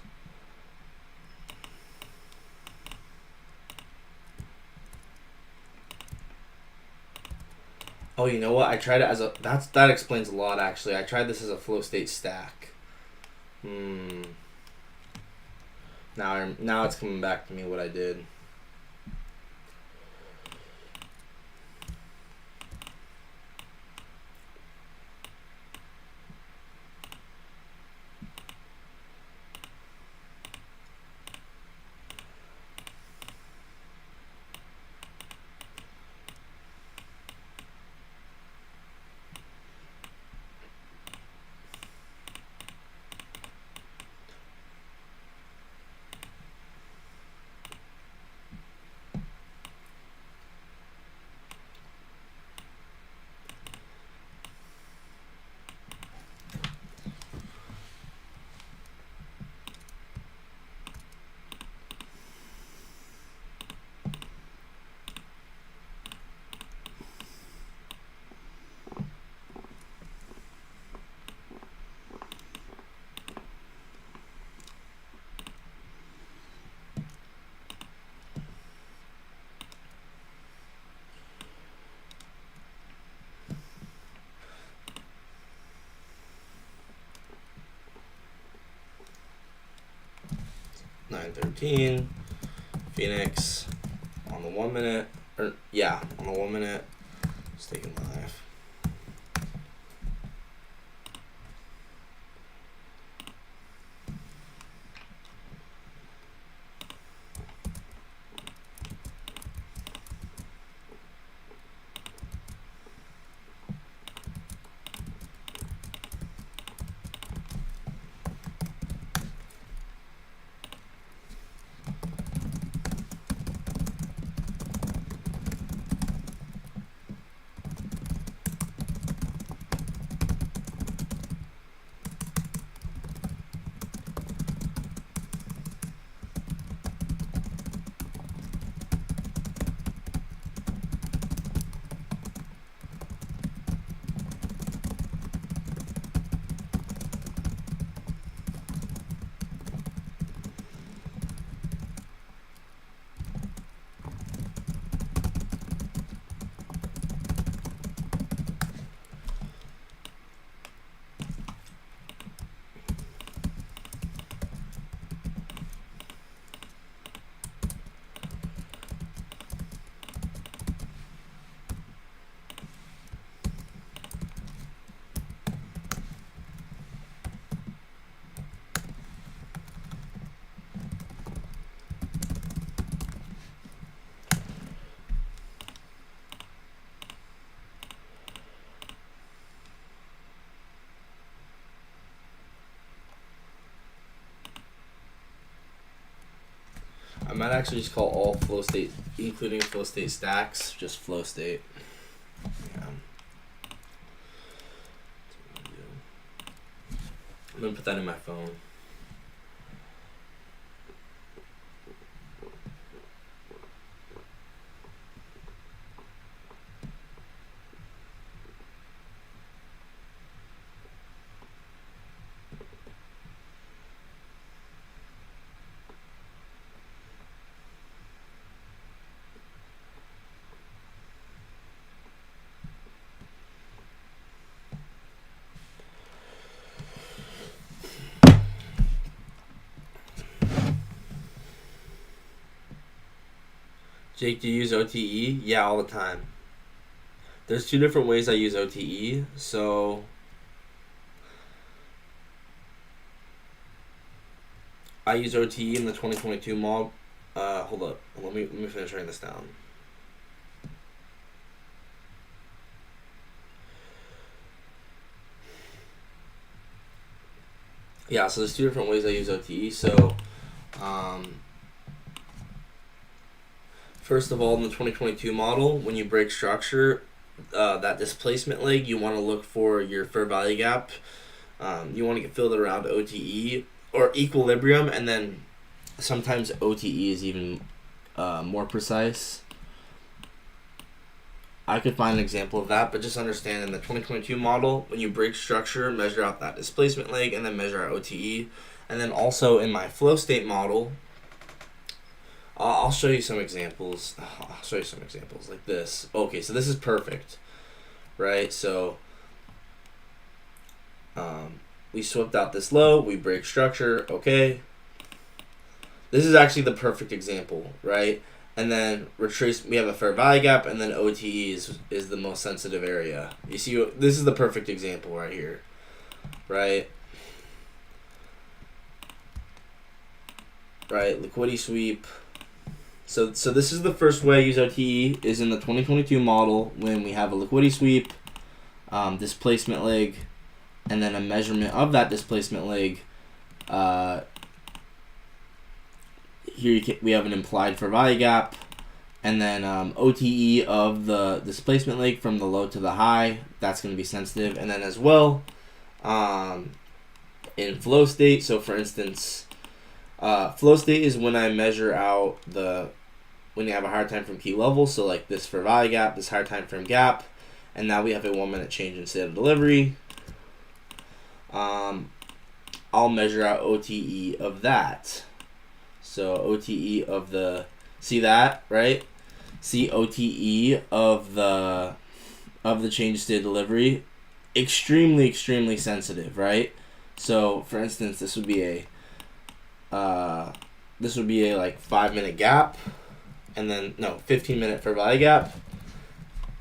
Oh, you know what? I tried it as a... That explains a lot, actually. I tried this as a flow state stack. Now it's coming back to me what I did. $9.13. Phoenix on the 1 minute. On the 1 minute. Just taking live. I might actually just call all flow state, including flow state stacks, just flow state. Yeah. I'm gonna put that in my phone. Jake, do you use OTE? Yeah, all the time. There's two different ways I use OTE. So I use OTE in the 2022 mob Hold up. Let me finish writing this down. Yeah, so there's two different ways I use OTE. So, first of all, in the 2022 model, when you break structure, that displacement leg, you want to look for your fair value gap. You want to get filled around OTE or equilibrium, and then sometimes OTE is even more precise. I could find an example of that, but just understand in the 2022 model, when you break structure, measure out that displacement leg and then measure out OTE. And then also in my flow state model, I'll show you some examples. I'll show you some examples like this. Okay, so this is perfect, right? So we swept out this low, we break structure, okay. This is actually the perfect example, right? And then retrace. We have a fair value gap, and then OTE is the most sensitive area. You see, this is the perfect example right here, right? Right, liquidity sweep. So this is the first way I use OTE is in the 2022 model when we have a liquidity sweep, displacement leg, and then a measurement of that displacement leg. Here we have an implied fair value gap, and then OTE of the displacement leg from the low to the high. That's going to be sensitive, and then as well in flow state. So for instance, flow state is when I measure out when you have a hard time from key level. So like this fair value gap, this hard time frame gap, and now we have a 1 minute change in state of delivery. I'll measure out OTE of that. So OTE of the, see that, right? See OTE of the change state delivery, extremely sensitive, right? So for instance, this would be a like 5 minute gap, and then 15 minute fair value gap,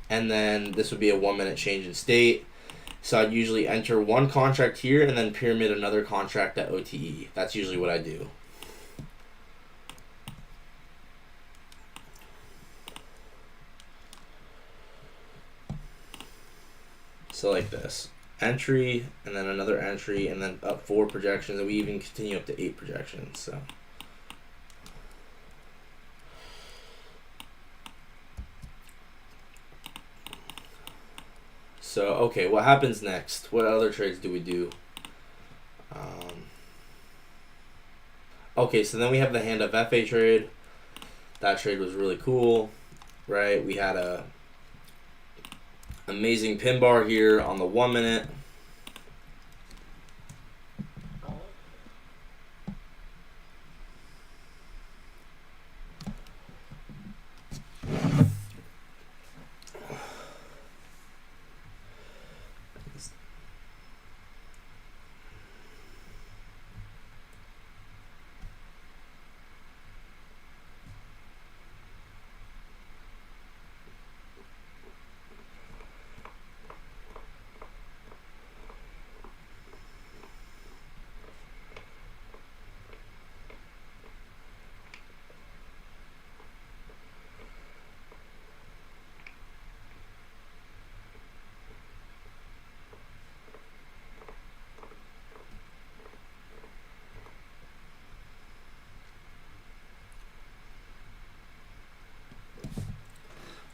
and then this would be a 1 minute change in state. So I'd usually enter one contract here and then pyramid another contract at OTE. That's usually what I do. So like this, entry, and then another entry, and then up 4 projections, and we even continue up to 8 projections. So okay, what happens next? What other trades do we do? Okay, so then we have the hand up FA trade. That trade was really cool, right? We had a amazing pin bar here on the 1 minute.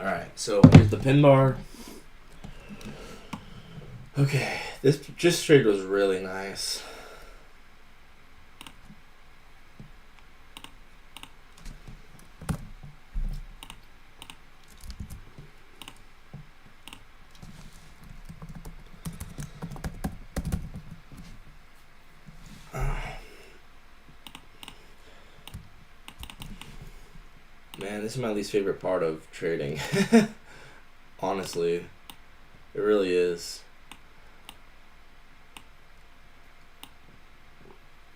Alright, so here's the pin bar. Okay, this trade was really nice. Man, this is my least favorite part of trading. Honestly, it really is.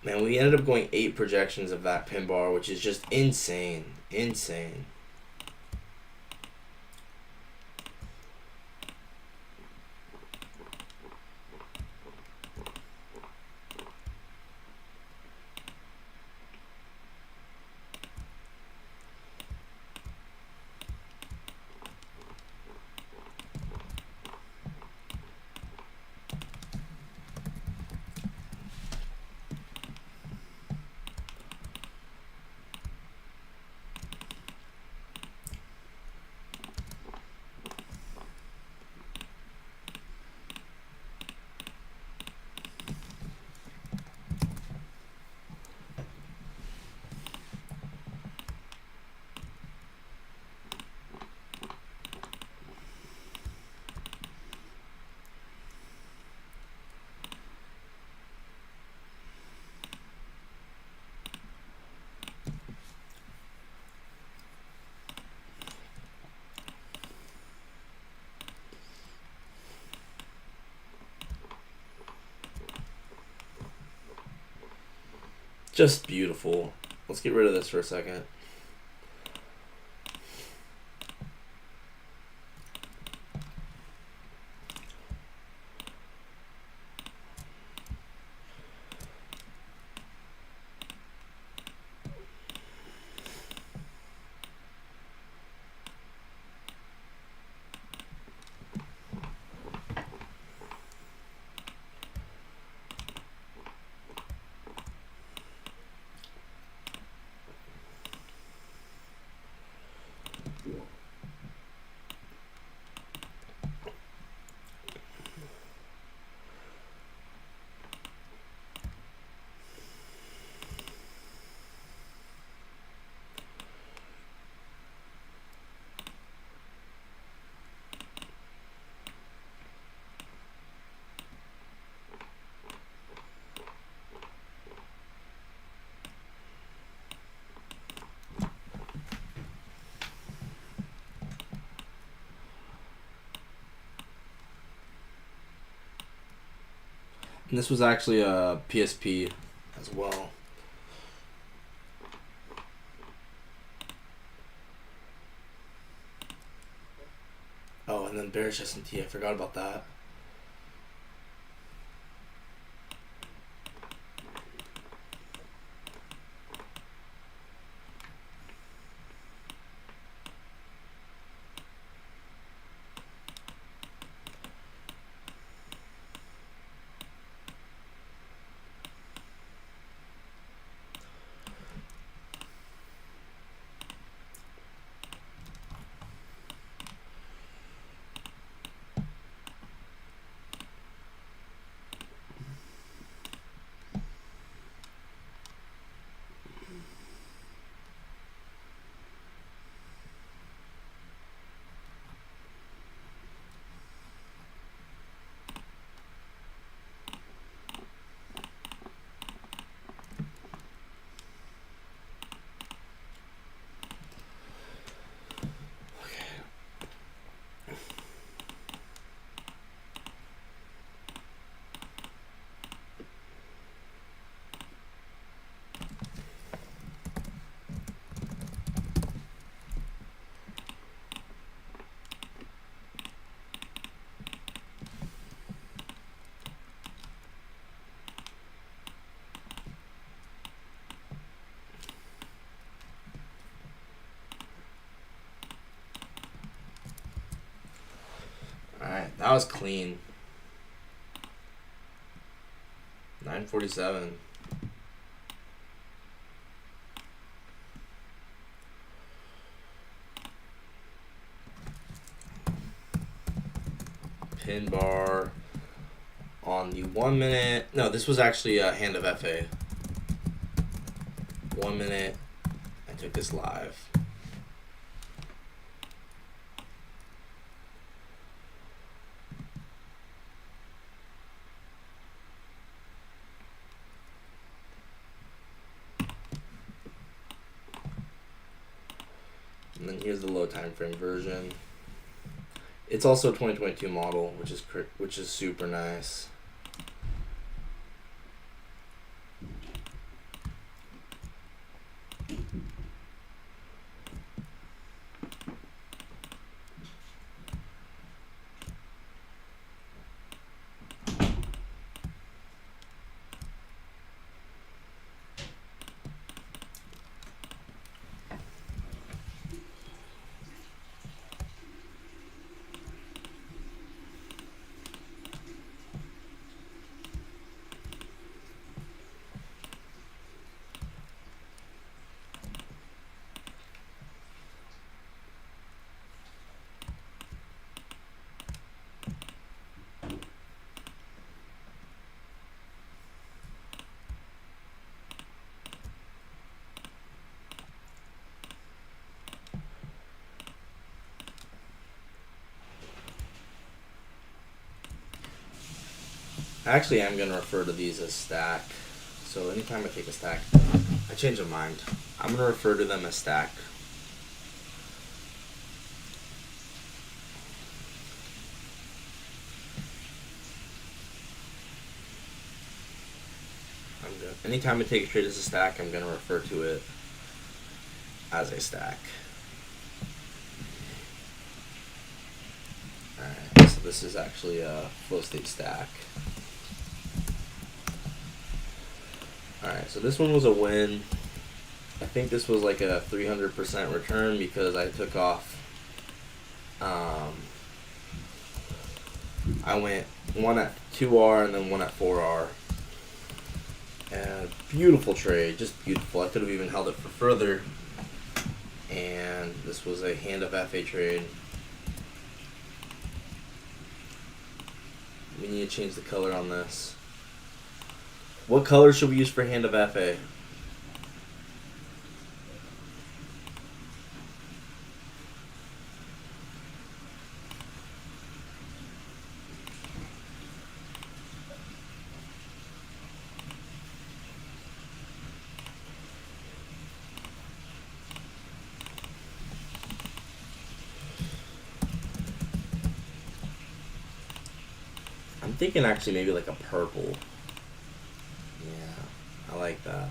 Man, we ended up going 8 projections of that pin bar, which is just insane. Insane. Just beautiful. Let's get rid of this for a second. And this was actually a PSP as well. Oh, and then Bears S&T. I forgot about that. Alright, that was clean. 947. Pin bar on the 1 minute. No, this was actually a Hand of FA. 1 minute. I took this live. And then here's the low time frame version. It's also a 2022 model, which is super nice. Actually, I'm going to refer to these as stack. So anytime I take a stack, I change my mind. I'm going to refer to them as stack. I'm good. anytime I take a trade as a stack, I'm going to refer to it as a stack. Alright, so this is actually a flow state stack. Alright, so this one was a win. I think this was like a 300% return because I took off. I went one at 2R and then one at 4R. And beautiful trade, just beautiful. I could have even held it for further. And this was a hand of FA trade. We need to change the color on this. What color should we use for hand of FA? I'm thinking actually maybe like a purple. Yeah, I like that.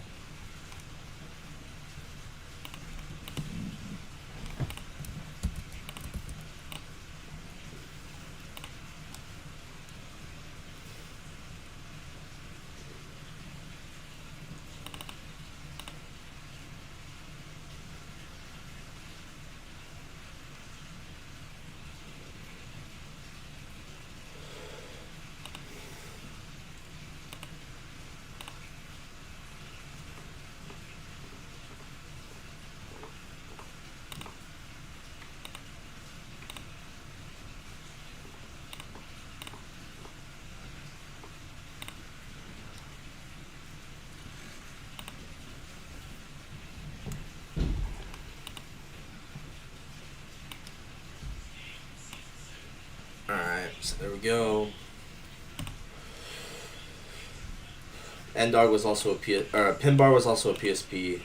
Alright, so there we go. N-Dog was also a Pin Bar was also a PSP.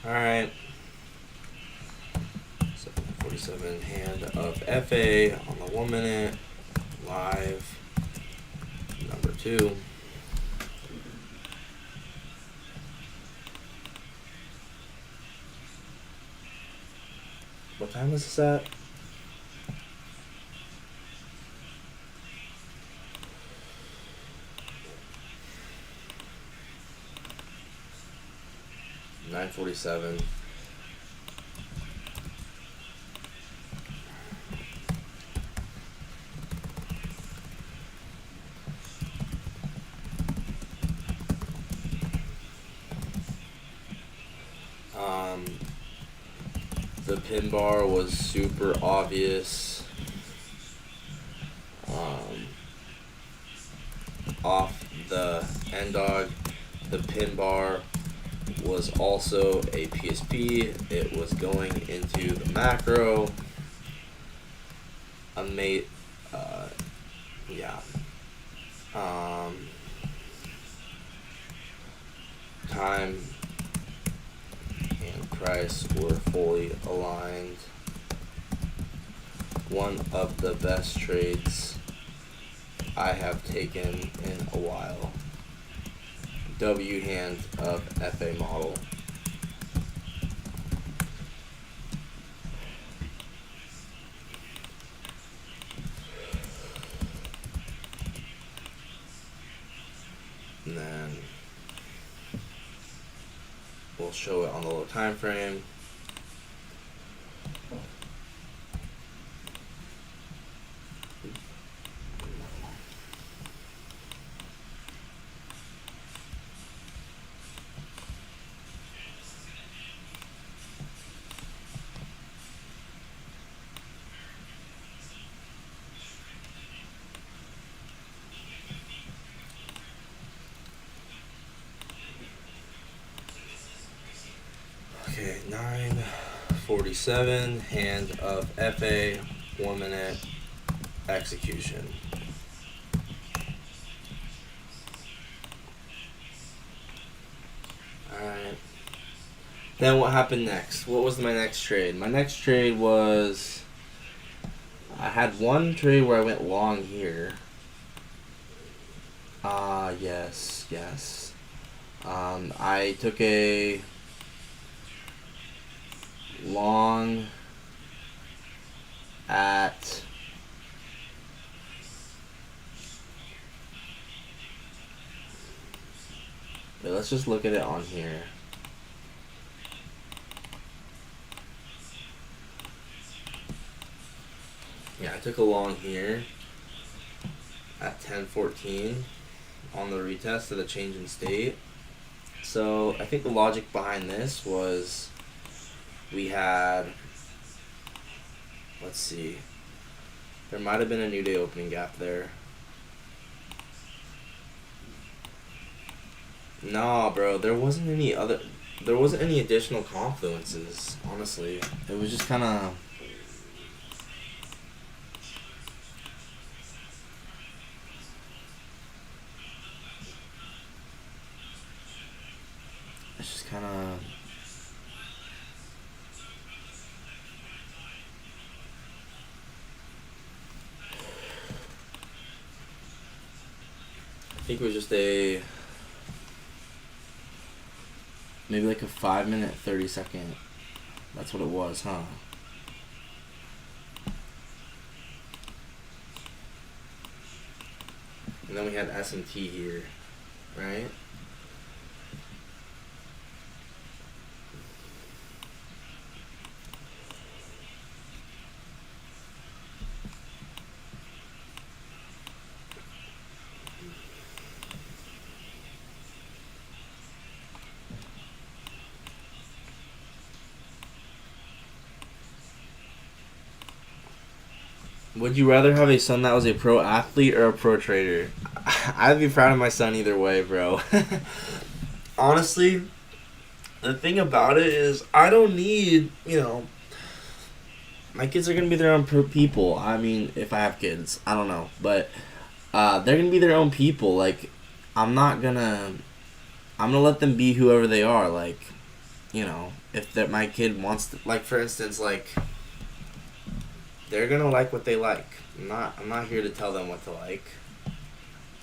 Alright. 747 hand of FA on the 1 minute. Live. Number 2. What time is this at? .47. The pin bar was super obvious. Off the N-Dog, the pin bar was also a PSP. It was going into the macro. Time and price were fully aligned. One of the best trades I have taken in a while. W hand of FA model. And then we'll show it on the low time frame. 9:47, hand of FA, 1 minute execution. Alright. Then what happened next? What was my next trade? My next trade was... I had one trade where I went long here. Yes. I took a long at... Wait, let's just look at it on here. Yeah, I took a long here at 10:14 on the retest of the change in state. So I think the logic behind this was we had, let's see, there might have been a new day opening gap there. Nah, bro, there wasn't any additional confluences, honestly. It was just kind of... It's just kind of... I think it was just a... Maybe like a 5 minute, 30 second. That's what it was, huh? And then we had SMT here, right? Would you rather have a son that was a pro athlete or a pro trader? I'd be proud of my son either way, bro. Honestly, the thing about it is I don't need, my kids are going to be their own people. I mean, if I have kids, I don't know. But they're going to be their own people. Like, I'm going to let them be whoever they are. Like, if my kid wants to, like, for instance, like, they're gonna like what they like. I'm not here to tell them what to like.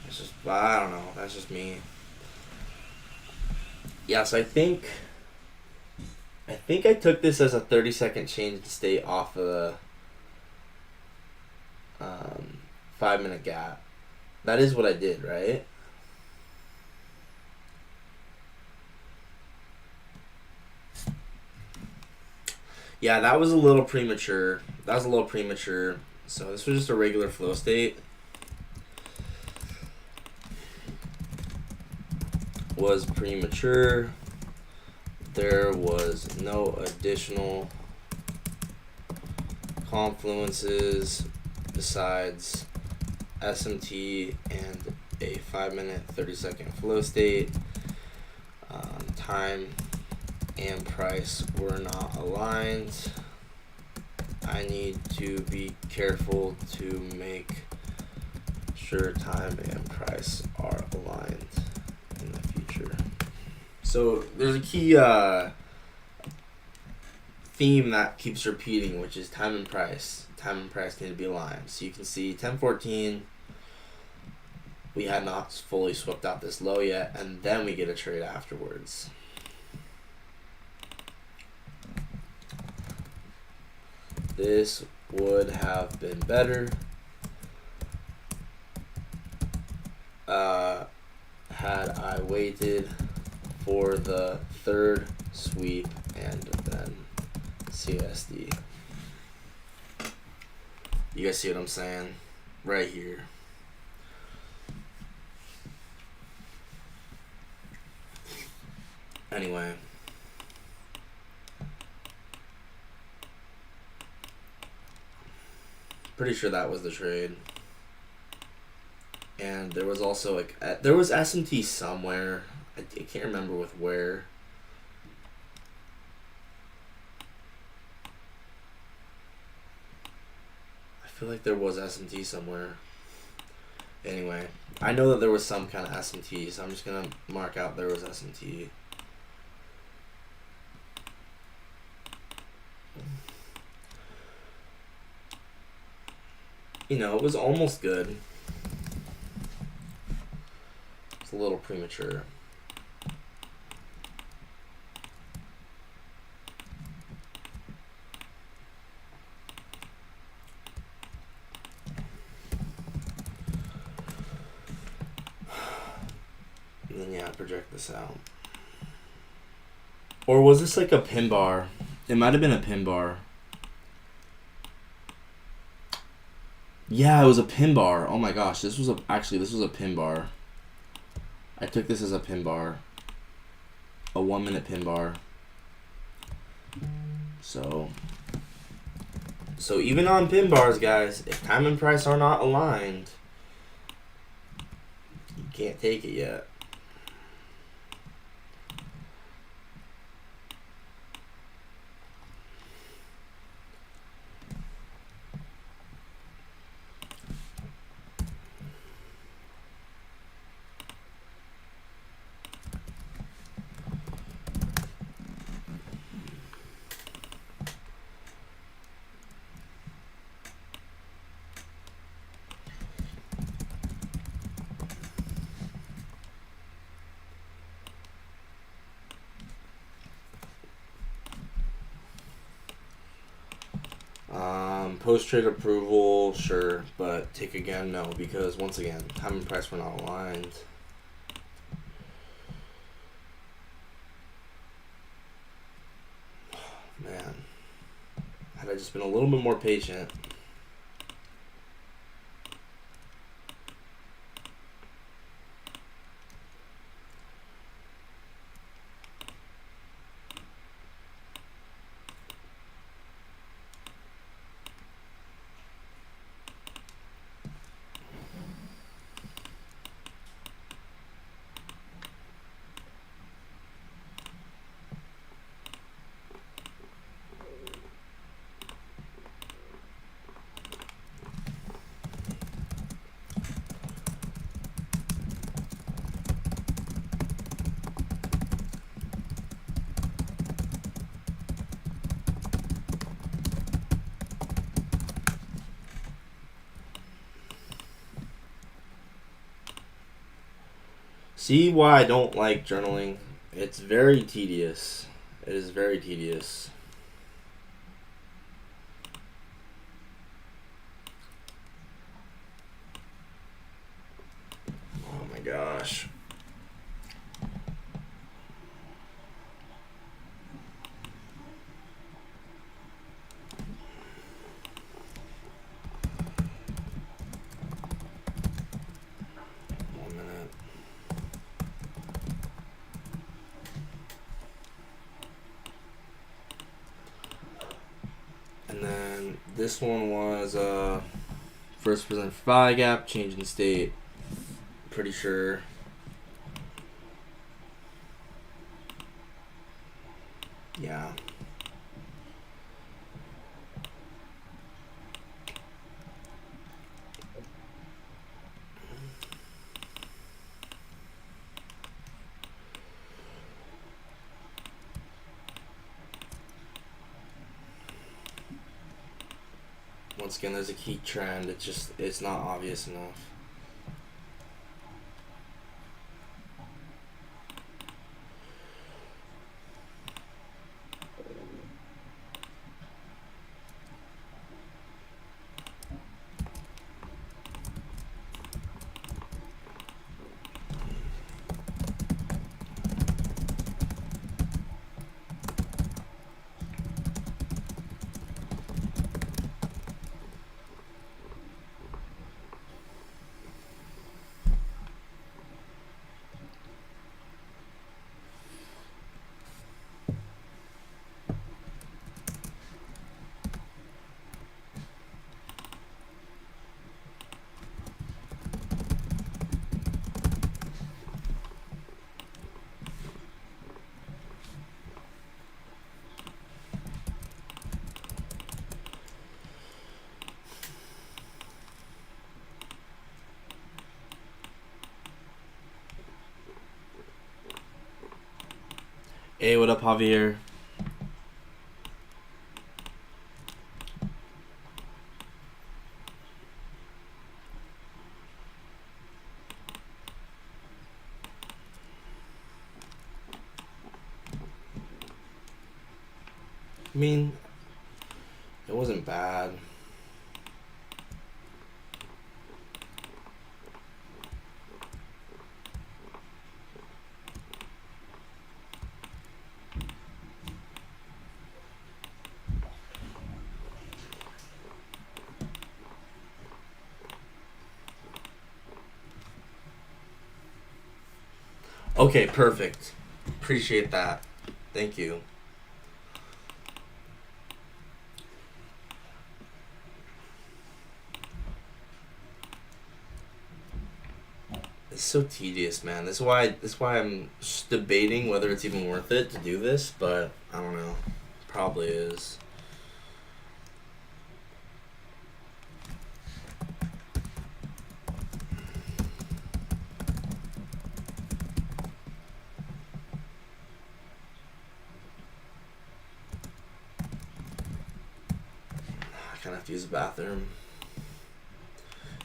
It's just, I don't know. That's just me. Yeah, so I think I took this as a 30-second change to stay off of the 5 minute gap. That is what I did, right? Yeah, that was a little premature. So this was just a regular flow state. Was premature. There was no additional confluences besides SMT and a 5 minute, 30-second flow state. Time and price were not aligned. I need to be careful to make sure time and price are aligned in the future. So there's a key theme that keeps repeating, which is time and price. Time and price need to be aligned. So you can see 10:14, we had not fully swept out this low yet, and then we get a trade afterwards. This would have been better had I waited for the third sweep and then CSD. You guys see what I'm saying? Right here. Anyway. Pretty sure that was the trade. And there was also there was SMT somewhere. I can't remember with where. feel like there was SMT somewhere. Anyway, I know that there was some kind of SMT, so I'm just gonna mark out there was SMT. You know, it was almost good. It's a little premature. And then, yeah, project this out. Or was this like a pin bar? It might have been a pin bar. Yeah, it was a pin bar. Oh my gosh, this was a pin bar. I took this as a pin bar. A 1 minute pin bar. So even on pin bars, guys, if time and price are not aligned, you can't take it yet. Post-trade approval, sure, but take again, no, because once again, time and price were not aligned. Man, had I just been a little bit more patient. See why I don't like journaling? It's very tedious. It is very tedious. Oh my gosh. This one was first present phi gap, change in state. Pretty sure. Yeah. Once again, there's a key trend. It's not obvious enough. Hey, what up, Javier? I mean, it wasn't bad. Okay, perfect. Appreciate that. Thank you. It's so tedious, man. This is why I'm debating whether it's even worth it to do this, but I don't know. Probably is. I kind of have to use the bathroom.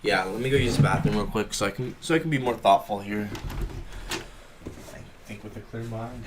Yeah, let me go use the bathroom real quick so I can be more thoughtful here. Think with a clear mind.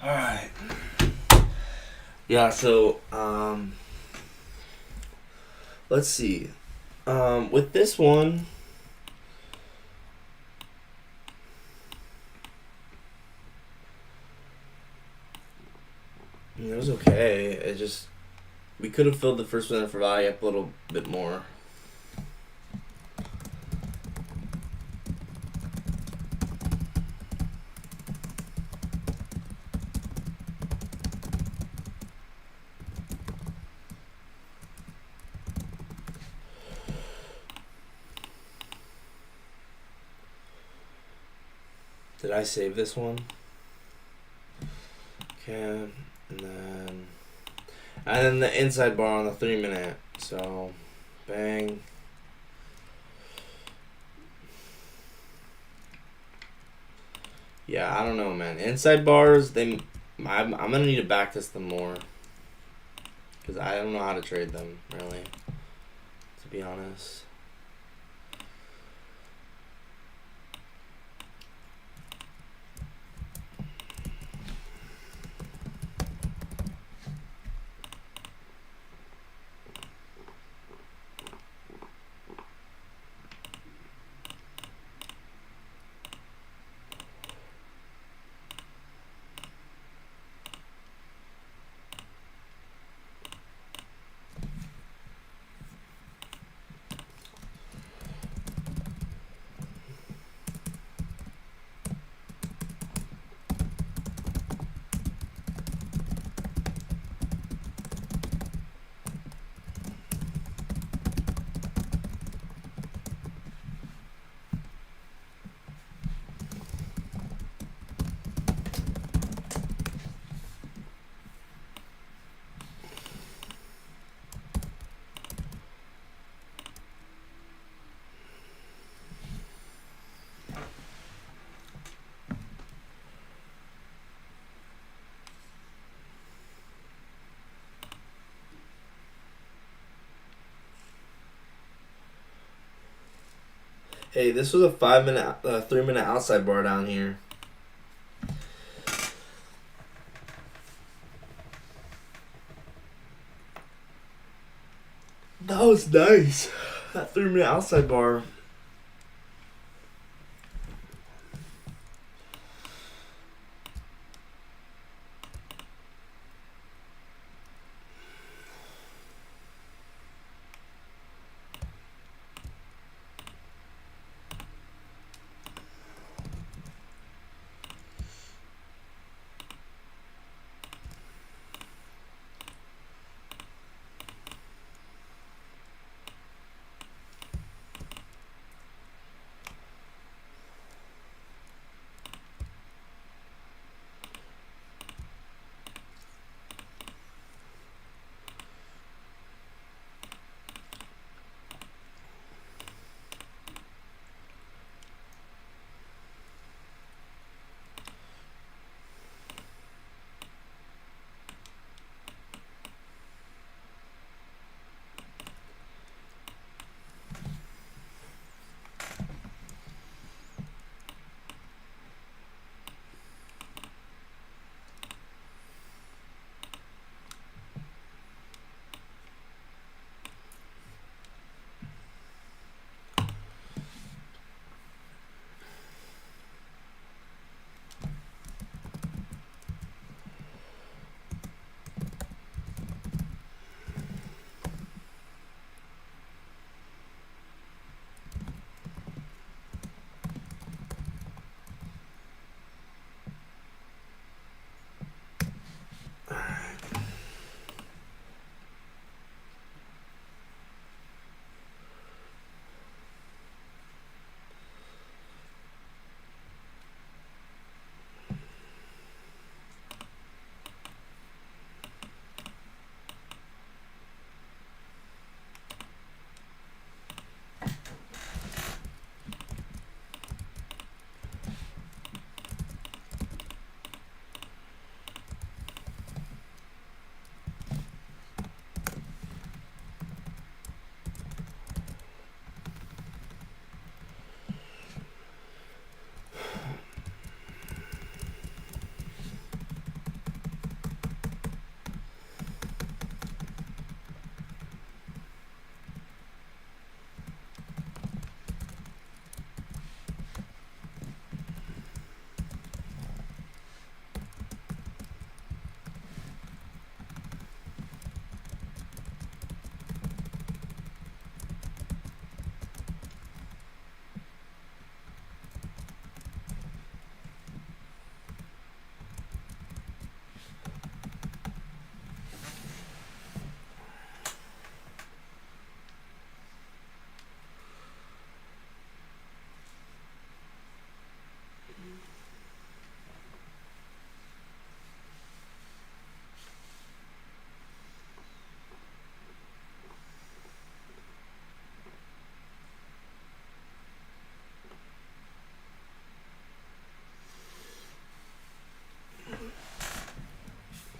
All right. Yeah. So let's see. With this one, it was okay. It just we could have filled the first one for value up a little bit more. Did I save this one? Okay, and then the inside bar on the 3 minute. So, bang. Yeah, I don't know, man. Inside bars, I'm gonna need to back test them more because I don't know how to trade them really, to be honest. Hey, this was a 5-minute, 3-minute outside bar down here. That was nice. That 3-minute outside bar.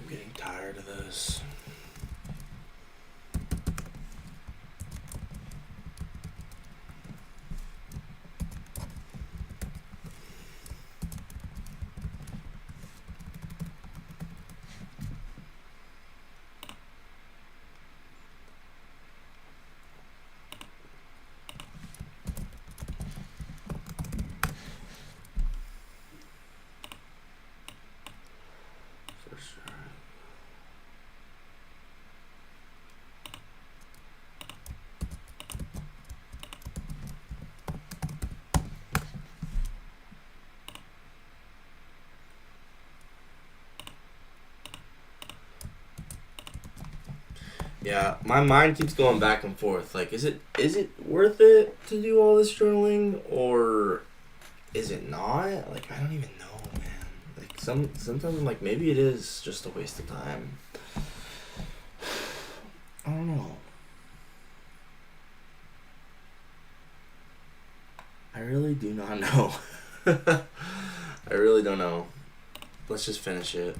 I'm getting tired of this. For sure. Yeah, my mind keeps going back and forth. Like, is it worth it to do all this journaling, or is it not? Like, I don't even know, man. Like, sometimes I'm like, maybe it is just a waste of time. I don't know. I really do not know. I really don't know. Let's just finish it.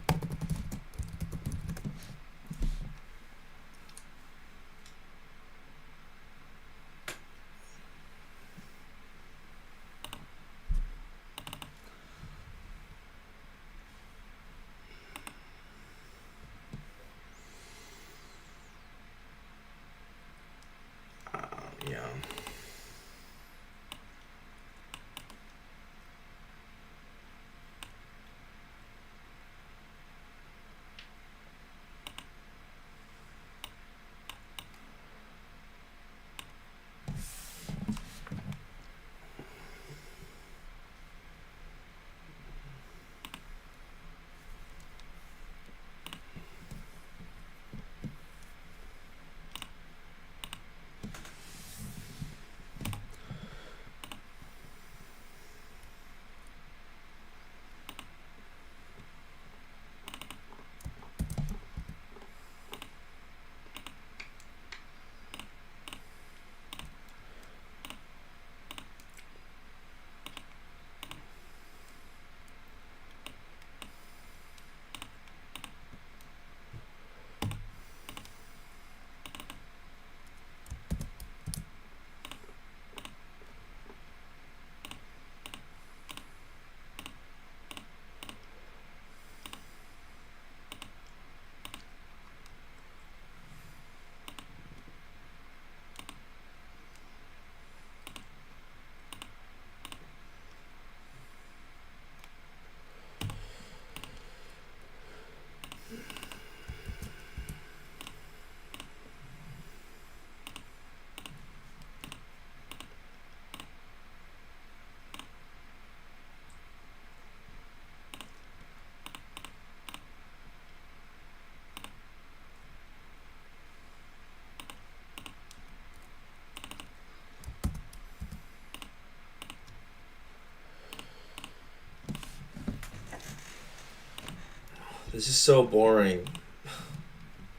This is so boring,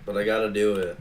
but I gotta do it.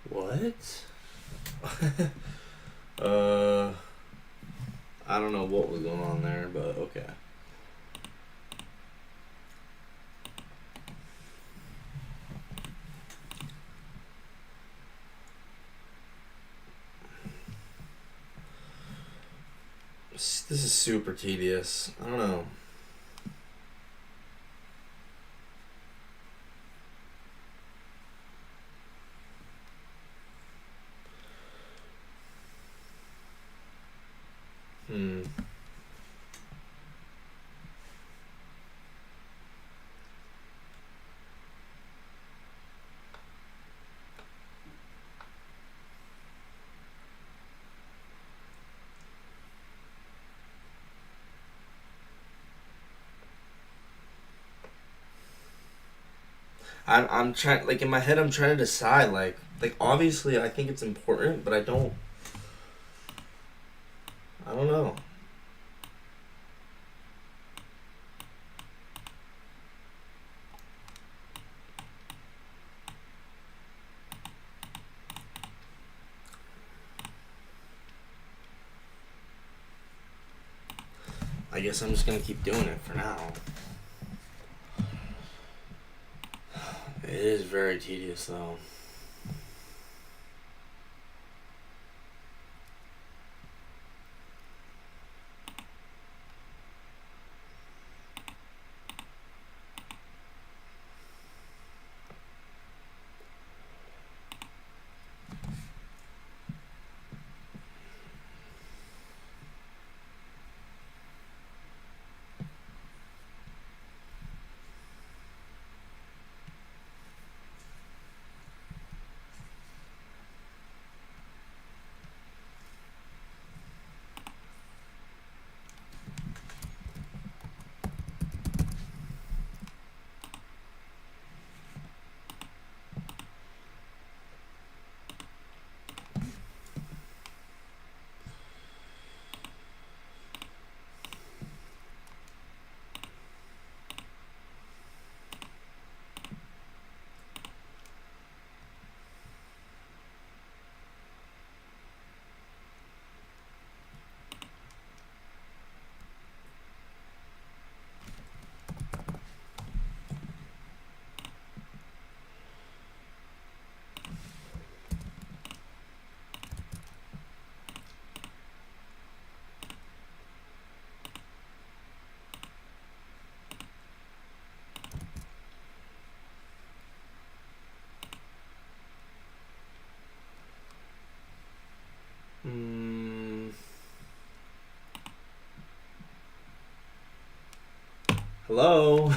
What? I don't know what was going on there, but okay. This is super tedious. I don't know. Hmm. I'm trying, like, in my head I'm trying to decide, like obviously I think it's important, but I don't know. I guess I'm just gonna keep doing it for now. It is very tedious though. Mm, hello?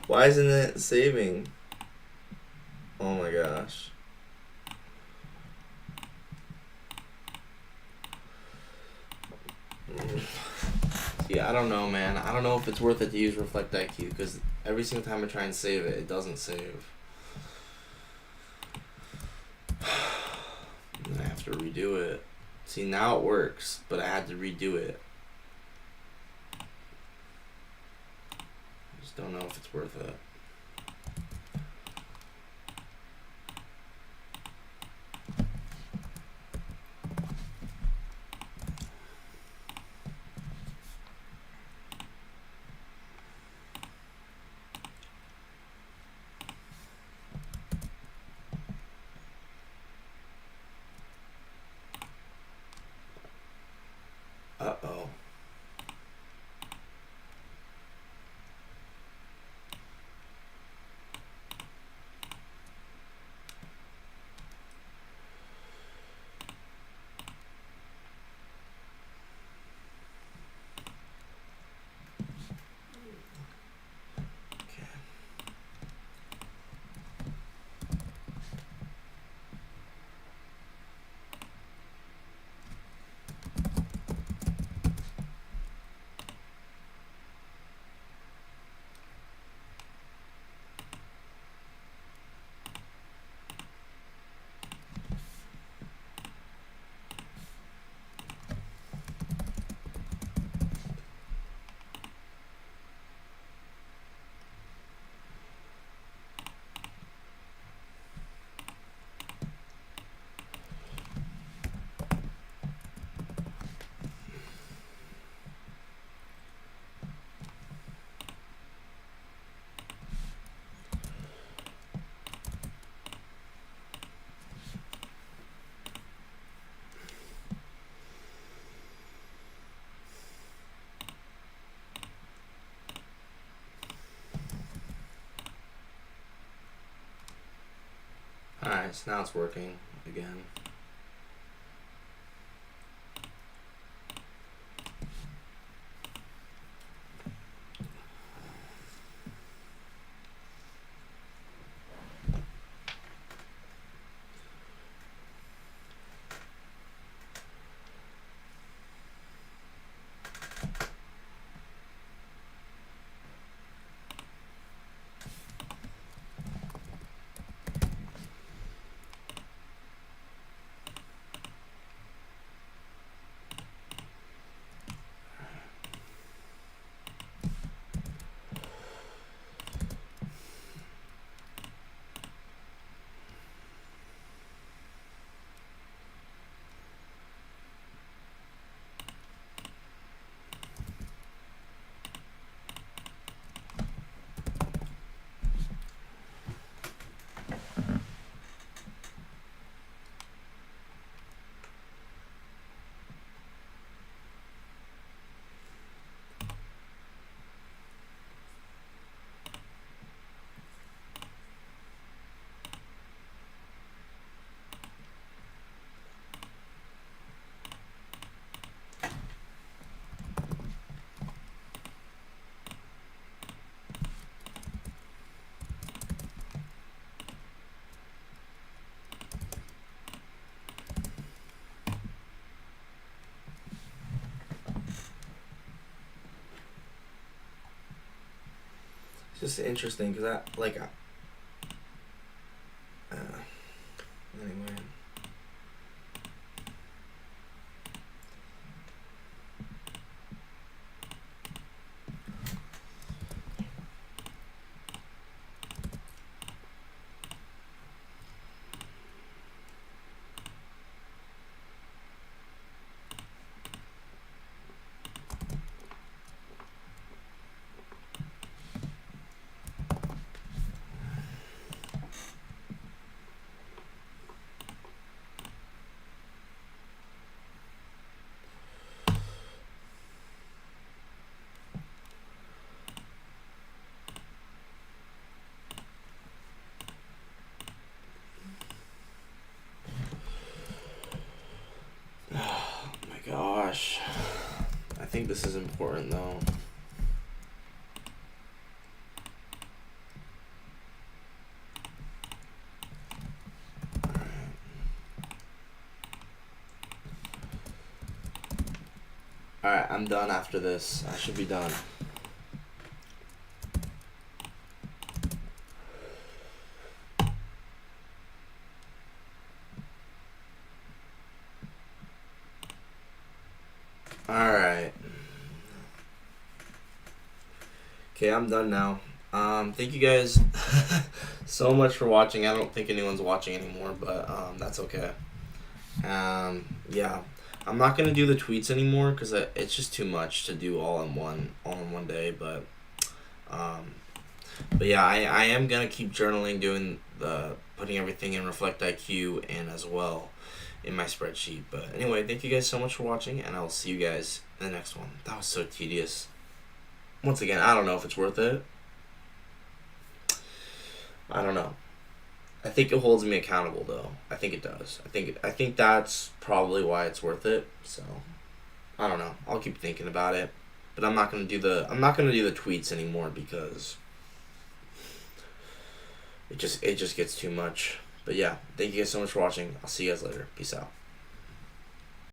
Why isn't it saving? Oh my gosh. Yeah, I don't know, man. I don't know if it's worth it to use Reflect IQ because every single time I try and save it, it doesn't save. And I have to redo it. See, now it works, but I had to redo it. I just don't know if it's worth it. Uh-oh. Alright, so now it's working again. It's just interesting because anyway. Oh my gosh. I think this is important though. Alright, I'm done after this. I should be done. Alright. Okay, I'm done now. Thank you guys so much for watching. I don't think anyone's watching anymore, but that's okay. Yeah, I'm not gonna do the tweets anymore because it's just too much to do all in one day. But yeah, I am gonna keep journaling, doing the putting everything in Reflect IQ and as well in my spreadsheet. But anyway, thank you guys so much for watching, and I will see you guys in the next one. That was so tedious. Once again, I don't know if it's worth it. I don't know. I think it holds me accountable though. I think it does. I think that's probably why it's worth it. So I don't know. I'll keep thinking about it. But I'm not gonna do the tweets anymore because it just gets too much. But yeah, thank you guys so much for watching. I'll see you guys later. Peace out.